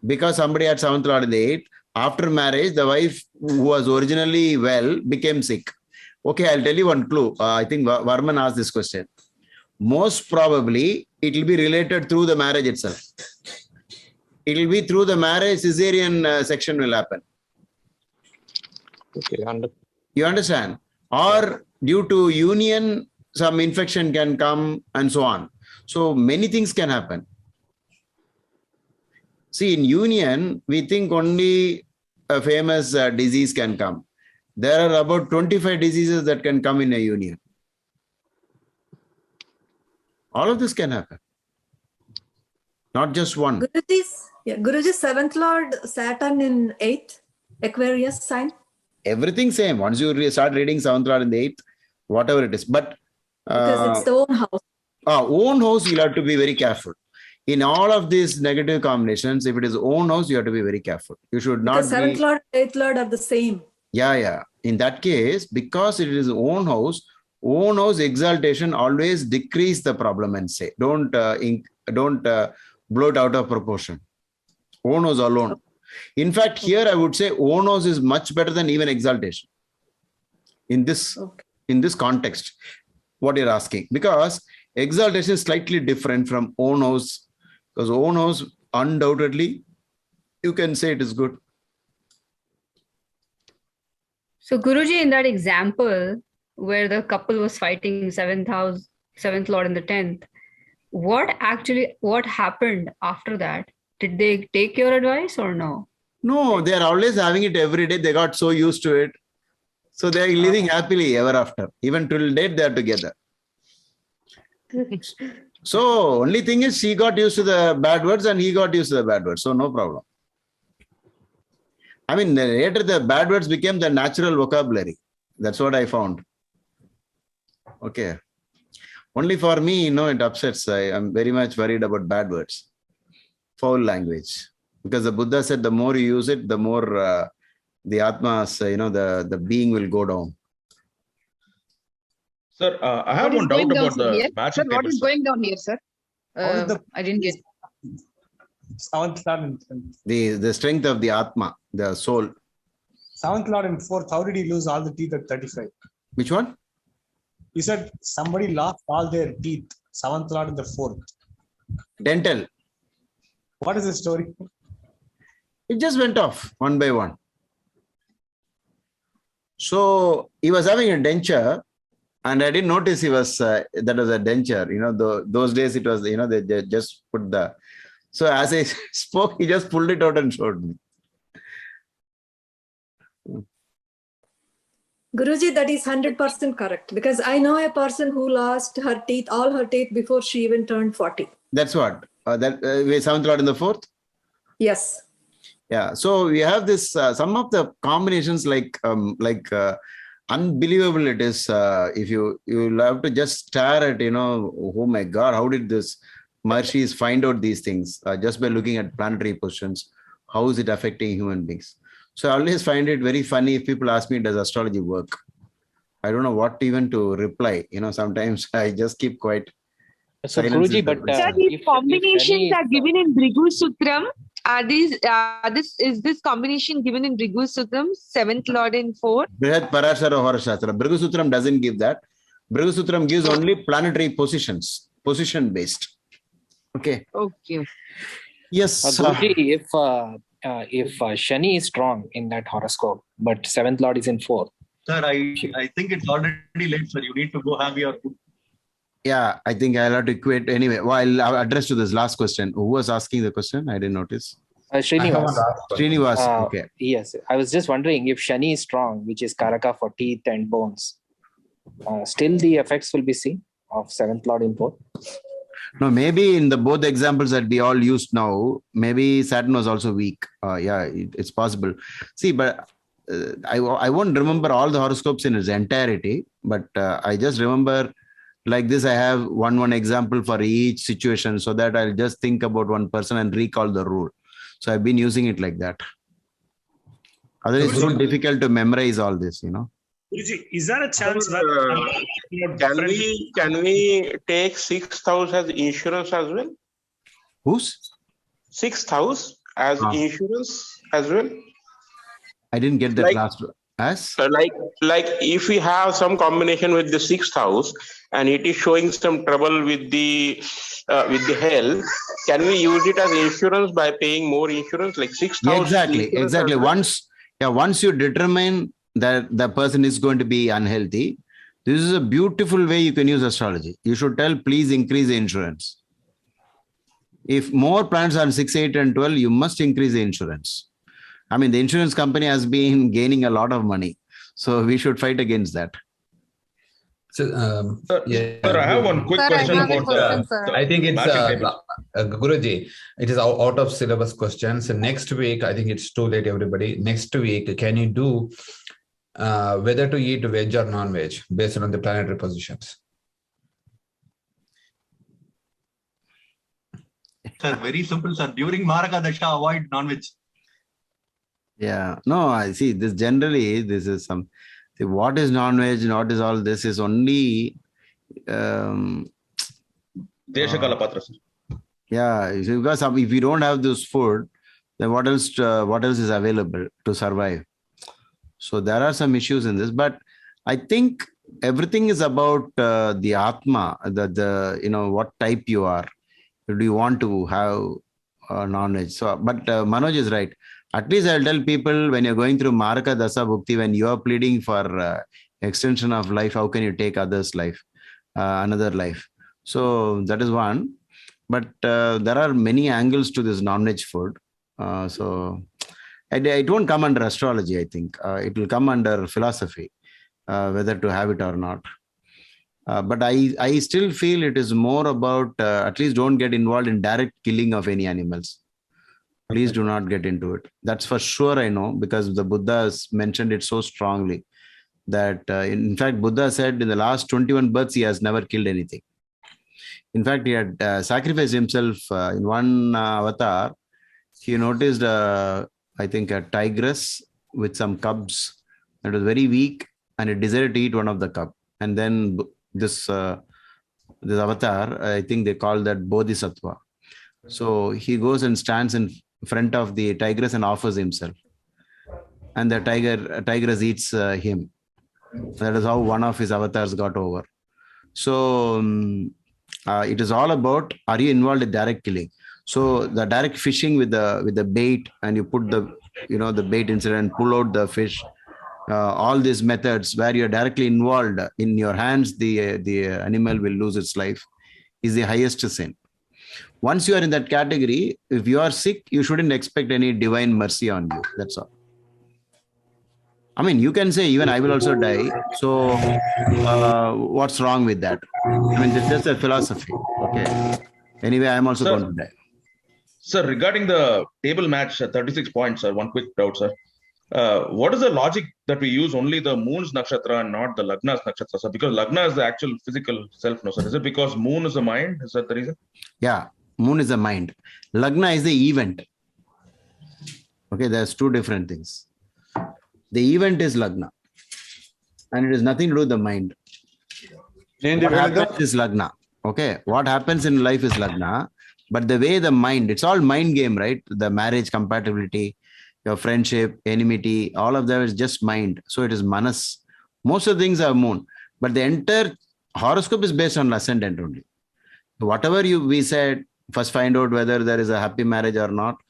Because somebody had 7th Lord in the 8th. After marriage, the wife who was originally well became sick. Okay, I'll tell you one clue. I think Varman asked this question. Most probably, it will be related through the marriage itself. It will be through the marriage, cesarean section will happen. Okay, you understand? Or due to union, some infection can come and so on. So many things can happen. See, in union, we think only a famous disease can come. There are about 25 diseases that can come in a union. All of this can happen. Not just one. Guruji's 7th Lord, Saturn in 8th, Aquarius sign. Everything same. Once you start reading 7th Lord in the 8th, whatever it is. But because it's the own house. Own house, you'll have to be very careful. In all of these negative combinations, if it is own house, you have to be very careful. You should not because 7th Lord and 8th Lord are the same. Yeah. In that case, because it is own house exaltation always decrease the problem and say, don't blow it out of proportion. Own house alone. In fact, here I would say own house is much better than even exaltation. In this context, what you're asking, because exaltation is slightly different from own house, because own house undoubtedly you can say it is good. So Guruji, in that example where the couple was fighting seventh lord and the 10th, what happened after that? Did they take your advice or no? No, they are always having it every day. They got so used to it. So they are living happily ever after. Even till date, they are together. So only thing is she got used to the bad words and he got used to the bad words. So no problem. I mean, later the bad words became the natural vocabulary. That's what I found. Okay. Only for me, it upsets. I am very much worried about bad words. Foul language. Because the Buddha said the more you use it, the more the Atma's, the being will go down. Sir, I have one doubt about the matching Sir, what is going down here, sir? I didn't get. Seventh Lord and 10th. The strength of the Atma, the soul. Seventh Lord and 4th, how did he lose all the teeth at 35? Which one? You said somebody lost all their teeth. Seventh Lord and the 4th. Dental. What is the story? It just went off one by one. So he was having a denture, and I didn't notice he was that was a denture. Those days it was they just put the. So as I spoke, he just pulled it out and showed me. Guruji, that is 100% correct, because I know a person who lost all her teeth before she even turned 40. That's what seventh lord in the 4th. Yes. Yeah. So we have this some of the combinations like unbelievable it is. If you'll have to just stare at oh my God, how did this Maharshis find out these things just by looking at planetary positions? How is it affecting human beings? So I always find it very funny if people ask me, does astrology work? I don't know what even to reply. Sometimes I just keep quiet. So Guruji, but these combinations are given in Bhrigu Sutram. Is this combination given in Bhrigu Sutram, 7th Lord in 4? Brihat Parashara Horoscope. Bhrigu Sutram doesn't give that. Bhrigu Sutram gives only planetary positions, position based. Okay. Okay. Yes. Guruji, if Shani is strong in that horoscope, but 7th Lord is in 4th. Sir, I think it's already late, sir. You need to go have your food. Yeah, I think I'll have to quit anyway. Well, I'll address to this last question. Who was asking the question? I didn't notice. Srinivas. Okay. Yes, I was just wondering if Shani is strong, which is Karaka for teeth and bones, still the effects will be seen of 7th Lord in 4th. No, maybe in the both examples that we all used now, maybe Saturn was also weak. It's possible. See, but I won't remember all the horoscopes in its entirety, but I just remember like this. I have one example for each situation so that I'll just think about one person and recall the rule. So I've been using it like that. Otherwise, it's so difficult to memorize all this, Is there a chance that can we take 6th house as insurance as well? Whose? 6th house as insurance as well? I didn't get that last one. As? Like if we have some combination with the 6th house and it is showing some trouble with the health, can we use it as insurance by paying more insurance, like 6th house? Exactly. Once you determine that the person is going to be unhealthy, this is a beautiful way you can use astrology. You should tell, please increase the insurance. If more planets are 6, 8, and 12, you must increase the insurance. I mean, the insurance company has been gaining a lot of money. So we should fight against that. So, Sir, I have one quick question about I think it's Guruji, it is out of syllabus question. So next week, I think it's too late, everybody. Next week, can you do whether to eat veg or non-veg based on the planetary positions? Sir, very simple, sir. During Maraka Dasha, avoid non-veg. Yeah. No, I see this generally, this is some, see, what is non-veg, what is all this is only, Deshakala Patra, sir. yeah, you see, because if you don't have this food, then what else is available to survive? So there are some issues in this, but I think everything is about the Atma, the what type you are. Do you want to have non-veg? So, but Manoj is right. At least I'll tell people, when you're going through Maraka Dasa Bhukti, when you are pleading for extension of life, how can you take others' life, another life? So that is one. But there are many angles to this non-veg food. So it won't come under astrology, I think. It will come under philosophy, whether to have it or not. But I still feel it is more about, at least don't get involved in direct killing of any animals. Please do not get into it. That's for sure, I know, because the Buddha has mentioned it so strongly that, in fact, Buddha said in the last 21 births, he has never killed anything. In fact, he had sacrificed himself in one avatar. He noticed, I think, a tigress with some cubs. It was very weak, and it decided to eat one of the cub. And then this avatar, I think they call that Bodhisattva. So he goes and stands in front of the tigress and offers himself. And the tigress eats him. That is how one of his avatars got over. So it is all about, are you involved in direct killing? So the direct fishing with the bait, and you put the bait inside and pull out the fish. All these methods where you're directly involved in your hands, the animal will lose its life, is the highest sin. Once you are in that category, if you are sick, you shouldn't expect any divine mercy on you. That's all. I mean, you can say, even I will also die. So what's wrong with that? I mean, that's a philosophy. Okay. Anyway, I'm also going to die. Sir, regarding the table match, 36 points, sir, one quick doubt, sir. What is the logic that we use only the moon's nakshatra and not the lagna's nakshatra, sir? Because lagna is the actual physical self, no, sir. Is it because moon is the mind? Is that the reason? Yeah, moon is the mind. Lagna is the event. Okay, there's two different things. The event is lagna, and it has nothing to do with the mind. What happens is lagna. Okay, what happens in life is lagna, but the way the mind, it's all mind game, right? The marriage compatibility, your friendship, enmity, all of that is just mind. So it is manas. Most of the things are moon, but the entire horoscope is based on ascendant only. Whatever we said, first find out whether there is a happy marriage or not.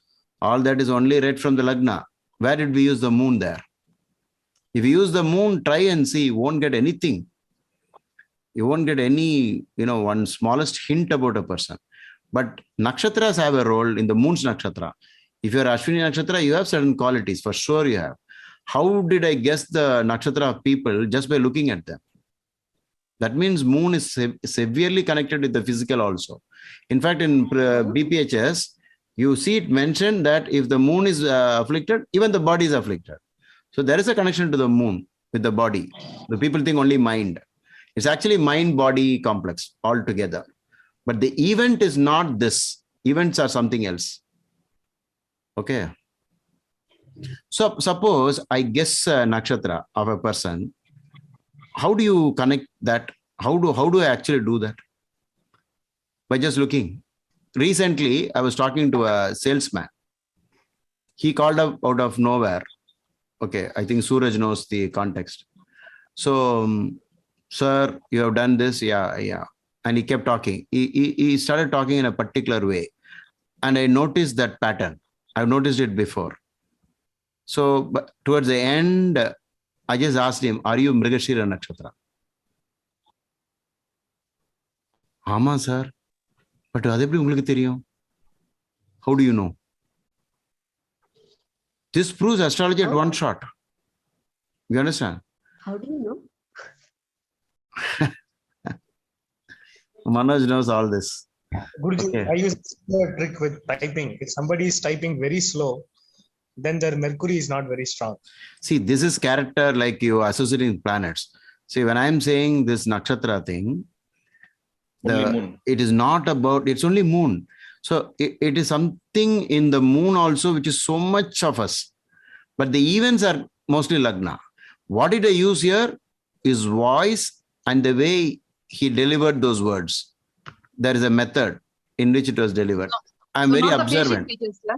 All that is only read from the lagna. Where did we use the moon there? If you use the moon, try and see, you won't get anything. You won't get any, one smallest hint about a person. But nakshatras have a role in the moon's nakshatra. If you're Ashwini nakshatra, you have certain qualities, for sure you have. How did I guess the nakshatra of people? Just by looking at them. That means moon is severely connected with the physical also. In fact, in BPHS, you see it mentioned that if the moon is afflicted, even the body is afflicted. So there is a connection to the moon with the body. The people think only mind. It's actually mind-body complex altogether. But the event is not this. Events are something else. Okay. So suppose I guess a nakshatra of a person. How do you connect that? How do I actually do that? By just looking. Recently, I was talking to a salesman. He called up out of nowhere. Okay, I think Suraj knows the context. So, sir, you have done this? Yeah. And he kept talking. He started talking in a particular way. And I noticed that pattern. I've noticed it before. So, but towards the end, I just asked him, are you Mrigashira Nakshatra? Ama, sir. But how do you know? This proves astrology at one shot. You understand? How do you know? Manoj knows all this. Guruji, Okay. I use a trick with typing. If somebody is typing very slow, then their Mercury is not very strong. See, this is character like you associating planets. See, when I'm saying this nakshatra thing, it is not about, it's only moon. So it is something in the moon also, which is so much of us. But the events are mostly Lagna. What did I use here is voice and the way he delivered those words. There is a method in which it was delivered. I'm very not observant. The facial features, sir.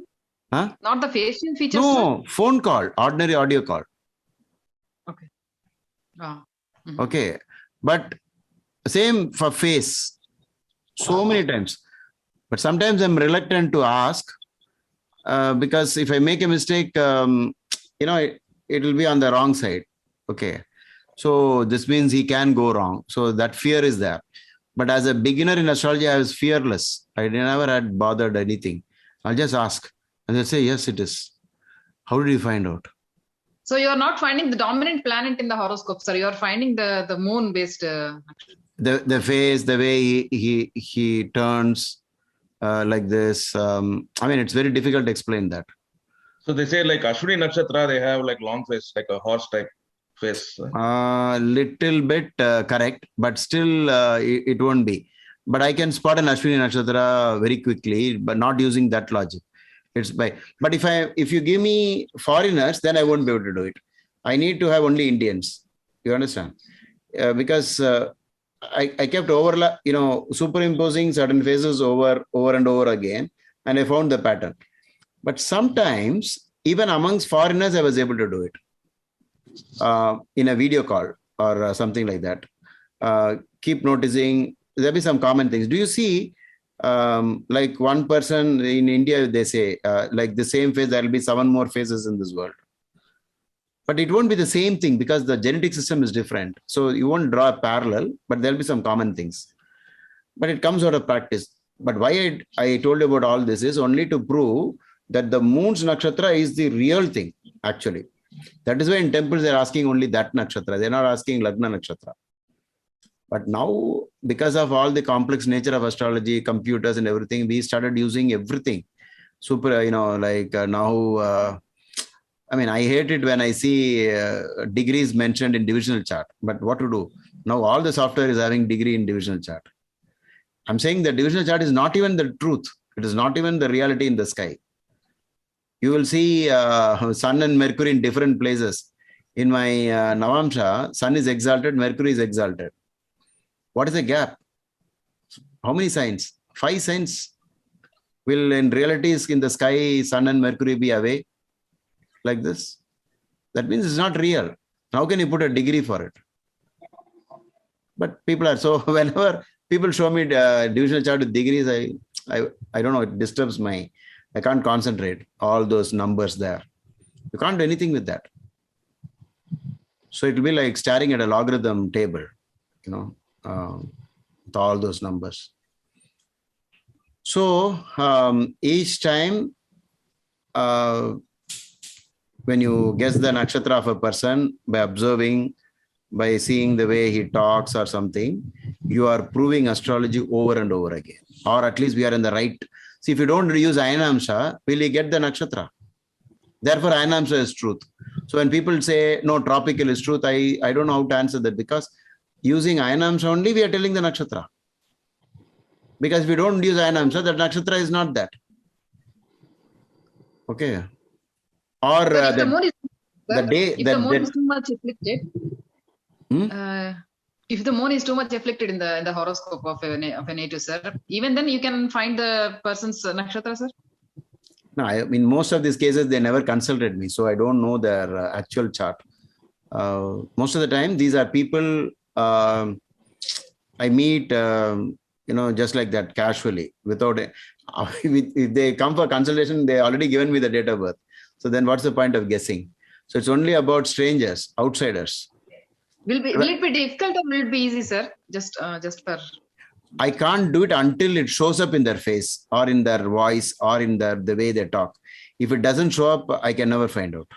Huh? Not the facial features. No, Sir? phone call, ordinary audio call. Okay. Okay. But same for face. So many times. But sometimes I'm reluctant to ask because if I make a mistake, it will be on the wrong side. Okay. So this means he can go wrong. So that fear is there. But as a beginner in astrology, I was fearless. I never had bothered anything. I'll just ask. And they'll say, yes, it is. How did you find out? So you're not finding the dominant planet in the horoscope, sir. You're finding the moon based. The face, the way he turns like this. It's very difficult to explain that. So they say like Ashwini Nakshatra, they have like long face, like a horse type face. Little bit correct, but still it won't be. But I can spot an Ashwini Nakshatra very quickly, but not using that logic. But if you give me foreigners, then I won't be able to do it. I need to have only Indians. You understand? Because I kept superimposing certain faces over and over again, and I found the pattern. But sometimes, even amongst foreigners, I was able to do it in a video call or something like that. Keep noticing, there'll be some common things. Do you see, like one person in India, they say, like the same face, there'll be 7 more faces in this world. But it won't be the same thing because the genetic system is different. So you won't draw a parallel, but there'll be some common things. But it comes out of practice. But why I told you about all this is only to prove that the moon's nakshatra is the real thing, actually. That is why in temples they're asking only that nakshatra. They're not asking Lagna nakshatra. But now, because of all the complex nature of astrology, computers and everything, we started using everything. Now... I hate it when I see degrees mentioned in divisional chart, but what to do? Now all the software is having degree in divisional chart. I'm saying the divisional chart is not even the truth. It is not even the reality in the sky. You will see Sun and Mercury in different places. In my Navamsha, Sun is exalted, Mercury is exalted. What is the gap? How many signs? 5 signs. Will in realities in the sky, Sun and Mercury be away? Like this? That means it's not real. How can you put a degree for it? But people are so, whenever people show me divisional chart with degrees, I don't know, it disturbs I can't concentrate. All those numbers there. You can't do anything with that. So it will be like staring at a logarithm table, with all those numbers. So each time, when you guess the nakshatra of a person by observing, by seeing the way he talks or something, you are proving astrology over and over again. Or at least we are in the right. See, if you don't use Ayanamsha, will you get the nakshatra? Therefore, Ayanamsha is truth. So when people say, no, tropical is truth, I don't know how to answer that because using Ayanamsha only, we are telling the nakshatra. Because if we don't use Ayanamsha, that nakshatra is not that. Okay. Or if the moon is too much afflicted, if the moon is too much afflicted in the horoscope of a native, sir, even then you can find the person's nakshatra, sir. No, in most of these cases they never consulted me, so I don't know their actual chart. Most of the time, these are people I meet, just like that casually, without. If they come for consultation, they already given me the date of birth. So then what's the point of guessing? So it's only about strangers, outsiders. Will it be difficult or will it be easy, sir? Just for... I can't do it until it shows up in their face or in their voice or in the way they talk. If it doesn't show up, I can never find out.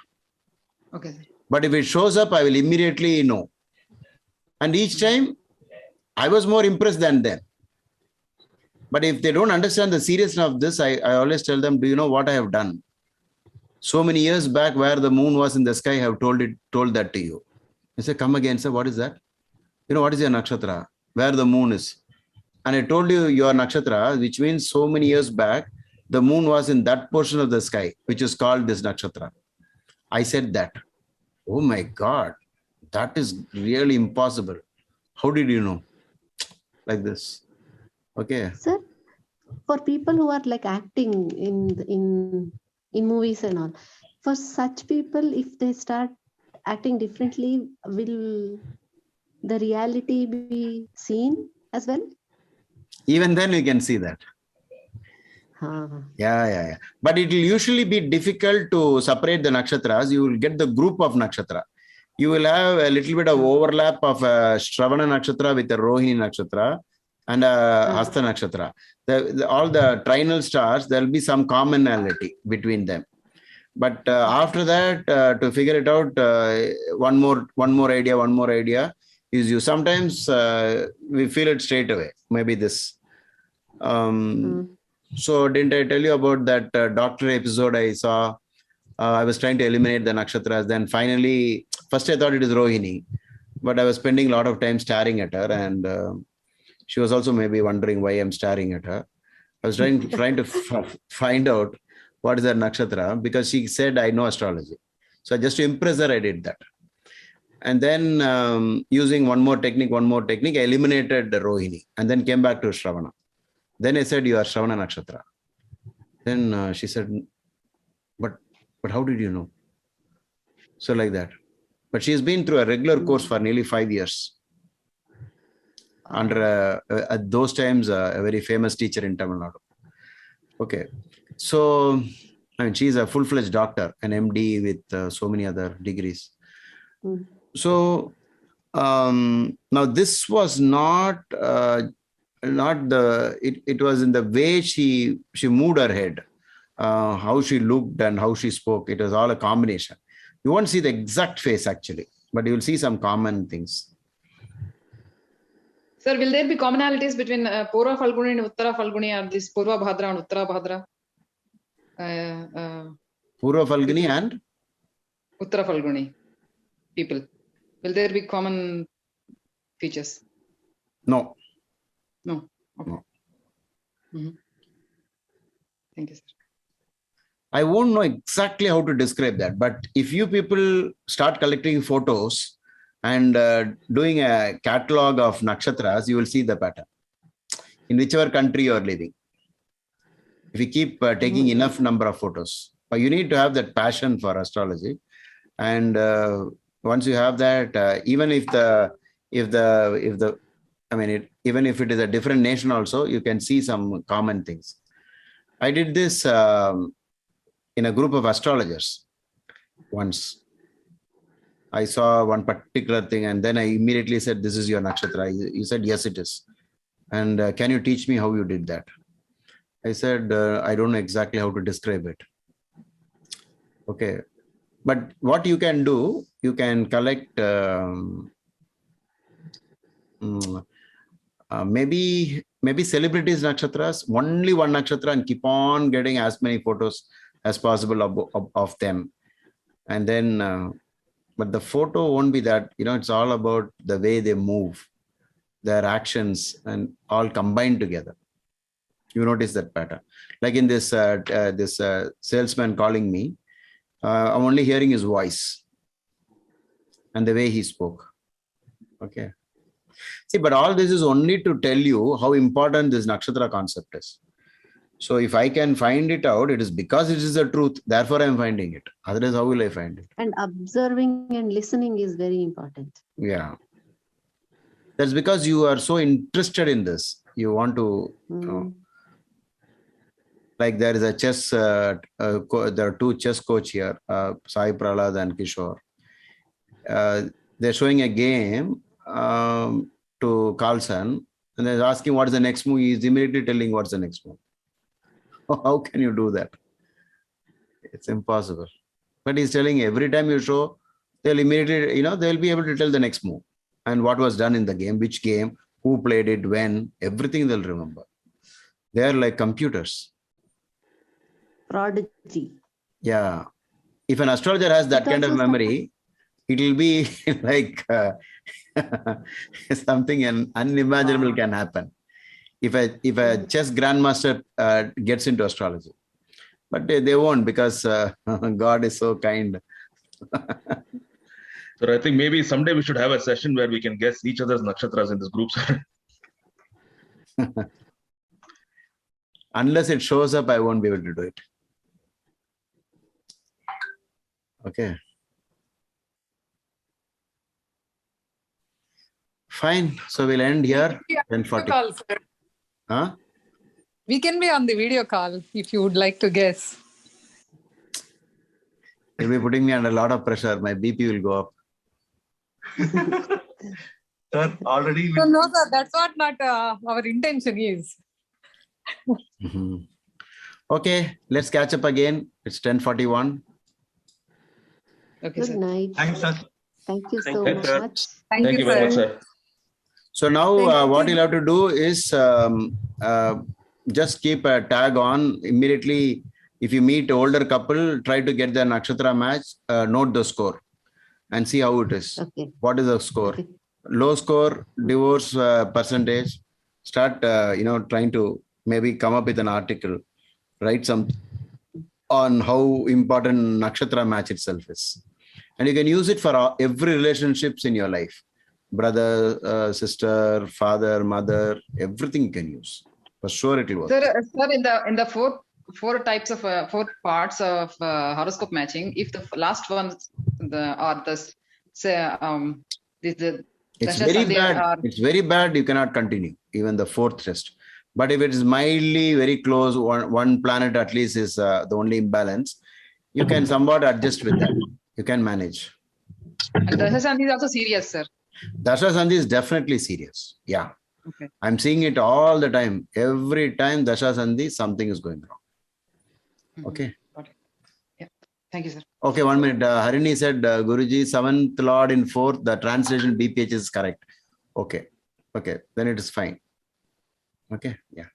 Okay. But if it shows up, I will immediately know. And each time, I was more impressed than them. But if they don't understand the seriousness of this, I always tell them, do you know what I have done? So many years back where the moon was in the sky, I have told that to you. I say, come again, sir, what is that? What is your nakshatra? Where the moon is. And I told you your nakshatra, which means so many years back, the moon was in that portion of the sky, which is called this nakshatra. I said that. Oh my God, that is really impossible. How did you know? Like this. Okay. Sir, for people who are like acting in movies and all, for such people, if they start acting differently, will the reality be seen as well? Even then you can see that. Yeah. But it will usually be difficult to separate the nakshatras. You will get the group of nakshatra. You will have a little bit of overlap of a Shravana nakshatra with a Rohini nakshatra and a Hasta nakshatra. All the trinal stars, there will be some commonality between them. But after that, to figure it out, one more idea is you. Sometimes we feel it straight away. Maybe this. So didn't I tell you about that doctor episode I saw? I was trying to eliminate the nakshatras. Then finally, first I thought it is Rohini, but I was spending a lot of time staring at her, and she was also maybe wondering why I'm staring at her. I was trying to find out what is her nakshatra, because she said I know astrology. So just to impress her, I did that. And then using one more technique, I eliminated the Rohini and then came back to Shravana. Then I said, you are Shravana nakshatra. Then she said, but how did you know? So like that. But she has been through a regular course for nearly 5 years. Under at those times, a very famous teacher in Tamil Nadu. Okay. So, I mean, she's a full-fledged doctor, an MD with so many other degrees. So, now this was not it was in the way she moved her head, how she looked and how she spoke. It was all a combination. You won't see the exact face actually, but you will see some common things. Sir, will there be commonalities between Purva Falguni and Uttara Falguni, or this Purva Bhadra and Uttara Bhadra? Purva Falguni and Uttara Falguni people. Will there be common features? No. No. Okay. Thank you, sir. I won't know exactly how to describe that, but if you people start collecting photos and doing a catalog of nakshatras, you will see the pattern in whichever country you are living. If you keep taking enough number of photos, but you need to have that passion for astrology. And once you have that, even if even if it is a different nation also, you can see some common things. I did this in a group of astrologers once. I saw one particular thing and then I immediately said, this is your nakshatra. He said, yes, it is. And can you teach me how you did that? I said, I don't know exactly how to describe it. Okay. But what you can do, you can collect maybe celebrities nakshatras, only one nakshatra, and keep on getting as many photos as possible of them. And then, but the photo won't be that, it's all about the way they move, their actions, and all combined together. You notice that pattern. Like in this salesman calling me, I'm only hearing his voice and the way he spoke. Okay. See, but all this is only to tell you how important this nakshatra concept is. So if I can find it out, it is because it is the truth. Therefore, I am finding it. Otherwise, how will I find it? And observing and listening is very important. Yeah. That's because you are so interested in this. You want to, like there is a chess, there are two chess coach here, Sai Prahlad and Kishore. They're showing a game to Carlson, and they're asking what is the next move. He's immediately telling what's the next move. How can you do that? It's impossible. But he's telling every time you show, they'll immediately, they'll be able to tell the next move and what was done in the game, which game, who played it, when, everything they'll remember. They're like computers. Prodigy. Yeah. If an astrologer has that kind of memory, it will be like something unimaginable can happen. If a chess grandmaster gets into astrology, but they won't, because God is so kind. So I think maybe someday we should have a session where we can guess each other's nakshatras in this group. Unless it shows up, I won't be able to do it. Okay. Fine. So we'll end here. 10:40. Huh? We can be on the video call if you would like to guess. You'll be putting me under a lot of pressure. My BP will go up. Sir, already. So no, sir, that's what not our intention is. Okay, let's catch up again. It's 10:41. Okay, Good sir. night. Thanks, sir. Thank you so Thanks, sir. much. Thank you very much, sir. So now what you'll have to do is just keep a tag on immediately. If you meet older couple, try to get the nakshatra match, note the score and see how it is. Okay. What is the score? Okay. Low score, divorce percentage. Start, trying to maybe come up with an article, write some on how important nakshatra match itself is. And you can use it for every relationships in your life. Brother, sister, father, mother, everything you can use. For sure it will work. Sir, in the four types of four parts of horoscope matching, if the last ones It's very bad. It's very bad. You cannot continue even the fourth test. But if it is mildly very close, one planet at least is the only imbalance, you can somewhat adjust with that. You can manage. And Dasha Sandhi is also serious, sir. Dasha Sandhi is definitely serious. Yeah. Okay. I'm seeing it all the time. Every time Dasha Sandhi, something is going wrong. Okay. Got it. Yeah. Thank you, sir. Okay, 1 minute. Harini said, Guruji, 7th Lord in 4th, the translation BPH is correct. Okay. Okay. Then it is fine. Okay. Yeah.